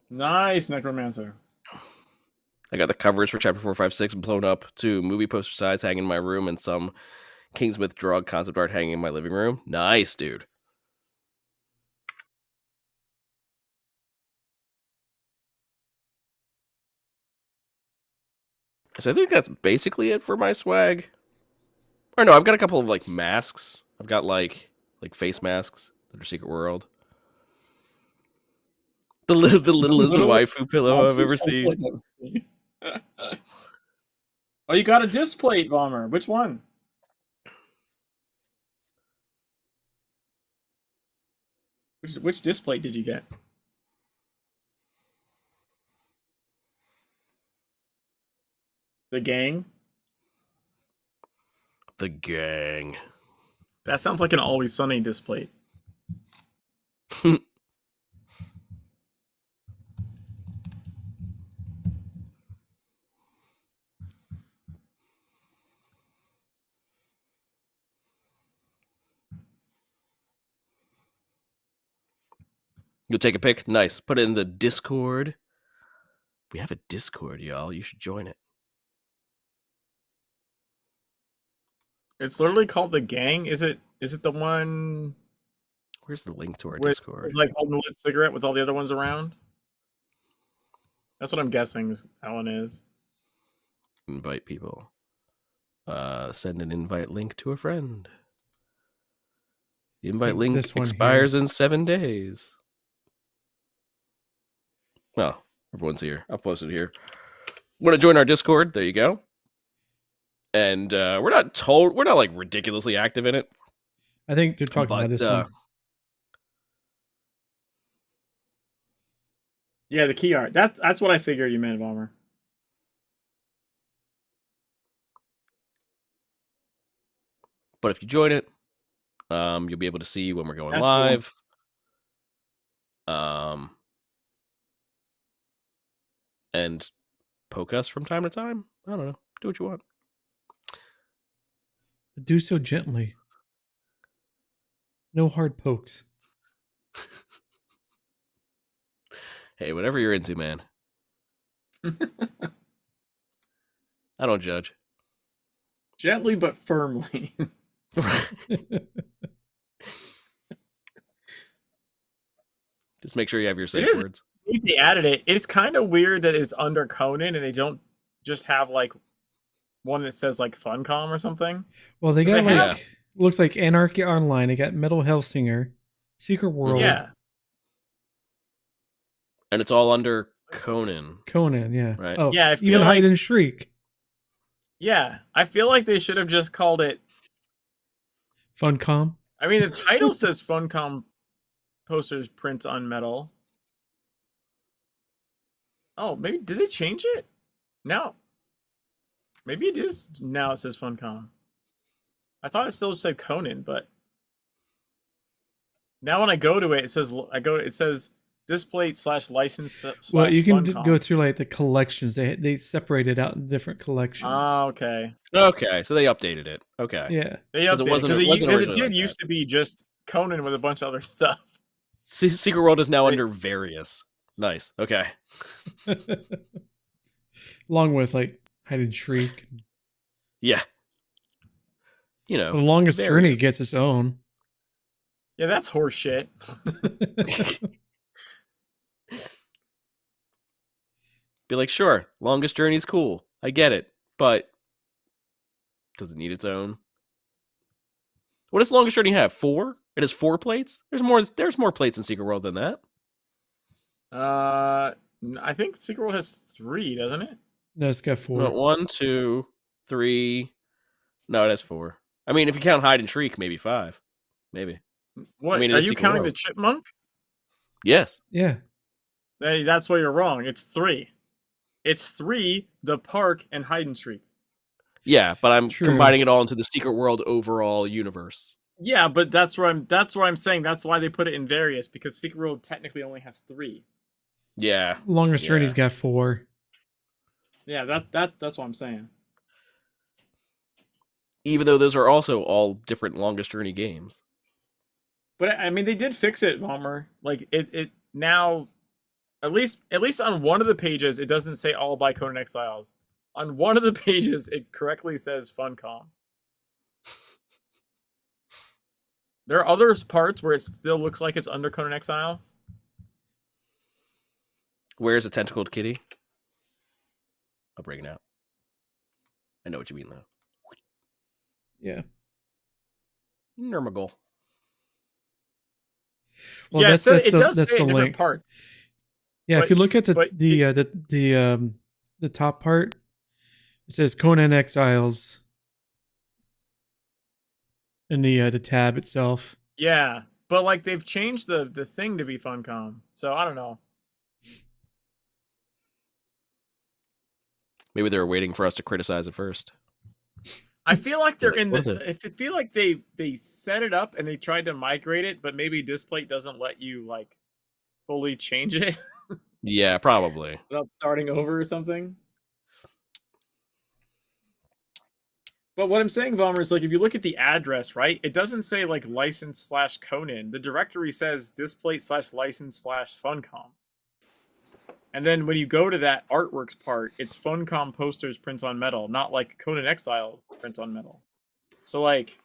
Nice, Necromancer. I got the covers for chapter 4, 5, 6 blown up to movie poster size hanging in my room and some Kingsmith drug concept art hanging in my living room. Nice, dude. So I think that's basically it for my swag. Or no, I've got a couple of like masks. I've got like face masks that are Secret World. The littlest waifu pillow I've ever seen. Oh, you got a disc plate, Bomber. Which one? Which disc plate did you get? The gang? The gang. That sounds like an Always Sunny disc plate. You'll take a pic? Nice. Put it in the Discord. We have a Discord, y'all. You should join it. It's literally called the gang. Is it the one? Where's the link to our Discord? It's like holding a lit cigarette with all the other ones around. That's what I'm guessing that one is. Invite people. Send an invite link to a friend. The invite link expires in 7 days. Well, everyone's here. I'll post it here. Want to join our Discord? There you go. And we're not like ridiculously active in it. I think they're talking about this one. Yeah, the key art. That's what I figured you meant, Bomber. But if you join it, you'll be able to see when we're going live. Cool. And poke us from time to time. I don't know. Do what you want. Do so gently. No hard pokes. Hey, whatever you're into, man. I don't judge. Gently but firmly. Just make sure you have your safe words. They added it. It's kind of weird that it's under Conan and they don't just have like one that says like Funcom or something. Well, they got looks like Anarchy Online. They got Metal Hellsinger, Secret World. Yeah. And it's all under Conan. Conan, yeah. Right. Oh, yeah. Even Hide and Shriek. Yeah, I feel like they should have just called it Funcom. I mean, the title says Funcom posters print on metal. Oh, maybe did they change it? No. Maybe it is now. It says Funcom. I thought it still said Conan, but now when I go to it, it says it says display / license. Well, you can go through like the collections. They separate it out in different collections. Oh, okay. Okay, so they updated it. Okay. Yeah. They updated it because it did used to be just Conan with a bunch of other stuff. Secret World is now under various. Nice. Okay. Along with like Hide and Shriek. Yeah. You know, The Longest Journey gets its own. Yeah, that's horse shit. Be like, sure, Longest Journey's cool. I get it, but does it need its own? What does Longest Journey have? 4? It has 4 plates? There's more plates in Secret World than that. I think Secret World has 3, doesn't it? No, it's got 4. No, 1, 2, 3. No, it has 4. I mean, if you count Hide and Shriek, maybe 5. Maybe. What? Are you counting the chipmunk? Yes. Yeah. That's why you're wrong. It's 3. It's 3, the park, and hide and seek. Yeah, but I'm combining it all into the Secret World overall universe. Yeah, but that's where I'm saying that's why they put it in various, because Secret World technically only has 3. Yeah. Longest Journey's got 4. Yeah, that's what I'm saying. Even though those are also all different Longest Journey games. But I mean, they did fix it, Vomer. Like it now, at least on one of the pages, it doesn't say all by Conan Exiles. On one of the pages, it correctly says Funcom. There are other parts where it still looks like it's under Conan Exiles. Where's a tentacled kitty? I'll bring it out. I know what you mean, though. Yeah. Nurmagul. Well, yeah, that's the link. Part. Yeah, if you look at the top part, it says Conan Exiles in the tab itself. Yeah, but like they've changed the thing to be Funcom, so I don't know. Maybe they were waiting for us to criticize it first. I feel like they're in the. I feel like they set it up and they tried to migrate it, but maybe Displate doesn't let you like fully change it. Yeah, probably without starting over or something. But what I'm saying, Vomer, is like if you look at the address, right, it doesn't say like license/Conan. The directory says Displate/license/Funcom. And then when you go to that artworks part, it's Funcom posters print on metal, not like Conan Exile print on metal. So like,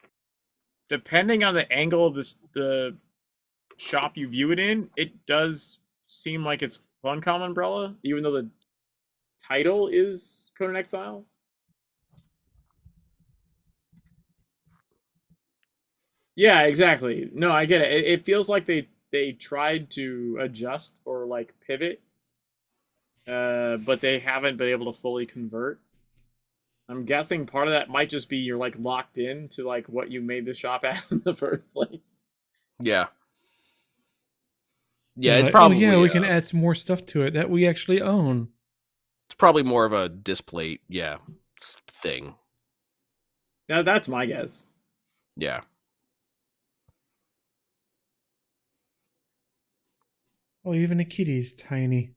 depending on the angle of the shop you view it in, it does seem like it's Funcom umbrella, even though the title is Conan Exiles. Yeah, exactly. No, I get it. It feels like they tried to adjust or like pivot. But they haven't been able to fully convert. I'm guessing part of that might just be you're like locked in to like what you made the shop as in the first place. Yeah. Yeah, it's probably we can add some more stuff to it that we actually own. It's probably more of a Displate, thing. Now that's my guess. Yeah. Oh, even the kitty's tiny.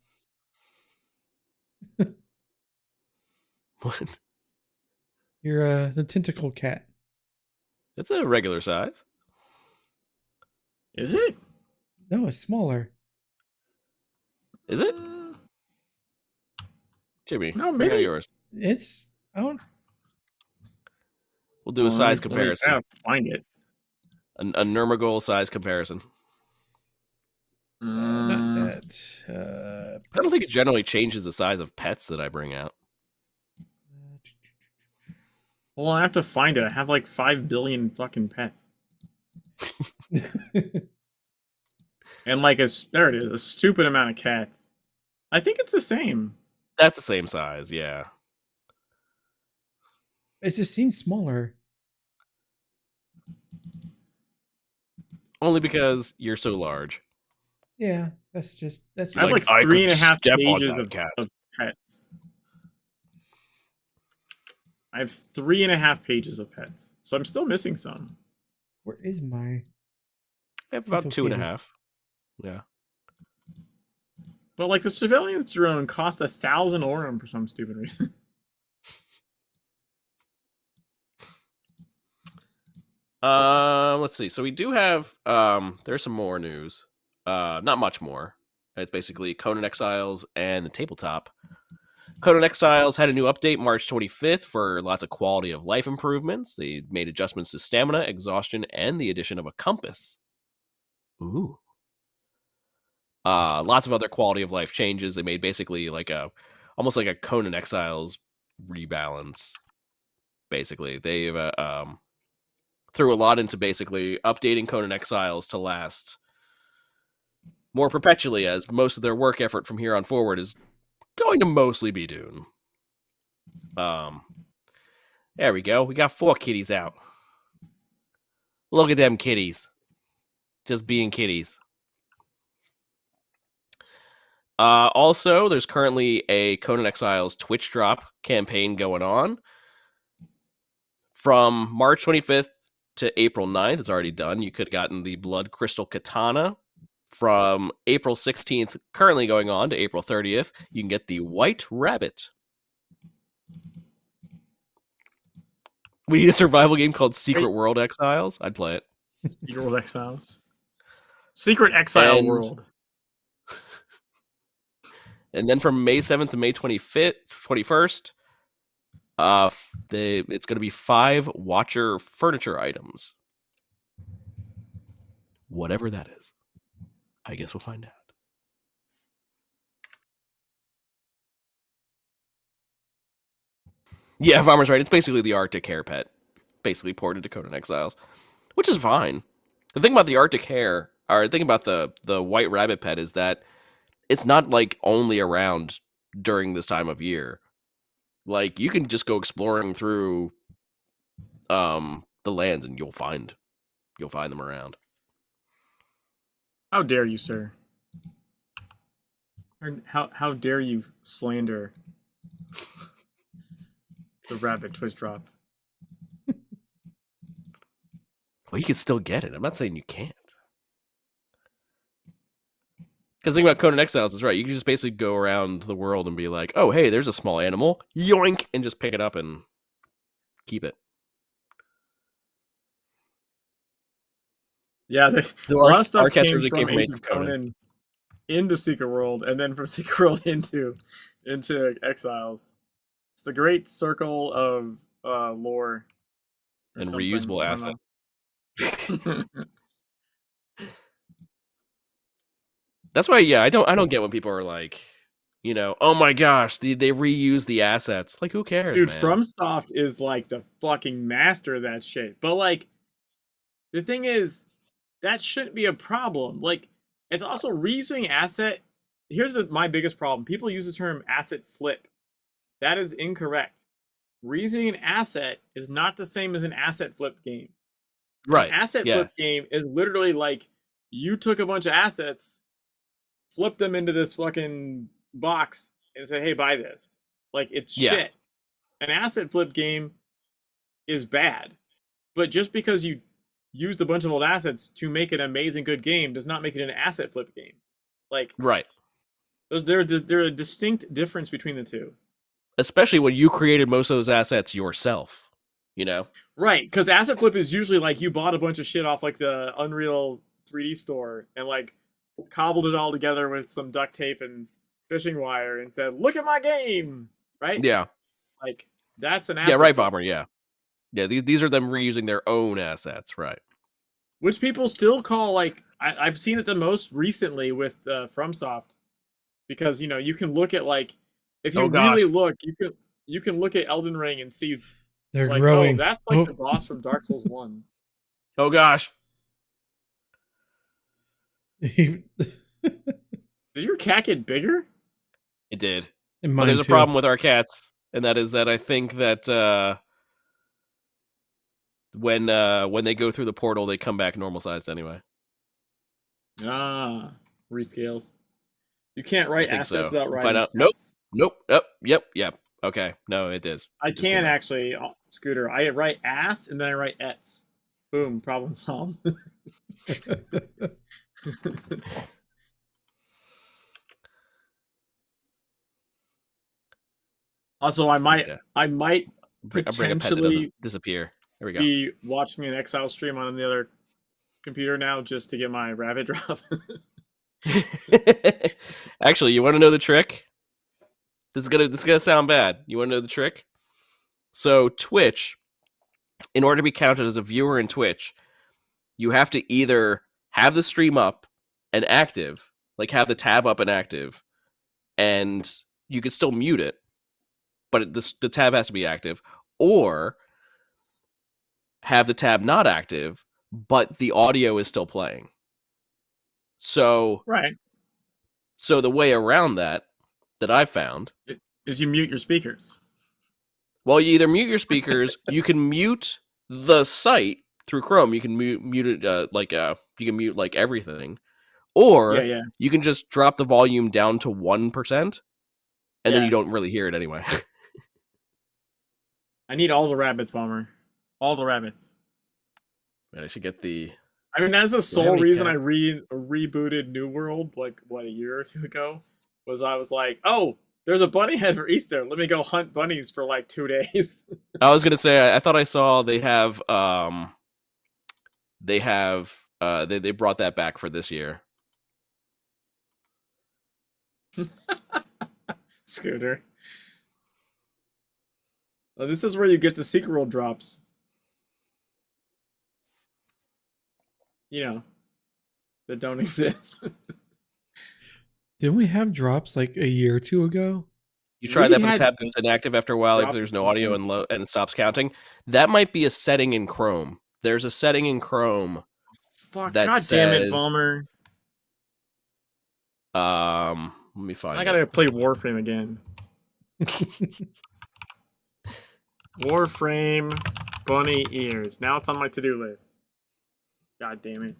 What? You're the tentacle cat. It's a regular size. Is it? No, it's smaller. Is it? Jimmy, no, maybe yours. It's. We'll do a size comparison. I have to find it. A Nurmagul size comparison. Not that. I don't think it generally changes the size of pets that I bring out. Well, I have to find it. I have like 5 billion fucking pets. And like there it is, a stupid amount of cats. I think it's the same. That's the same size, yeah. It just seems smaller. Only because you're so large. Yeah, that's I have like 3.5 pages of pets. I have 3.5 pages of pets, so I'm still missing some. Where is my? I have about 2.5. Yeah. But like the surveillance drone cost 1,000 Aurum for some stupid reason. Let's see. So we do have there's some more news. Not much more. It's basically Conan Exiles and the tabletop. Conan Exiles had a new update March 25th for lots of quality of life improvements. They made adjustments to stamina, exhaustion, and the addition of a compass. Ooh. Lots of other quality of life changes. They made basically like almost like a Conan Exiles rebalance. Basically, they've threw a lot into basically updating Conan Exiles to last more perpetually, as most of their work effort from here on forward is going to mostly be Dune. There we go. We got 4 kitties out. Look at them kitties. just being kitties. Also, there's currently a Conan Exiles Twitch drop campaign going on. From March 25th to April 9th, it's already done. You could have gotten the Blood Crystal Katana. From April 16th, currently going on, to April 30th, you can get the White Rabbit. We need a survival game called Secret World Exiles. I'd play it. Secret World Exiles. Secret Exile World. And then from May 7th to May 21st, it's going to be 5 Watcher furniture items. Whatever that is. I guess we'll find out. Yeah, Farmer's right. It's basically the Arctic hare pet, basically ported to Conan Exiles, which is fine. The thing about the Arctic hare, or the thing about the White Rabbit pet, is that it's not like only around during this time of year. Like, you can just go exploring through the lands and you'll find them around. How dare you, sir? How dare you slander the rabbit Twitch drop? Well, you can still get it. I'm not saying you can't. Because the thing about Conan Exiles is right. You can just basically go around the world and be like, oh, hey, there's a small animal. Yoink! And just pick it up and keep it. Yeah, a lot of stuff came from Age of Conan into Secret World, and then from Secret World into Exiles. It's the great circle of lore and reusable assets. That's why, yeah, I don't get when people are like, oh my gosh, they reuse the assets. Like, who cares, dude? Man? FromSoft is like the fucking master of that shit. But like, the thing is, that shouldn't be a problem. Like, it's also reusing asset. Here's my biggest problem. People use the term asset flip. That is incorrect. Reusing an asset is not the same as an asset flip game. Right. An asset flip game is literally like, you took a bunch of assets, flipped them into this fucking box, and said, hey, buy this. Like, it's shit. An asset flip game is bad. But just because you used a bunch of old assets to make an amazing good game does not make it an asset flip game. Like, right. There are a distinct difference between the two. Especially when you created most of those assets yourself, Right, because asset flip is usually like you bought a bunch of shit off like the Unreal 3D store and like cobbled it all together with some duct tape and fishing wire and said, look at my game, right? Yeah. Like, that's an asset. Yeah, right, Bomber, yeah. Yeah, these are them reusing their own assets, right? Which people still call, like, I've seen it the most recently with FromSoft, because you can look at, like, if you really look, you can look at Elden Ring and see they're like, growing. Oh, that's like the boss from Dark Souls 1. Oh gosh. Did your cat get bigger? It did. But there's a problem with our cats, and that is that I think that when they go through the portal, they come back normal sized anyway. Rescales. You can't write assets without writing. Find out. Nope. Yep. Okay. No, it did. I can actually, Scooter. I write ass and then I write ets. Boom. Problem solved. Also, I might potentially disappear. There we go. Be watching an Exile stream on the other computer now just to get my rabbit drop. Actually, you want to know the trick? This is gonna sound bad. You want to know the trick? So Twitch, in order to be counted as a viewer in Twitch, you have to either have the stream up and active, like have the tab up and active, and you can still mute it, but the tab has to be active, or have the tab not active, but the audio is still playing. So right. So the way around that I found is you mute your speakers. Well, you either mute your speakers, you can mute the site through Chrome. You can mute it You can mute like everything, or Yeah. you can just drop the volume down to 1%, and then you don't really hear it anyway. I need all the rabbits, Bomber. All the rabbits. I should get the. I mean, that's the sole reason I rebooted New World, like, what, a year or two ago? Was I was like, oh, there's a bunny head for Easter. Let me go hunt bunnies for like 2 days. I was gonna say, I thought I saw they brought that back for this year. Scooter. Well, this is where you get the secret world drops. You know, that don't exist. Didn't we have drops like a year or two ago? You try that, but the tab goes inactive after a while if there's no audio and stops counting. That might be a setting in Chrome. There's a setting in Chrome. Fuck, that God says, damn it, Vollmer. Let me find. I gotta play Warframe again. Warframe, bunny ears. Now it's on my to-do list. God damn it.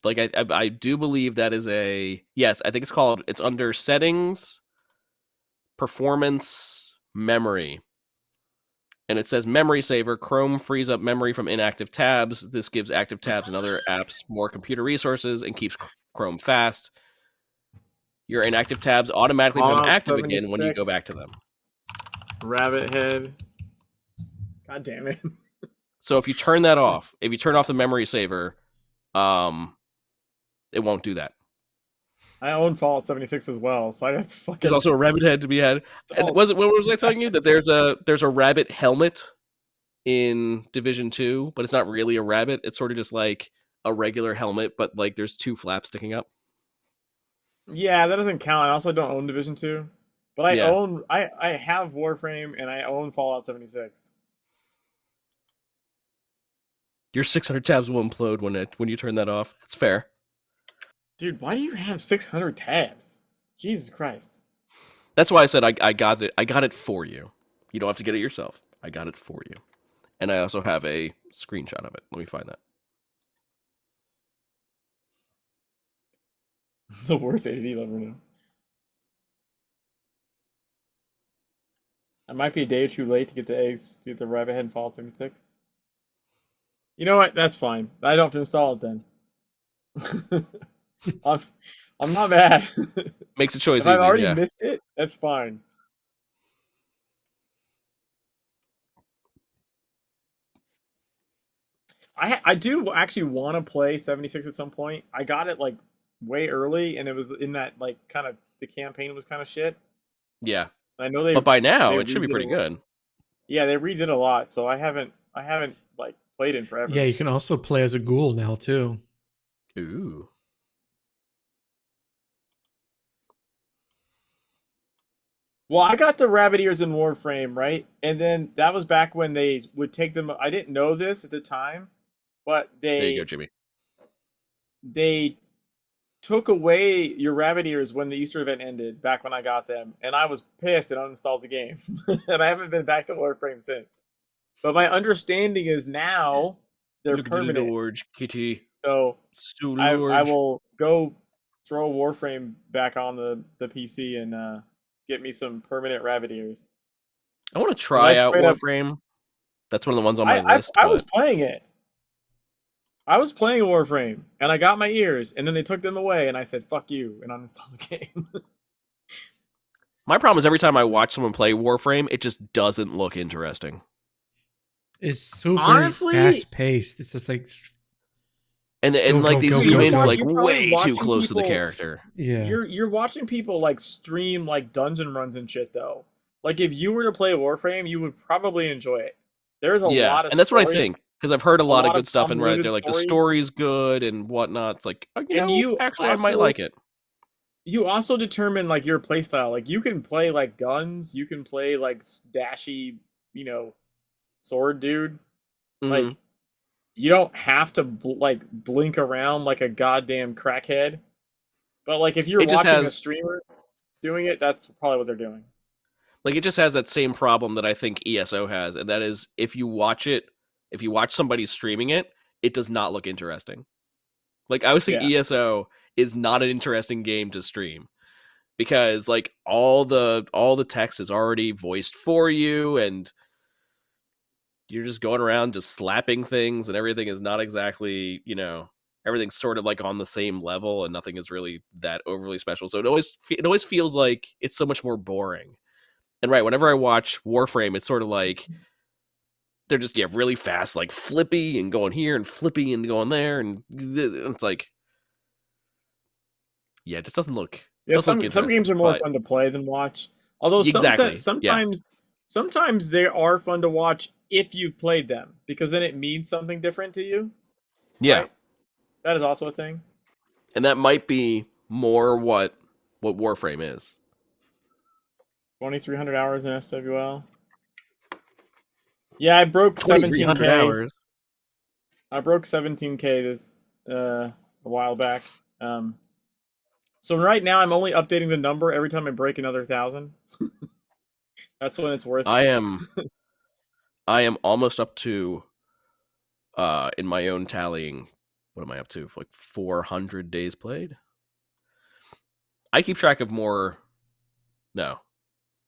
Like I do believe that is yes, I think it's under settings, performance, memory. And it says memory saver. Chrome frees up memory from inactive tabs. This gives active tabs and other apps more computer resources and keeps Chrome fast. Your inactive tabs automatically become active again when you go back to them. Rabbit head. God damn it. So if you turn that off, if you turn off the memory saver, it won't do that. I own Fallout 76 as well, so I have to fucking... There's also a rabbit head to be had. And what was I telling you? That there's a rabbit helmet in Division 2, but it's not really a rabbit. It's sort of just like a regular helmet, but like there's 2 flaps sticking up. Yeah, that doesn't count. I also don't own Division 2. But I have Warframe and I own Fallout 76. Your 600 tabs will implode when you turn that off. That's fair. Dude, why do you have 600 tabs? Jesus Christ. That's why I said I got it. I got it for you. You don't have to get it yourself. I got it for you. And I also have a screenshot of it. Let me find that. The worst ADD ever now. I might be a day or two late to get the eggs, to get the rabbit head and Fallout 76. You know what? That's fine. I don't have to install it then. I'm not bad. Makes a choice if easy. I've already missed it, that's fine. I do actually want to play 76 at some point. I got it like way early, and it was in that like kind of the campaign was kind of shit. Yeah, I know but by now it should be pretty good. Yeah, they redid a lot, so I haven't like played in forever. Yeah, you can also play as a ghoul now too. Ooh. Well, I got the rabbit ears in Warframe, right? And then that was back when they would take them. I didn't know this at the time, but there you go, Jimmy. They took away your rabbit ears when the Easter event ended, back when I got them, and I was pissed and uninstalled the game. And I haven't been back to Warframe since. But my understanding is now they're permanent. Lord, Kitty. So I will go throw Warframe back on the PC and get me some permanent rabbit ears. I want to try out Warframe. That's one of the ones on my list. I was playing it. I was playing Warframe, and I got my ears, and then they took them away, and I said, fuck you, and uninstalled the game. My problem is every time I watch someone play Warframe, it just doesn't look interesting. It's so very fast-paced. It's just like... And they zoom in like way too close to the character. Yeah, you're watching people like stream like dungeon runs and shit though. Like if you were to play Warframe, you would probably enjoy it. There's a lot of and that's what I think because I've heard a lot of good stuff and right there like the story's good and whatnot. It's like actually I might like it. You also determine like your play style. Like you can play like guns, you can play like dashy, sword dude. Mm-hmm. Like you don't have to blink around like a goddamn crackhead. But like if you're watching a streamer doing it, that's probably what they're doing. Like it just has that same problem that I think ESO has, and that is if you watch it if you watch somebody streaming it, it does not look interesting. Like, I would say ESO is not an interesting game to stream because like all the text is already voiced for you, and you're just going around just slapping things, and everything is not exactly, everything's sort of like on the same level, and nothing is really that overly special. So it always feels like it's so much more boring. And right, whenever I watch Warframe, it's sort of like they're just really fast, like flippy and going here and flippy and going there, and it's like, it just doesn't look. Yeah, some games are more fun to play than watch. Although sometimes they are fun to watch if you've played them, because then it means something different to you. Yeah, right? That is also a thing. And that might be more what Warframe is. 2,300 hours in SWL. Yeah, I broke 17K hours. I broke 17K this a while back. So right now I'm only updating the number every time I break another 1,000. That's when it's worth it. I am almost up to in my own tallying. What am I up to? Like 400 days played. I keep track of more. No,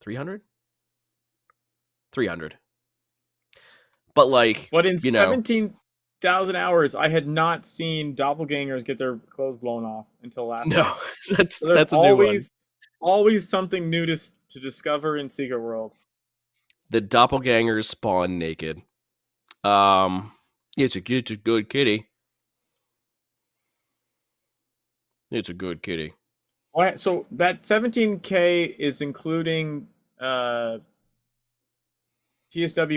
300. 300. But like, but in 17,000 hours, I had not seen doppelgangers get their clothes blown off until last. No, week. that's a new one. Always something new to discover in Secret World. The doppelgangers spawn naked. It's a good kitty. It's a good kitty. So that 17K is including TSW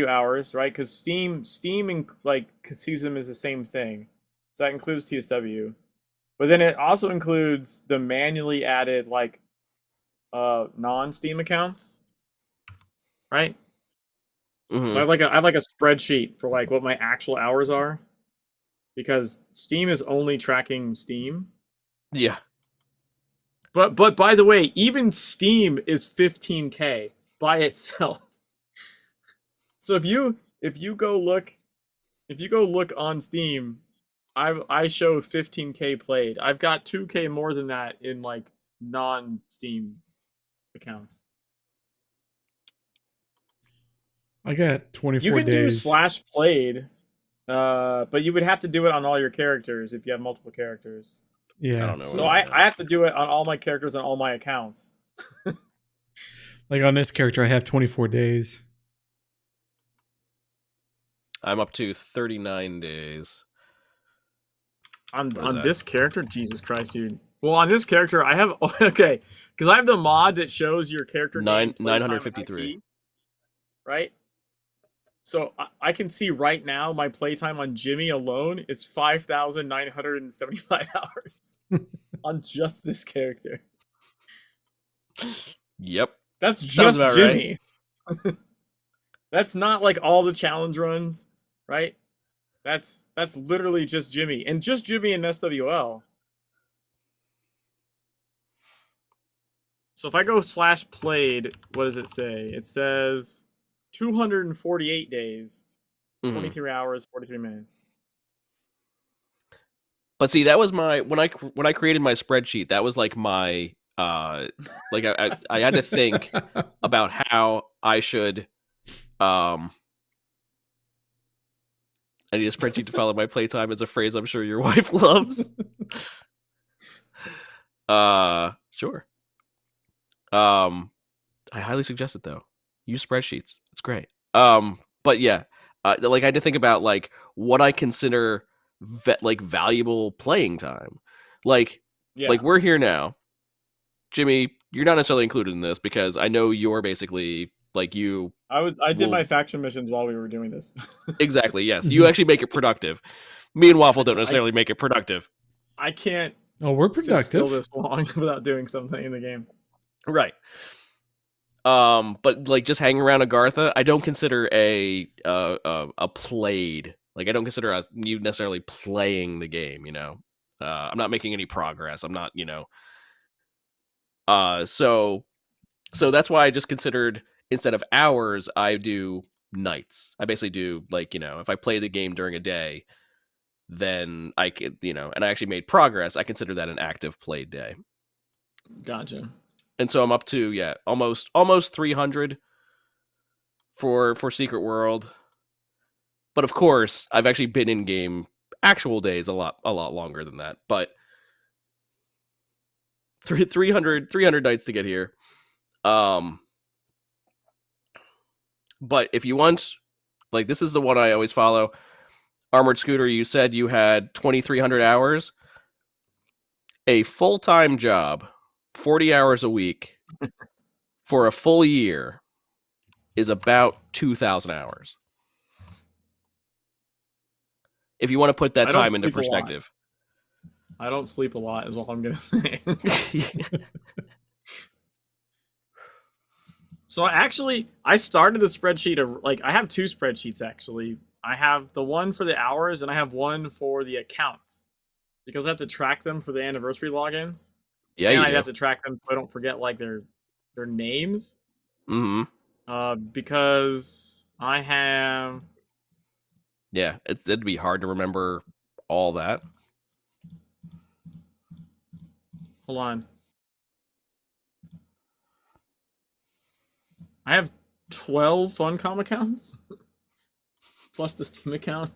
hours, right? Because Steam like sees them as the same thing, so that includes TSW. But then it also includes the manually added like non-Steam accounts, right? Mm-hmm. So I have like a spreadsheet for like what my actual hours are, because Steam is only tracking Steam. Yeah. But by the way, even Steam is 15K by itself. So if you go look on Steam, I show 15K played. I've got 2K more than that in like non-Steam accounts. I got 24 days. You can do /played, but you would have to do it on all your characters if you have multiple characters. Yeah. I don't know. So I have to do it on all my characters on all my accounts. Like on this character, I have 24 days. I'm up to 39 days. On this character? Jesus Christ, dude. Well, on this character, I have... Okay, because I have the mod that shows your character name. 953. Right? So I can see right now my playtime on Jimmy alone is 5,975 hours on just this character. Yep. That's just Jimmy. Right. That's not like all the challenge runs, right? That's literally just Jimmy, and just Jimmy in SWL. So if I go /played, what does it say? It says 248 days, 23 hours, 43 minutes. But see, that was my when I created my spreadsheet. That was like my like I had to think about how I should I need a spreadsheet to follow my playtime is a phrase I'm sure your wife loves. Sure. I highly suggest it though. Use spreadsheets. It's great. But yeah, like I had to think about like what I consider like valuable playing time. Like we're here now. Jimmy, you're not necessarily included in this because I know you're basically like you. I did my faction missions while we were doing this. Exactly. Yes, you actually make it productive. Me and Waffle don't necessarily make it productive. I can't. Oh, we're productive. Sit still this long without doing something in the game. Right. But like just hanging around Agartha, I don't consider a played. Like I don't consider you necessarily playing the game. You know, I'm not making any progress. I'm not. You know. So that's why I just considered instead of hours, I do nights. I basically do like, if I play the game during a day, then I could, and I actually made progress, I consider that an active played day. Gotcha. And so I'm up to almost 300 for Secret World. But of course, I've actually been in game actual days a lot longer than that. But 300 nights to get here. But if you want, like, this is the one I always follow. Armored Scooter, you said you had 2,300 hours. A full-time job, 40 hours a week, for a full year is about 2,000 hours. If you want to put that time into perspective. I don't sleep a lot is all I'm going to say. So I started the spreadsheet of, like, I have two spreadsheets actually. I have the one for the hours and I have one for the accounts, because I have to track them for the anniversary logins. Yeah, and I have to track them so I don't forget like their names. Mm-hmm. Because I have. Yeah, it'd be hard to remember all that. Hold on. I have 12 Funcom accounts plus the Steam account.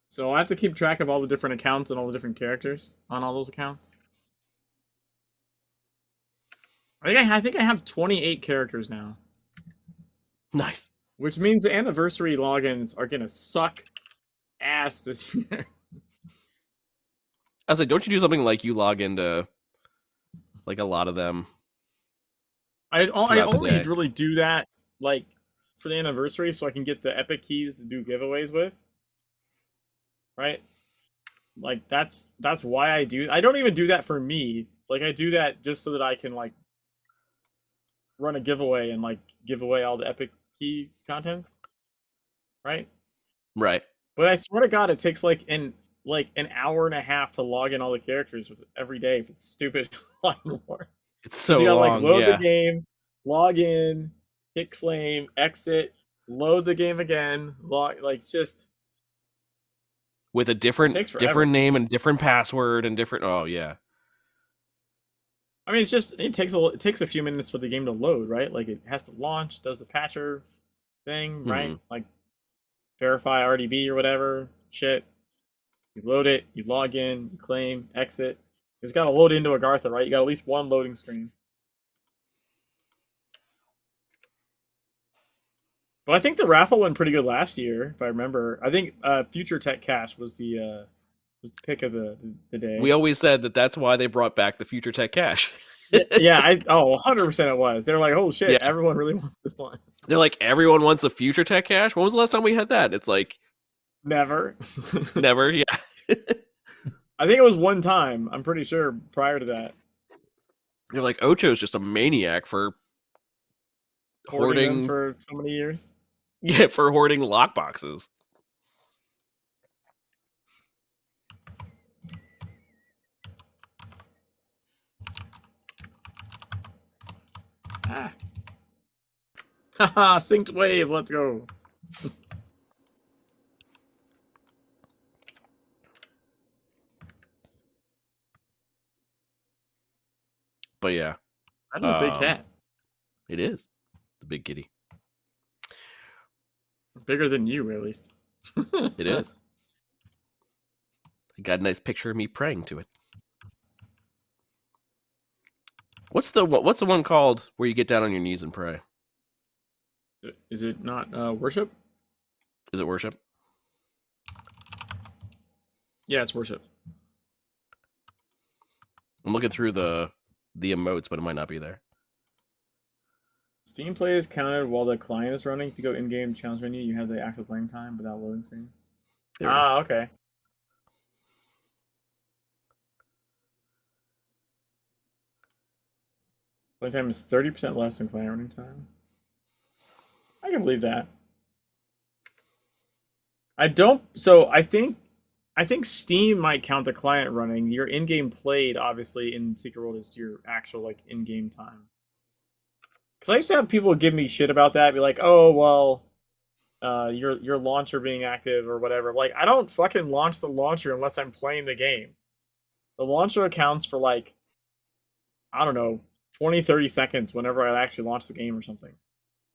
So I have to keep track of all the different accounts and all the different characters on all those accounts. I think I have 28 characters now. Nice. Which means the anniversary logins are gonna suck ass this year. I was like, don't you do something like you log into like a lot of them? I only really do that like for the anniversary so I can get the epic keys to do giveaways with. Right? Like that's why I do. I don't even do that for me. Like I do that just so that I can like run a giveaway and like give away all the epic key contents. Right? Right. But I swear to God, it takes like an hour and a half to log in all the characters every day for stupid login war. It's so you gotta, long. Like, load the game, log in, hit claim, exit, load the game again, just with a different name and different password and different. Oh yeah. I mean, it takes a few minutes for the game to load, right? Like it has to launch, does the patcher thing, right? Mm-hmm. Like verify RDB or whatever shit. You load it, you log in, you claim, exit. It's got to load into Agartha, right? You got at least one loading screen. But I think the raffle went pretty good last year, if I remember. I think Future Tech Cash was the pick of the day. We always said that's why they brought back the Future Tech Cash. Yeah, 100% it was. They're like, oh shit, yeah. Everyone really wants this one. They're like, everyone wants a Future Tech Cash? When was the last time we had that? It's like... Never. Never, yeah. I think it was one time, I'm pretty sure, prior to that. They're like, Ocho's just a maniac for hoarding for so many years. Yeah, for hoarding lockboxes. Haha, synced wave, let's go. But yeah. That's a big cat. It is. The big kitty. Bigger than you, at least. It is. I got a nice picture of me praying to it. What's the one called where you get down on your knees and pray? Is it not worship? Is it worship? Yeah, it's worship. I'm looking through the emotes, but it might not be there. Steam play is counted while the client is running. If you go in-game challenge menu, you have the active playing time without loading screen. Okay. Playing time is 30% less than client running time. I can believe that. I think Steam might count the client running. Your in-game played, obviously, in Secret World is your actual like in-game time. Because I used to have people give me shit about that, be like, "Oh well, your launcher being active or whatever." Like, I don't fucking launch the launcher unless I'm playing the game. The launcher accounts for like, I don't know, 20, 30 seconds whenever I actually launch the game or something.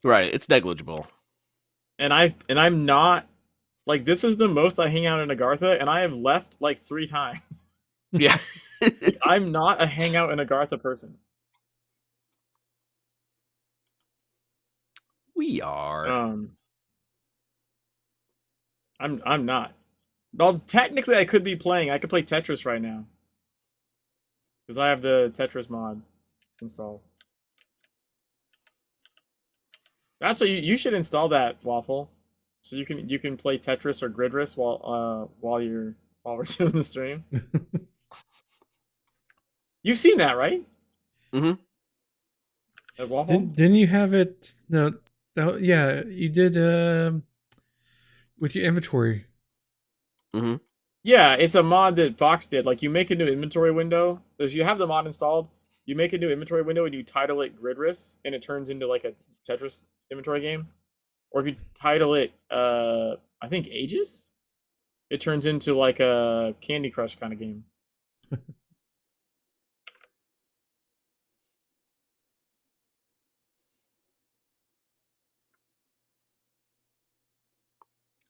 Right, it's negligible. And I'm not like, this is the most I hang out in Agartha, and I have left like 3 times. Yeah. Like, I'm not a hangout in Agartha person. We are. I'm not. Well, technically, I could be playing. I could play Tetris right now because I have the Tetris mod installed. That's what you should install that, Waffle, so you can play Tetris or Gridris while we're doing the stream. You've seen that, right? Mm-hmm. Waffle? Didn't you have it? No, yeah, you did. With your inventory. Mm-hmm. Yeah, it's a mod that Fox did. Like, you make a new inventory window. If you have the mod installed, you make a new inventory window and you title it Gridris, and it turns into like a Tetris inventory game. Or if you title it, I think Aegis, it turns into like a Candy Crush kind of game.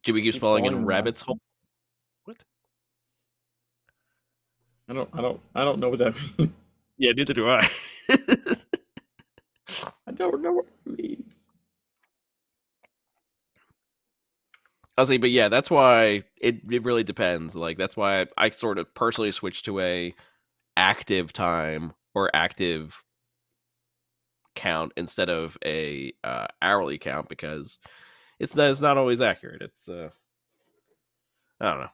Jimmy keeps falling in rabbit's hole. What? I don't know what that means. Yeah, neither do I. I don't know what that means. I'll say, but yeah, that's why it really depends. Like, that's why I sort of personally switched to a active time or active count instead of a hourly count, because it's not always accurate. It's I don't know,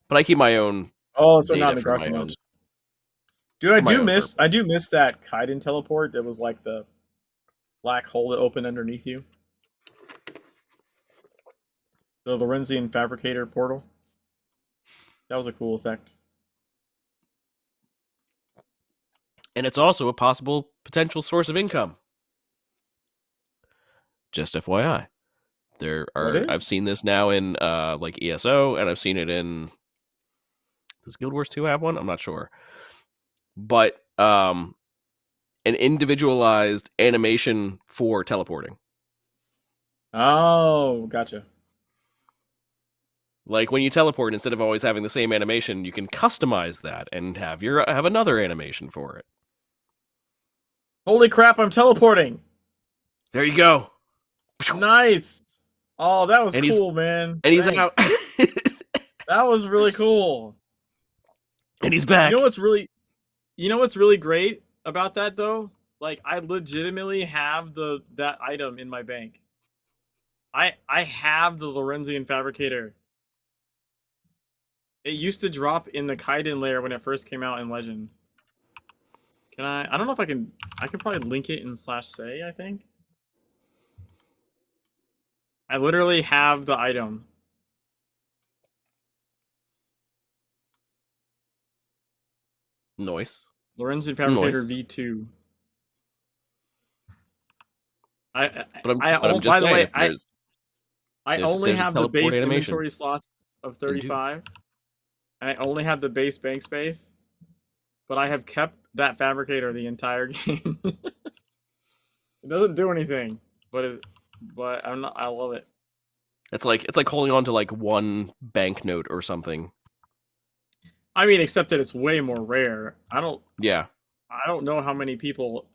but I keep my own. Oh, so not in the graphic notes. Dude, I do miss that Kaiden teleport that was like the black hole that opened underneath you. The Lorenzian Fabricator portal. That was a cool effect. And it's also a possible potential source of income. Just FYI. I've seen this now in like ESO, and I've seen it in, does Guild Wars 2 have one? I'm not sure. But an individualized animation for teleporting. Oh, gotcha. Like, when you teleport, instead of always having the same animation, you can customize that and have another animation for it. Holy crap, I'm teleporting! There you go. Nice! Oh, that was cool, man. And he's out. That was really cool. And he's back. You know what's really great about that, though? Like, I legitimately have that item in my bank. I have the Lorenzian Fabricator. It used to drop in the Kaiden layer when it first came out in Legends. Can I don't know if I can probably link it in /say, I think. I literally have the item. Nice. Lorenzian Fabricator V2. I only have the base inventory slots of 35. And I only have the base bank space. But I have kept that Fabricator the entire game. It doesn't do anything, but I love it. It's like holding on to like one banknote or something. I mean, except that it's way more rare. I don't know how many people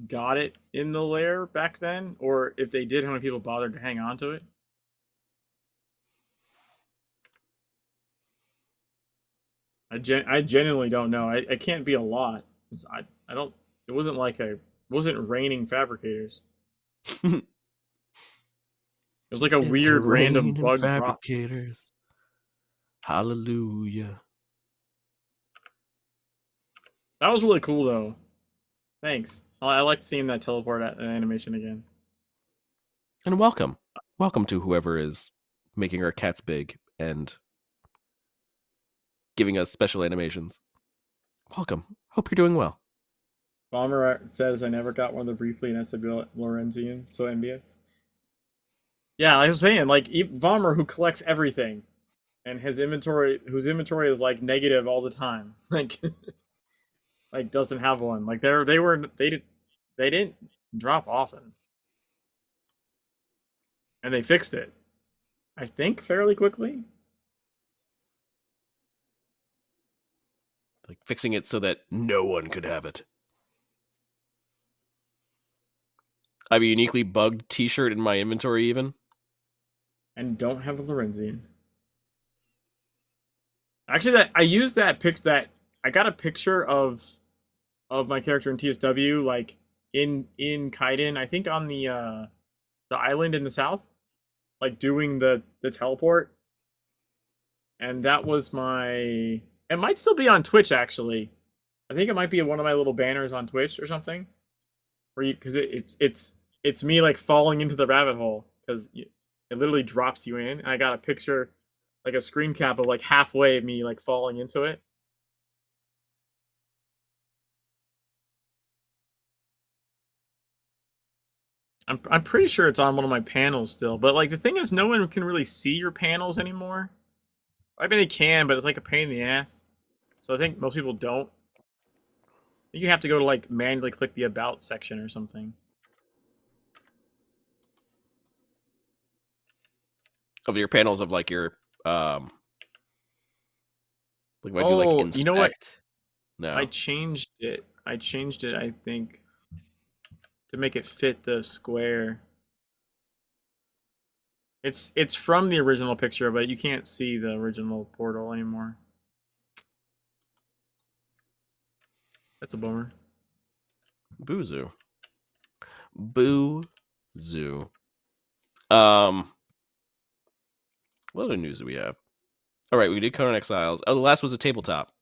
got it in the lair back then, or if they did, how many people bothered to hang on to it. I genuinely don't know. I can't be a lot. I don't. It wasn't raining Fabricators. It was like a weird random bug Fabricators. Drop. Hallelujah. That was really cool, though. Thanks. I like seeing that teleport animation again. And welcome to whoever is making our cats big and giving us special animations. Welcome. Hope you're doing well. Bomber says I never got one of the briefly and SW Lorenzians, so envious. Yeah, like I'm saying, like Bomber who collects everything, and whose inventory is like negative all the time, like doesn't have one. Like they didn't drop often, and they fixed it, I think, fairly quickly. Like fixing it so that no one could have it. I have a uniquely bugged T-shirt in my inventory, even, and don't have a Lorenzian. Actually, that I used that I got a picture of my character in TSW, like in Kaiden, I think on the island in the south, like doing the teleport, and that was my. It might still be on Twitch, actually. I think it might be one of my little banners on Twitch or something, where you because it's me like falling into the rabbit hole because it literally drops you in. And I got a picture, like a screen cap of like halfway of me like falling into it. I'm pretty sure it's on one of my panels still, but like the thing is, no one can really see your panels anymore. I mean, they can, but it's like a pain in the ass. So I think most people don't. You have to go to like manually click the about section or something. Of your panels of like your like when I do like inspect. You know what? No. I changed it, I think, to make it fit the square. It's from the original picture, but you can't see the original portal anymore. That's a bummer. Boo-zoo. Boo-zoo. What other news do we have? All right, we did Conan Exiles. Oh, the last was a tabletop.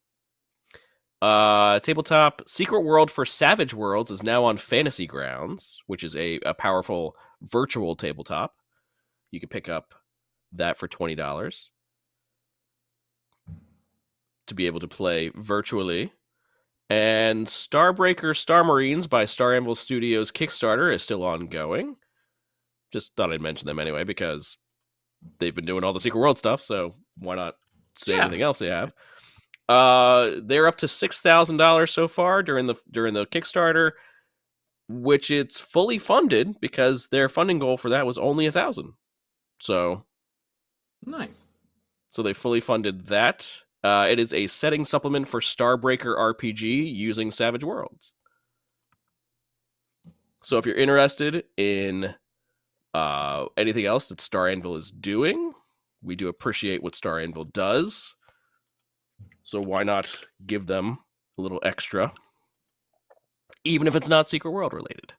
Tabletop Secret World for Savage Worlds is now on Fantasy Grounds, which is a powerful virtual tabletop. You can pick up that for $20 to be able to play virtually. And Starbreaker Star Marines by Star Anvil Studios Kickstarter is still ongoing. Just thought I'd mention them anyway because they've been doing all the Secret World stuff, so why not say anything else they have? They're up to $6,000 so far during the Kickstarter, which it's fully funded because their funding goal for that was only $1,000. So nice. So they fully funded that. It is a setting supplement for Starbreaker RPG using Savage Worlds. So if you're interested in anything else that Star Anvil is doing, we do appreciate what Star Anvil does. So why not give them a little extra, even if it's not Secret World related?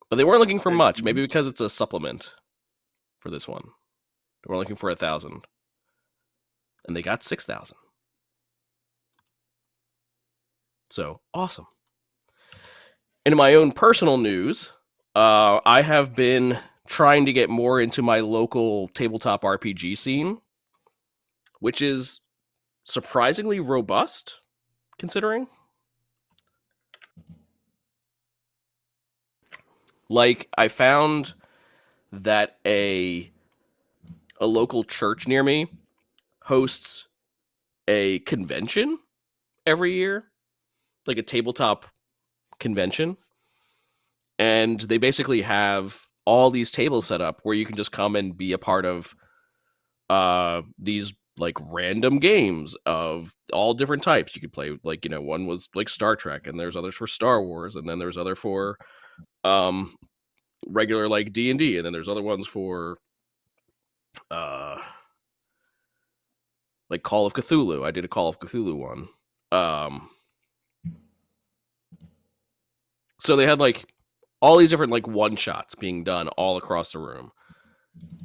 But they weren't looking for much, maybe because it's a supplement for this one. They were looking for 1,000, and they got 6,000. So awesome. In my own personal news, I have been trying to get more into my local tabletop RPG scene, which is surprisingly robust, considering. Like, I found that a local church near me hosts a convention every year, like a tabletop convention. And they basically have all these tables set up where you can just come and be a part of these like random games of all different types. You could play like, one was like Star Trek, and there's others for Star Wars, and then there's other for regular like D&D, and then there's other ones for like Call of Cthulhu. I did a Call of Cthulhu one. So they had like all these different like one shots being done all across the room,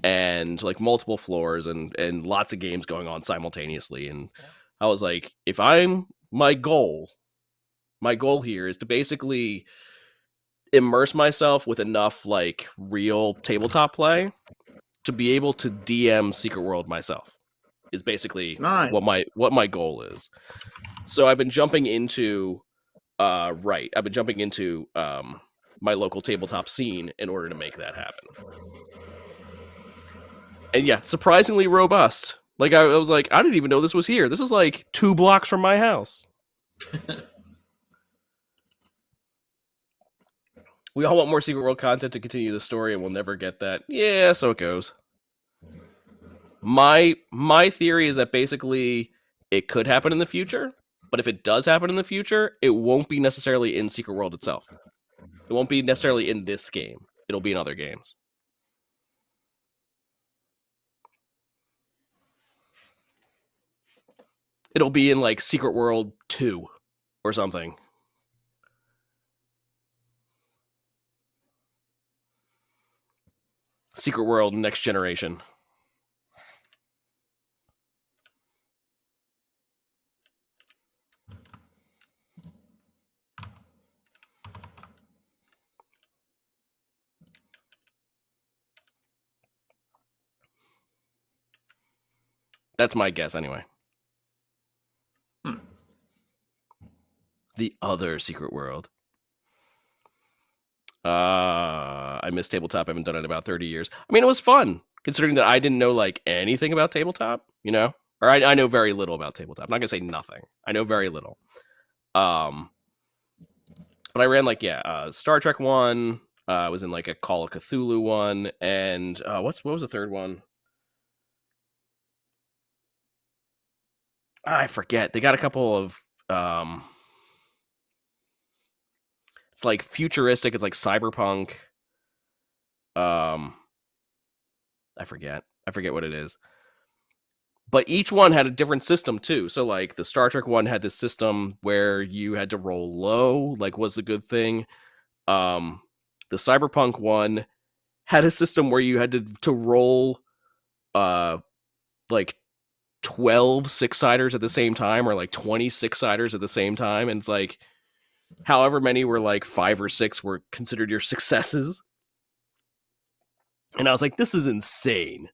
and like multiple floors and lots of games going on simultaneously. And I was like, if my goal here is to basically immerse myself with enough like real tabletop play to be able to DM Secret World myself is basically nice. what my goal is. So I've been jumping into I've been jumping into my local tabletop scene in order to make that happen. And yeah, surprisingly robust. Like I was like, I didn't even know this was here. This is like 2 blocks from my house. We all want more Secret World content to continue the story, and we'll never get that. Yeah, so it goes. My theory is that basically it could happen in the future, but if it does happen in the future, it won't be necessarily in Secret World itself. It won't be necessarily in this game. It'll be in other games. It'll be in like Secret World 2 or something. Secret World Next Generation. That's my guess anyway. The other Secret World. I miss tabletop. I haven't done it in about 30 years. I mean, it was fun, considering that I didn't know like anything about tabletop, you know? Or I know very little about tabletop. I'm not gonna say nothing. I know very little. But I ran like Star Trek one. I was in like a Call of Cthulhu one, and what was the third one? I forget. They got a couple of it's like futuristic. It's like cyberpunk. I forget what it is. But each one had a different system too. So like the Star Trek one had this system where you had to roll low, like was the good thing. The cyberpunk one had a system where you had to roll like 12 6-siders at the same time, or like 20 6-siders at the same time, and it's like however many were like 5 or 6 were considered your successes. And I was like, this is insane. I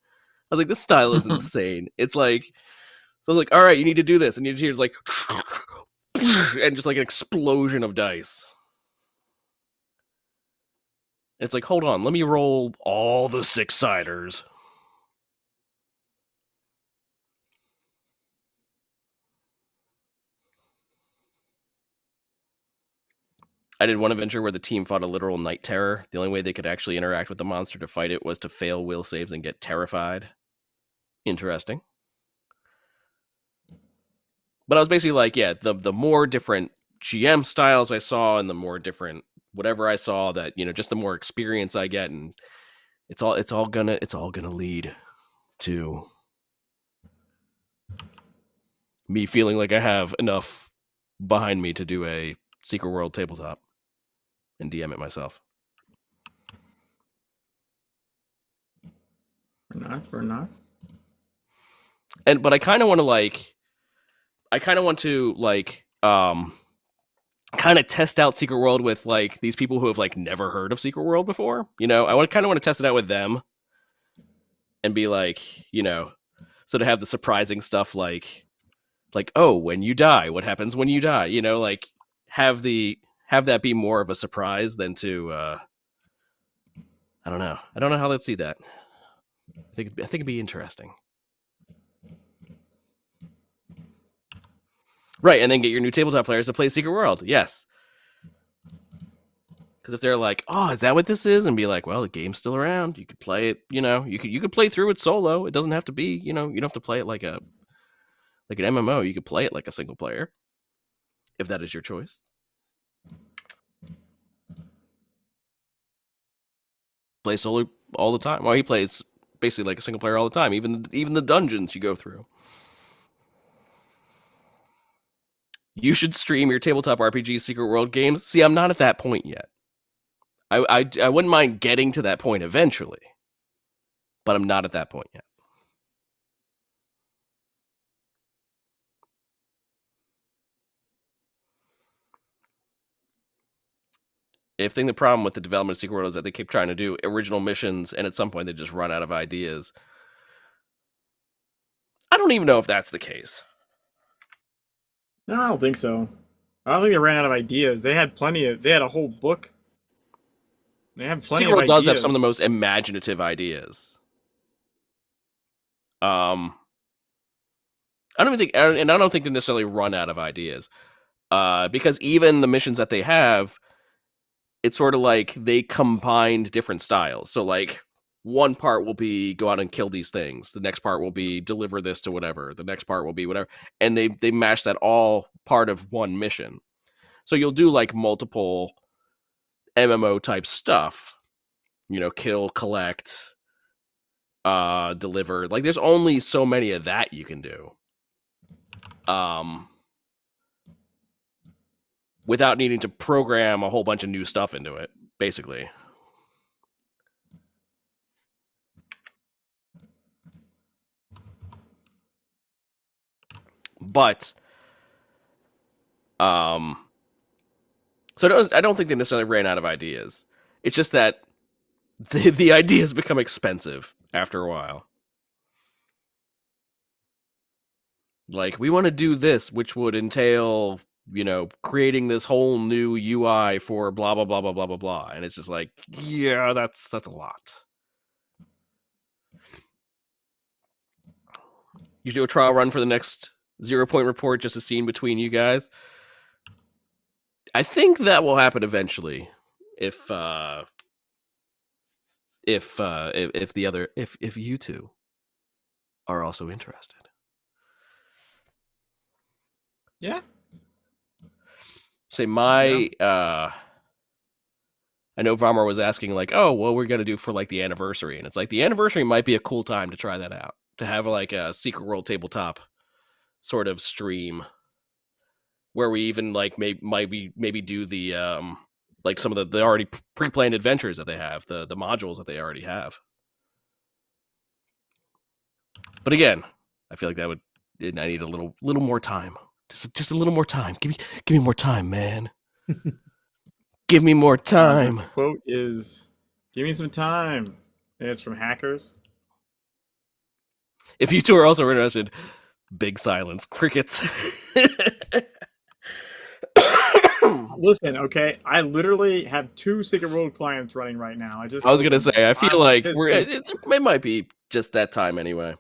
was like, this style is insane. It's like, so I was like, all right, you need to do this. And you hear like, and just like an explosion of dice. And it's like, hold on, let me roll all the 6-siders. I did one adventure where the team fought a literal night terror. The only way they could actually interact with the monster to fight it was to fail will saves and get terrified. Interesting. But I was basically like, yeah, the more different GM styles I saw and the more different whatever I saw, that, you know, just the more experience I get, and it's all gonna lead to me feeling like I have enough behind me to do a Secret World tabletop and DM it myself. For not. But I kind of want to kind of test out Secret World with like these people who have like never heard of Secret World before. You know, I kind of want to test it out with them and be like, you know, so to have the surprising stuff like, oh, when you die, what happens when you die? You know, like have that be more of a surprise than to I don't know how they'd see that. I think it'd be interesting. Right, and then get your new tabletop players to play Secret World. Yes. Because if they're like, oh, is that what this is? And be like, well, the game's still around. You could play it, you know, you could play through it solo. It doesn't have to be, you know, you don't have to play it like an MMO. You could play it like a single player, if that is your choice. Play solo all the time. Well, he plays basically like a single player all the time, even the dungeons you go through. You should stream your tabletop RPG Secret World games. See, I'm not at that point yet. I wouldn't mind getting to that point eventually, but I'm not at that point yet. I think the problem with the development of Secret World is that they keep trying to do original missions, and at some point they just run out of ideas. I don't even know if that's the case. No, I don't think so. I don't think they ran out of ideas. They had they had a whole book. They have plenty Secret World of ideas. does have some of the most imaginative ideas. I don't think they necessarily run out of ideas. Because even the missions that they have, it's sort of like they combined different styles. So like one part will be go out and kill these things. The next part will be deliver this to whatever. The next part will be whatever. And they mash that all part of one mission. So you'll do like multiple MMO type stuff. Kill, collect, deliver. Like there's only so many of that you can do. Without needing to program a whole bunch of new stuff into it, basically. But, so I don't think they necessarily ran out of ideas. It's just that the ideas become expensive after a while. Like, we want to do this, which would entail, creating this whole new UI for blah, blah, blah, blah, blah, blah, blah. And it's just like, yeah, that's a lot. You do a trial run for the next 0 Point Report, just a scene between you guys. I think that will happen eventually, if you two are also interested. Yeah. Say I know Vamar was asking like, oh, what we're gonna do for like the anniversary, and it's like the anniversary might be a cool time to try that out, to have like a Secret World tabletop sort of stream where we even like maybe do the like some of the already pre-planned adventures that they have, the modules that they already have. But again, I feel like I need a little more time. Just a little more time. Give me more time, man. Give me more time. The quote is, "Give me some time," and it's from Hackers. If you two are also interested, big silence, crickets. Listen, okay, I literally have 2 Secret World clients running right now. I was gonna say, I feel like it might be just that time anyway.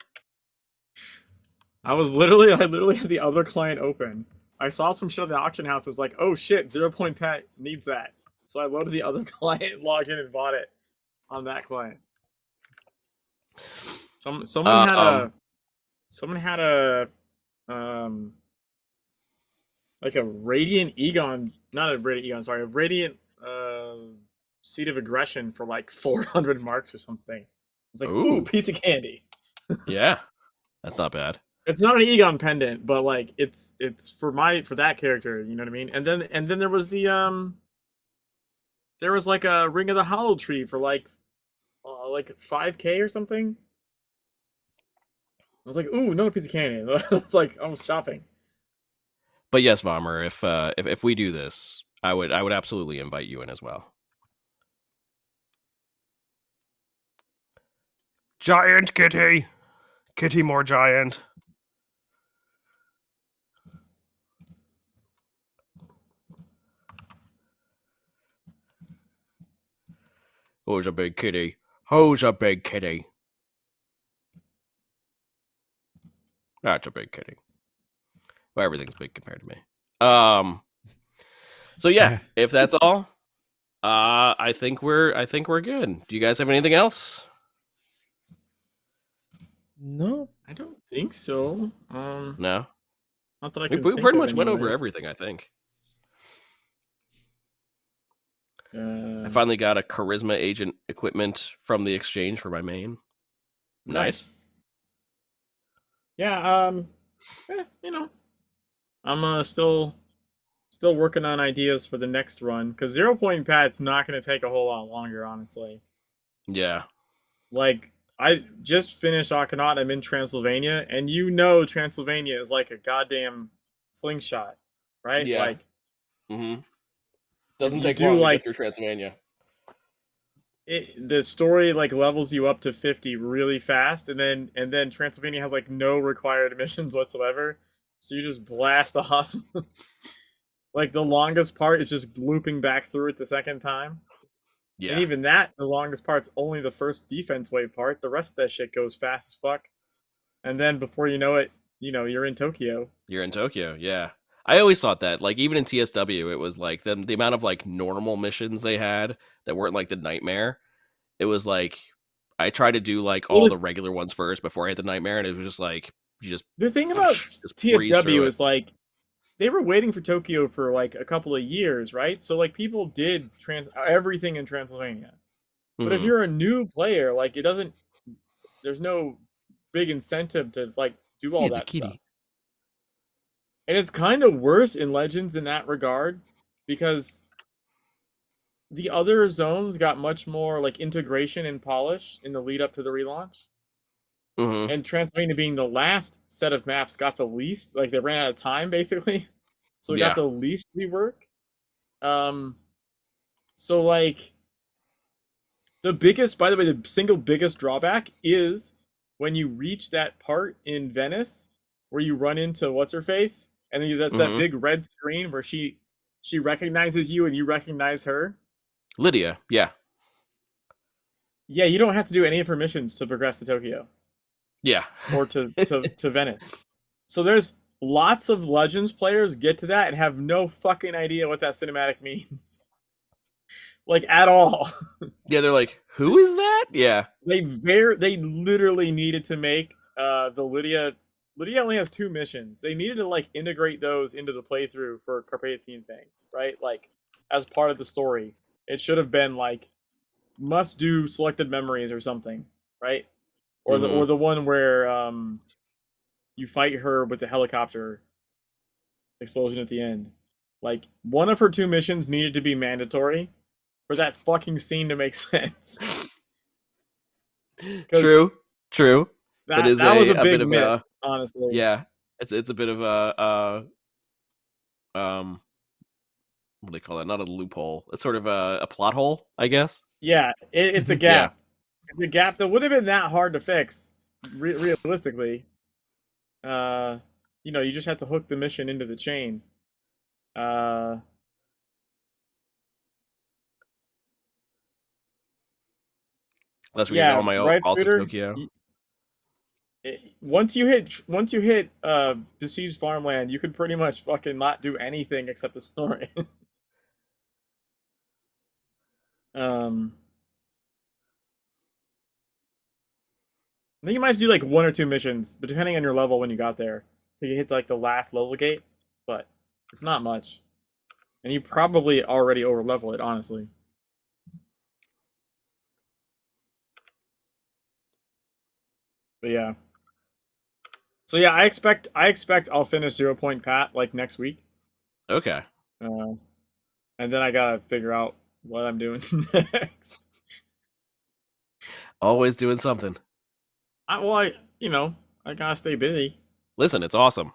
I literally had the other client open. I saw some shit on the auction house. I was like, oh shit, 0 Point Pet needs that. So I loaded the other client, logged in, and bought it on that client. Someone had a like a Radiant Egon, not a Radiant Egon, sorry, a Radiant Seed of Aggression for like 400 marks or something. I was like, ooh, piece of candy. Yeah, that's not bad. It's not an Egon pendant, but like it's for that character, you know what I mean? And then there was there was like a Ring of the Hollow Tree for like 5K or something. I was like, ooh, another piece of candy. It's like I was shopping. But yes, Vommer, if we do this, I would absolutely invite you in as well. Giant kitty. Kitty more giant. Who's a big kitty? Who's a big kitty? That's a big kitty. Well, everything's big compared to me. So yeah, if that's all, I think we're good. Do you guys have anything else? No, I don't think so. No. Not that I can. We pretty much went over everything, I think. I finally got a charisma agent equipment from the exchange for my main. Nice. Yeah. I'm still working on ideas for the next run because 0 Point Pat's not going to take a whole lot longer, honestly. Yeah. Like I just finished Akhenaten. I'm in Transylvania, and Transylvania is like a goddamn slingshot, right? Yeah. Like, doesn't take long to get through Transylvania. the story like levels you up to 50 really fast, and then Transylvania has like no required missions whatsoever, so you just blast off. Like the longest part is just looping back through it the second time. Yeah. And even that, the longest part's only the first defense wave part. The rest of that shit goes fast as fuck. And then before you know it, you're in Tokyo. You're in Tokyo, yeah. I always thought that, like, even in TSW, it was like the amount of like normal missions they had that weren't like the nightmare. It was like I tried to do like all the regular ones first before I hit the nightmare, and it was just like you just. The thing about TSW is like they were waiting for Tokyo for like a couple of years, right? So like people did everything in Transylvania. But if you're a new player, like there's no big incentive to like do all that stuff. And it's kind of worse in Legends in that regard, because the other zones got much more like integration and polish in the lead up to the relaunch. And Transylvania being the last set of maps got the least, like they ran out of time basically. So it got the least rework. So like by the way, the single biggest drawback is when you reach that part in Venice where you run into what's her face, and then that's that big red screen where she recognizes you and you recognize her. Lydia, yeah. Yeah, you don't have to do any of her missions to progress to Tokyo. Yeah. Or to Venice. So there's lots of Legends players get to that and have no fucking idea what that cinematic means. Like at all. Yeah, they're like, who is that? Yeah. They literally needed to make the Lydia only has 2 missions. They needed to like integrate those into the playthrough for Carpathian things, right? Like as part of the story. It should have been like must do selected memories or something, right? Or the one where you fight her with the helicopter explosion at the end. Like one of her 2 missions needed to be mandatory for that fucking scene to make sense. True. That was a big miss, honestly. Yeah, it's a bit of a what do they call that? Not a loophole. It's sort of a plot hole, I guess. Yeah, it's a gap. It's a gap that would have been that hard to fix, realistically. You just have to hook the mission into the chain. Unless we get all my all to Tokyo. Once you hit Besieged Farmland, you could pretty much fucking not do anything except the story. I think you might have to do like 1 or 2 missions, but depending on your level when you got there, till you hit like the last level gate. But it's not much, and you probably already over level it, honestly. But yeah. So yeah, I expect I'll finish 0 Point Pat like next week. Okay. And then I gotta figure out what I'm doing next. Always doing something. I gotta stay busy. Listen, it's awesome.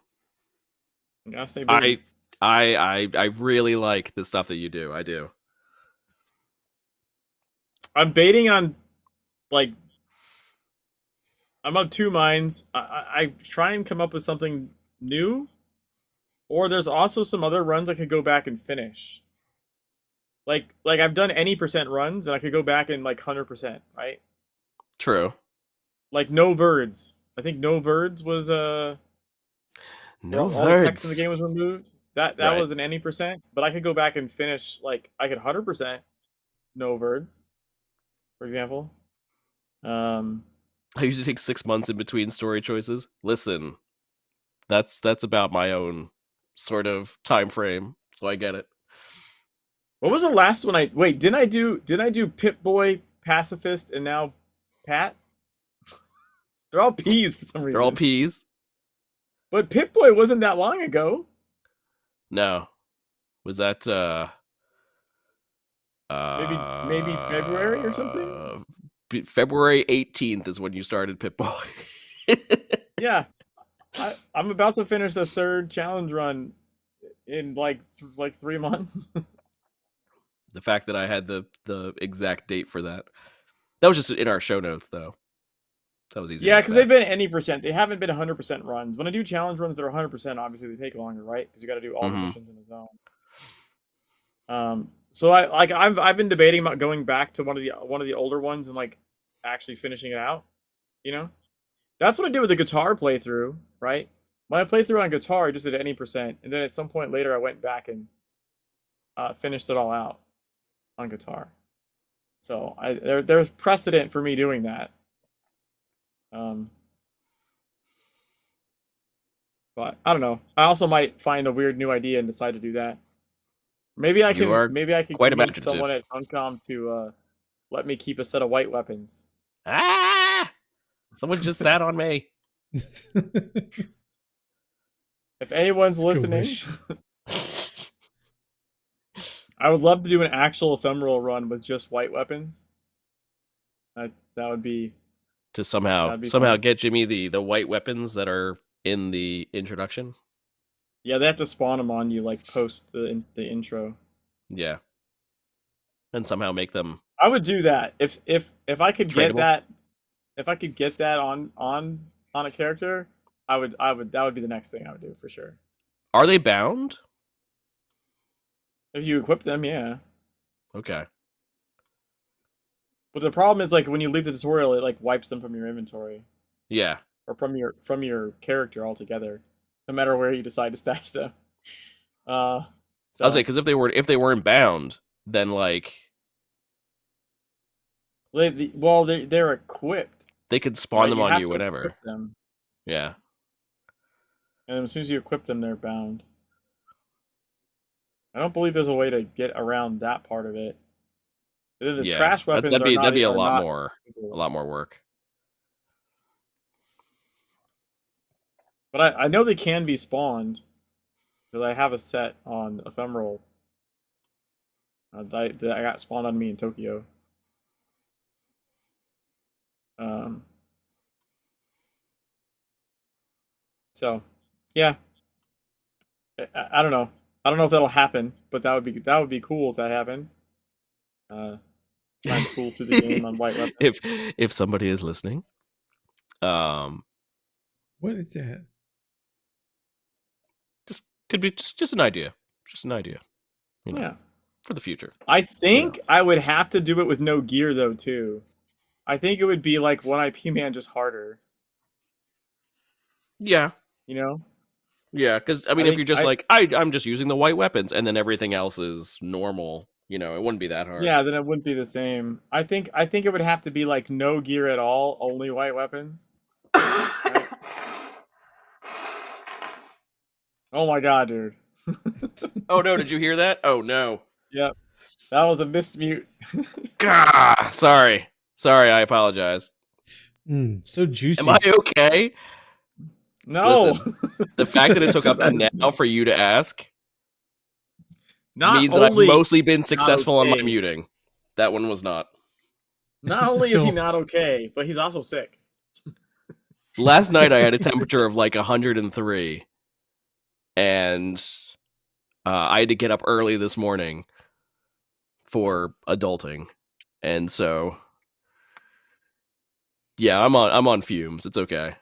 I gotta stay busy. I really like the stuff that you do. I do. I'm baiting on like I'm of 2 minds. I try and come up with something new, or there's also some other runs I could go back and finish. Like I've done any % runs, and I could go back and like 100%, right? True. Like No Verds. I think No Verds was No Verds. All the text in the game was removed. That right. Was an any %, but I could go back and finish like I could 100% No Verds, for example. I usually take 6 months in between story choices. Listen, that's about my own sort of time frame, so I get it. What was the last one didn't I do Pip-Boy, Pacifist, and now Pat? They're all P's for some reason. They're all P's. But Pip-Boy wasn't that long ago. No. Was that maybe February or something? February 18th is when you started Pip-Boy. Yeah. I'm about to finish the 3rd challenge run in like 3 months. The fact that I had the exact date for that. That was just in our show notes, though. That was easy. Yeah, because they've been any percent. They haven't been 100% runs. When I do challenge runs, they're 100%. Obviously, they take longer, right? Because you got to do all the missions in the zone. So I've been debating about going back to one of the older ones and like actually finishing it out. You know, that's what I did with the guitar playthrough, right? When I played through on guitar, I just did any percent, and then at some point later, I went back and finished it all out on guitar. So there's precedent for me doing that. But I don't know. I also might find a weird new idea and decide to do that. Maybe I can convince someone at Funcom to let me keep a set of white weapons. Ah! Someone just sat on me. If anyone's listening, I would love to do an actual ephemeral run with just white weapons. That would be to somehow fun. Get Jimmy the white weapons that are in the introduction. Yeah, they have to spawn them on you like post the intro. Yeah, and somehow make them. I would do that if I could tradable. get that. If I could get that on a character, I would. That would be the next thing I would do for sure. Are they bound? If you equip them, yeah. Okay. But the problem is, like, when you leave the tutorial, it like wipes them from your inventory. Yeah. Or from your character altogether, no matter where you decide to stash them. So. I'll say because if they weren't bound, then like. They're equipped. They could spawn them on you, whatever. Them. Yeah. And as soon as you equip them, they're bound. I don't believe there's a way to get around that part of it. The trash weapons that'd be a lot more work. But I know they can be spawned because I have a set on ephemeral. I got spawned on me in Tokyo. So, yeah. I don't know. I don't know if that'll happen, but that would be cool if that happened. Trying to pull through the game on white weapons. If somebody is listening, what is that? Just could be just an idea. Just an idea. You know, yeah. For the future. I think I would have to do it with no gear though too. I think it would be like 1IP Man, just harder. Yeah. You know? Yeah, because I mean, if you're just I'm just using the white weapons, and then everything else is normal, you know, it wouldn't be that hard. Yeah, then it wouldn't be the same. I think it would have to be like no gear at all, only white weapons. Right? Oh my god, dude! Oh no, did you hear that? Oh no. Yep, that was a mismute. Gah, sorry, I apologize. So juicy. Am I okay? No. Listen, the fact that it took up to now for you to ask means that I've mostly been successful on my muting. That one was not. Not only is he not okay, but he's also sick. Last night I had a temperature of like 103, and I had to get up early this morning for adulting, and so yeah, I'm on fumes. It's okay.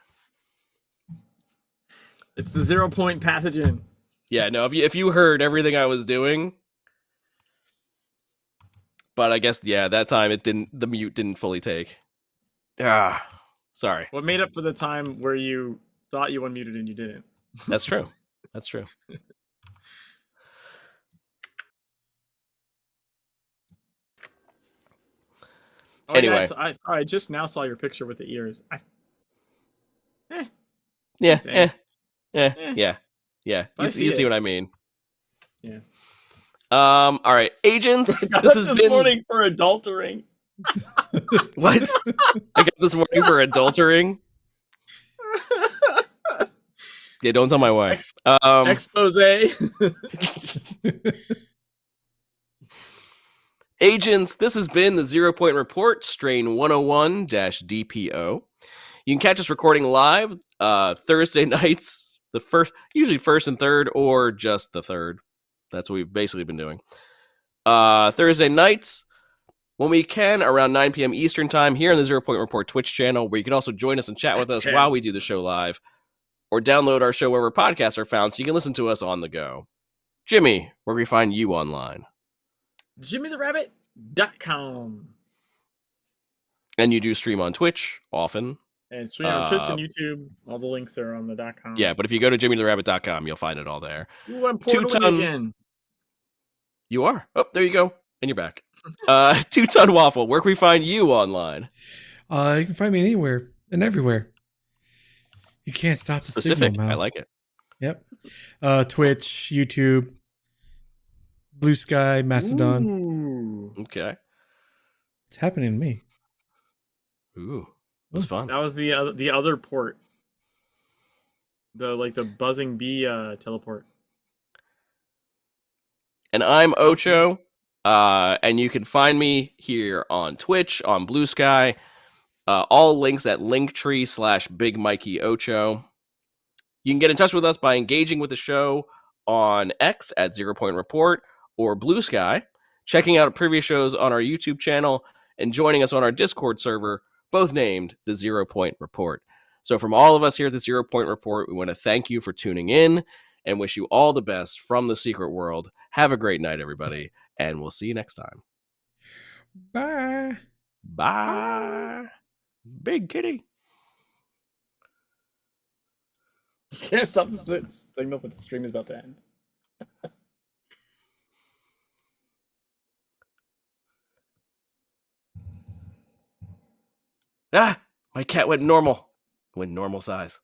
It's the 0 point pathogen. Yeah, no, if you heard everything I was doing, but I guess that time the mute didn't fully take. Sorry. What made up for the time where you thought you unmuted and you didn't? That's true. That's true. Anyway, I just now saw your picture with the ears. Yeah. You see what I mean? Yeah. All right, agents. This has been morning for adultering. What? I got this morning for adultering. Yeah, don't tell my wife. Expose. Agents, this has been the 0 Point Report, strain 101-DPO. You can catch us recording live Thursday nights, usually first and third, or just the third. That's what we've basically been doing. Thursday nights, when we can, around 9 p.m. Eastern time, here on the 0 Point Report Twitch channel, where you can also join us and chat with us while we do the show live, or download our show wherever podcasts are found so you can listen to us on the go. Jimmy, where can we find you online? JimmyTheRabbit.com. And you do stream on Twitch often. And stream on Twitch and YouTube. All the links are on the .com. Yeah, but if you go to JimmyTheRabbit.com, you'll find it all there. Ooh, I'm portaling again. You are? Oh, there you go. And you're back. 2 Ton Waffle, where can we find you online? You can find me anywhere and everywhere. You can't stop the Specific. signal, I like it. Yep. Twitch, YouTube, Blue Sky, Mastodon. Ooh. Okay. It's happening to me. Ooh, it was fun. That was the other port. The buzzing bee teleport. And I'm Ocho, and you can find me here on Twitch, on Blue Sky. All links at Linktree/Big Mikey Ocho. You can get in touch with us by engaging with the show on X at 0 Point Report or Blue Sky, checking out previous shows on our YouTube channel, and joining us on our Discord server, both named the 0 Point Report. So from all of us here at the 0 Point Report, we want to thank you for tuning in and wish you all the best from the secret world. Have a great night, everybody, and we'll see you next time. Bye. Bye. Big kitty. You can't stop the signal, but the stream is about to end. My cat went normal. Went normal size.